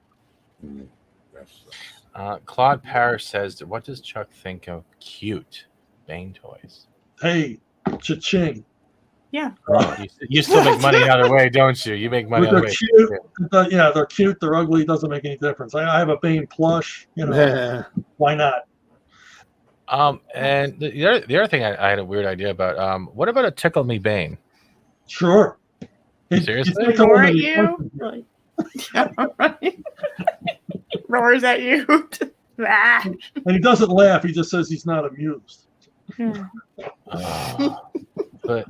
Claude Parrish says, what does Chuck think of cute Bane toys? Hey, cha-ching. Yeah. You still make money either way, don't you? You make money either way. Cute. Yeah, they're cute. They're ugly. It doesn't make any difference. I have a Bane plush. Why not? And the other thing I had a weird idea about. What about a Tickle Me Bane? Sure. Seriously? Roar at you? Roars at you. And he doesn't laugh. He just says he's not amused. But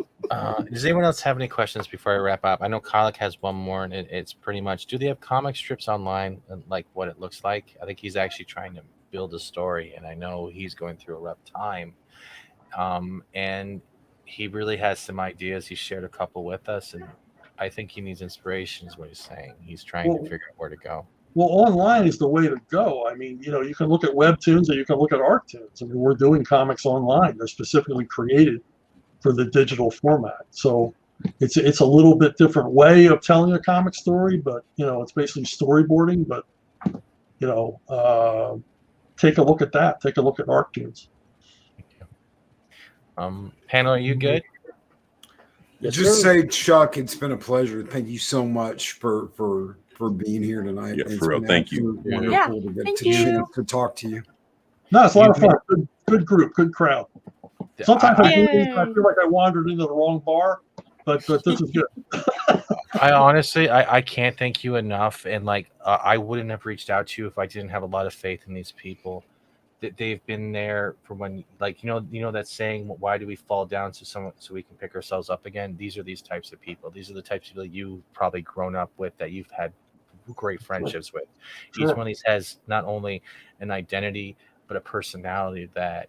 does anyone else have any questions before I wrap up? I know Kyluk has one more, and it's pretty much, do they have comic strips online and like what it looks like? I think he's actually trying to build a story, and I know he's going through a rough time. And he really has some ideas. He shared a couple with us, and I think he needs inspiration is what he's saying. He's trying to figure out where to go. Well, online is the way to go. I mean, you can look at webtoons or you can look at ArcToons. I mean, we're doing comics online. They're specifically created for the digital format. So it's a little bit different way of telling a comic story, but it's basically storyboarding. But take a look at that. Take a look at ArcToons. Panel, are you good? Just say, Chuck, it's been a pleasure. Thank you so much for being here tonight. Yeah, for real. Thank you. Wonderful to get to talk to you. No, it's a lot of fun. Good group, good crowd. Sometimes I feel like I wandered into the wrong bar, but this is good. I honestly, I can't thank you enough. And I wouldn't have reached out to you if I didn't have a lot of faith in these people. That they've been there for when, that saying, why do we fall down so we can pick ourselves up again? These are these types of people. These are the types of people you've probably grown up with, that you've had great friendships with. Sure. Each one of these has not only an identity, but a personality that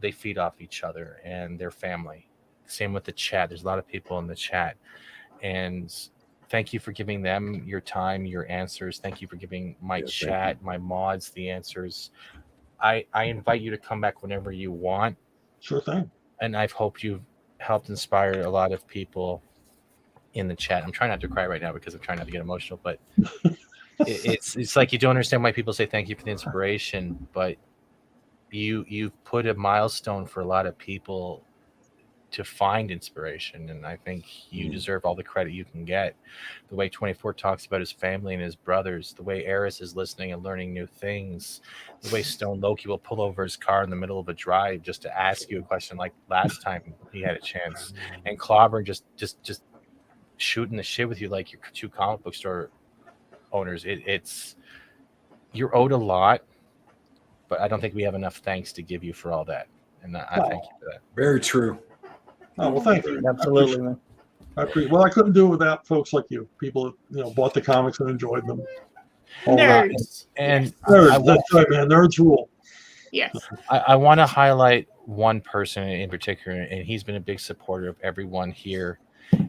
they feed off each other and their family. Same with the chat. There's a lot of people in the chat. And thank you for giving them your time, your answers. Thank you for giving my chat, my mods, the answers. I invite you to come back whenever you want. Sure thing. And I've hoped you've helped inspire a lot of people in the chat. I'm trying not to cry right now because I'm trying not to get emotional, but it's like you don't understand why people say thank you for the inspiration, but you've put a milestone for a lot of people to find inspiration, and I think you deserve all the credit you can get. The way 24 talks about his family and his brothers, the way Eris is listening and learning new things, the way Stone Loki will pull over his car in the middle of a drive just to ask you a question like last time he had a chance, and Clobber just shooting the shit with you like you're two comic book store owners. It's you're owed a lot, but I don't think we have enough thanks to give you for all that, and I thank you for that. Very true. Oh, well, thank you. Absolutely, man. I couldn't do it without folks like you. People that bought the comics and enjoyed them. Nerds. And nerds, that's right, man. Nerds rule. Yes. I want to highlight one person in particular, and he's been a big supporter of everyone here,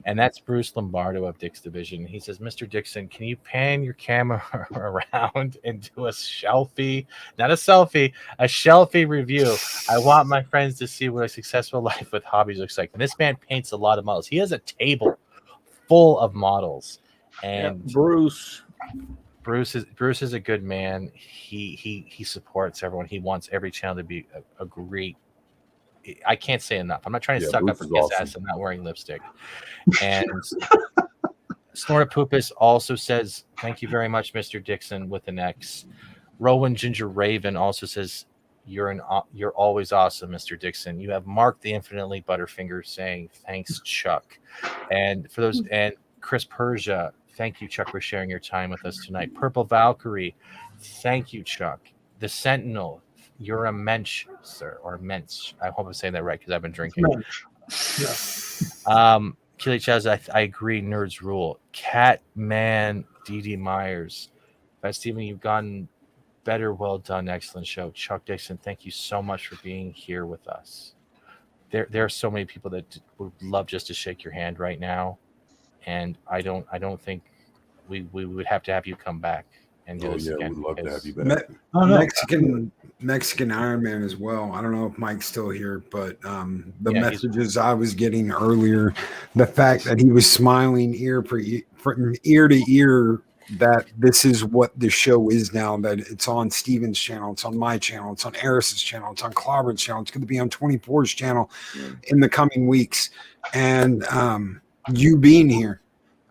and that's Bruce Lombardo of Dick's Division. He says, Mr. Dixon, can you pan your camera around and do a shelfie, not a selfie, a shelfie review? I want my friends to see what a successful life with hobbies looks like. And this man paints a lot of models. He has a table full of models. And Bruce is a good man. He supports everyone. He wants every channel to be a great. I can't say enough. I'm not trying to suck Bruce up or is kiss awesome. ass. I'm not wearing lipstick. And Snortapoopus also says, "Thank you very much, Mr. Dixon," with an X. Rowan Ginger Raven also says, You're always awesome, Mr. Dixon. You have Mark the Infinitely Butterfinger saying, "Thanks, Chuck." And for those, and Chris Persia, thank you, Chuck, for sharing your time with us tonight. Purple Valkyrie, thank you, Chuck. The Sentinel, you're a mensch, sir, or mensch. I hope I'm saying that right because I've been drinking. Yeah. Keely Chaz, I agree. Nerds rule. Catman, D.D. Myers, Steven, you've gotten better. Well done. Excellent show. Chuck Dixon, thank you so much for being here with us. There are so many people that would love just to shake your hand right now, and I don't think we would have to have you come back and do this again. We'd love to have you back. Mexican Iron Man as well. I don't know if Mike's still here, but the messages I was getting earlier, the fact that he was smiling from ear to ear, that this is what the show is now, that it's on Steven's channel, it's on my channel, it's on Eris's channel, it's on Clobber's channel, it's going to be on 24's channel in the coming weeks. And you being here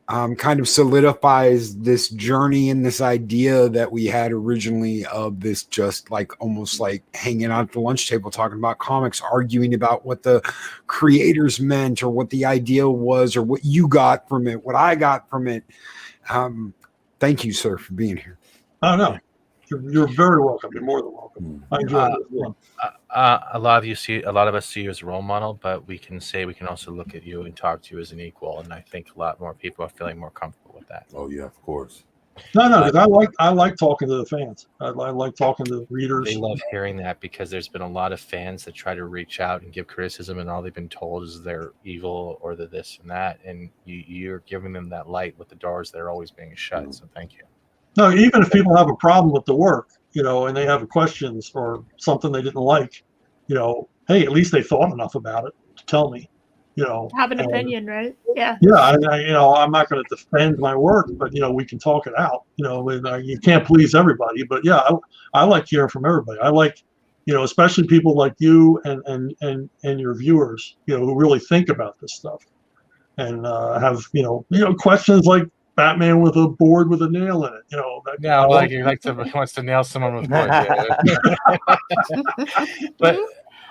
kind of solidifies this journey and this idea that we had originally of this just like almost like hanging out at the lunch table talking about comics, arguing about what the creators meant or what the idea was or what you got from it, what I got from it. Thank you, sir, for being here. Oh, no. You're very welcome. You're more than welcome. I enjoyed it as well. A lot of us see you as a role model, but we can also look at you and talk to you as an equal. And I think a lot more people are feeling more comfortable with that. Oh yeah, of course. No, because I like talking to the fans. I like talking to the readers. They love hearing that because there's been a lot of fans that try to reach out and give criticism, and all they've been told is they're evil or they're this and that. And you're giving them that light with the doors that are always being shut. So thank you. No, even if people have a problem with the work, and they have questions or something they didn't like, hey, at least they thought enough about it to tell me. Have an opinion, right? Yeah. Yeah, I'm not going to defend my work, but we can talk it out. You can't please everybody, but yeah, I like hearing from everybody. I like, especially people like you and your viewers, who really think about this stuff and have questions like Batman with a board with a nail in it. He wants to nail someone with board. But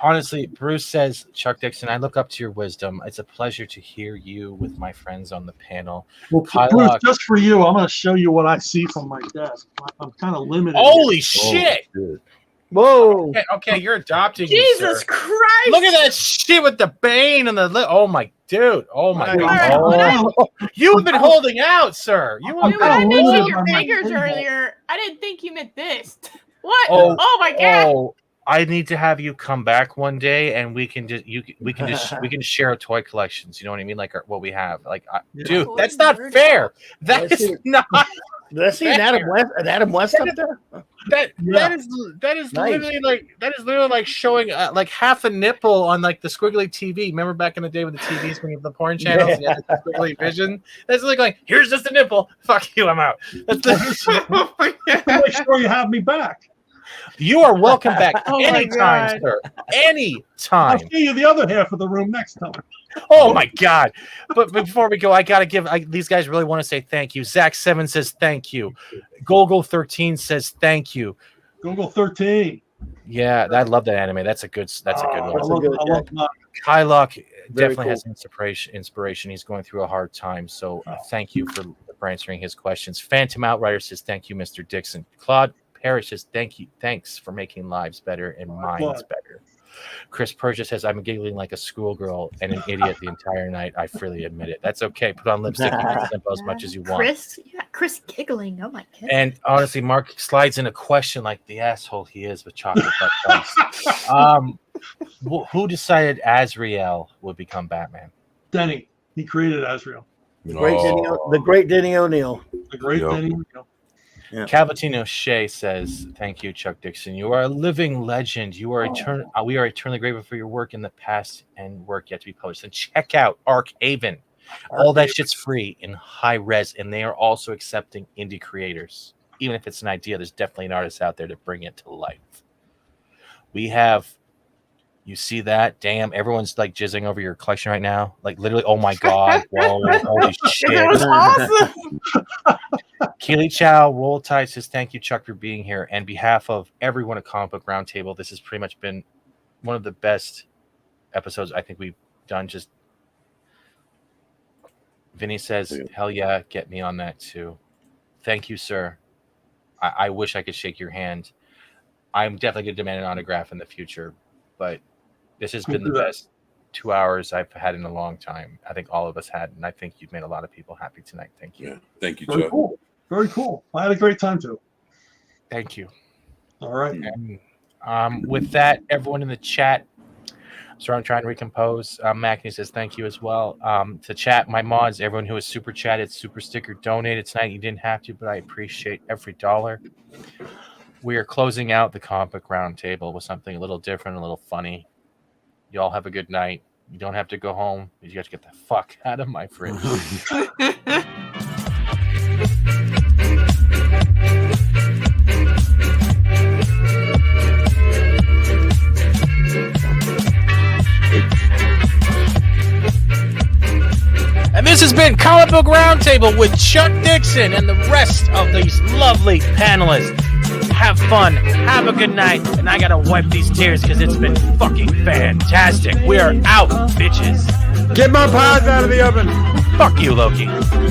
honestly, Bruce says, Chuck Dixon, I look up to your wisdom. It's a pleasure to hear you with my friends on the panel. Well, Bruce, just for you, I'm going to show you what I see from my desk. I'm kind of limited. Holy shit! Whoa! Okay, you're adopting. Jesus Christ! Look at that shit with the bane and the lip. Oh my dude! Oh my god! Oh. You've been holding out, sir. When I mentioned your fingers earlier, I didn't think you meant this. What? Oh my god! Oh, I need to have you come back one day, and we can just share toy collections. You know what I mean? Like what we have. Dude, that's not fair. That is not. Did I see an Adam West up there? That is Nice. literally like showing like half a nipple on like the squiggly TV. Remember back in the day with the TVs when you have the porn channels, and you had the squiggly vision. That's like going, here's just a nipple. Fuck you, I'm out. Make sure you have me back. You are welcome back anytime, sir. Anytime. I'll see you the other half of the room next time. Oh my god! But before we go, I gotta give these guys really want to say thank you. Zach7 says thank you. Golgo13 says thank you. Golgo13. Yeah, I love that anime. That's a good one. I love Kylock definitely has inspiration. He's going through a hard time. So thank you for answering his questions. Phantom Outrider says thank you, Mr. Dixon. Claude Parrish says thanks for making lives better and minds better. Chris Persia says, I'm giggling like a schoolgirl and an idiot the entire night. I freely admit it. That's okay. Put on lipstick and simple as much as you want. Chris giggling. Oh my god. And honestly, Mark slides in a question like the asshole he is with chocolate butt. Who decided Azrael would become Batman? Denny. He created Azrael. The great Denny O'Neil. The great Denny O'Neil. Yeah. Cavatino Shea says, thank you, Chuck Dixon. You are a living legend. You are we are eternally grateful for your work in the past and work yet to be published. And check out Ark Haven. All that shit's free in high res, and they are also accepting indie creators. Even if it's an idea, there's definitely an artist out there to bring it to life. We have, you see that? Damn, everyone's like jizzing over your collection right now. Like literally, oh my god, whoa, holy shit. It was awesome. Keely Chow, Roll Tide says, thank you, Chuck, for being here. And behalf of everyone at Comic Book Roundtable, this has pretty much been one of the best episodes I think we've done. Just Vinny says, hell yeah, get me on that too. Thank you, sir. I wish I could shake your hand. I'm definitely going to demand an autograph in the future, but this has been the best 2 hours I've had in a long time. I think all of us had, and I think you've made a lot of people happy tonight. Thank you. Yeah. Thank you, Very Chuck. cool. Very cool. I had a great time too. Thank you. All right. And, with that, everyone in the chat, so I'm trying to recompose. Mackie says thank you as well. To chat, my mods, everyone who has super chatted, super sticker, donated tonight. You didn't have to, but I appreciate every dollar. We are closing out the Comic Roundtable with something a little different, a little funny. You all have a good night. You don't have to go home. You got to get the fuck out of my fridge. And this has been Comic Book Roundtable with Chuck Dixon and the rest of these lovely panelists. Have fun. Have a good night. And I gotta wipe these tears because it's been fucking fantastic. We are out, bitches. Get my pies out of the oven. Fuck you, Loki.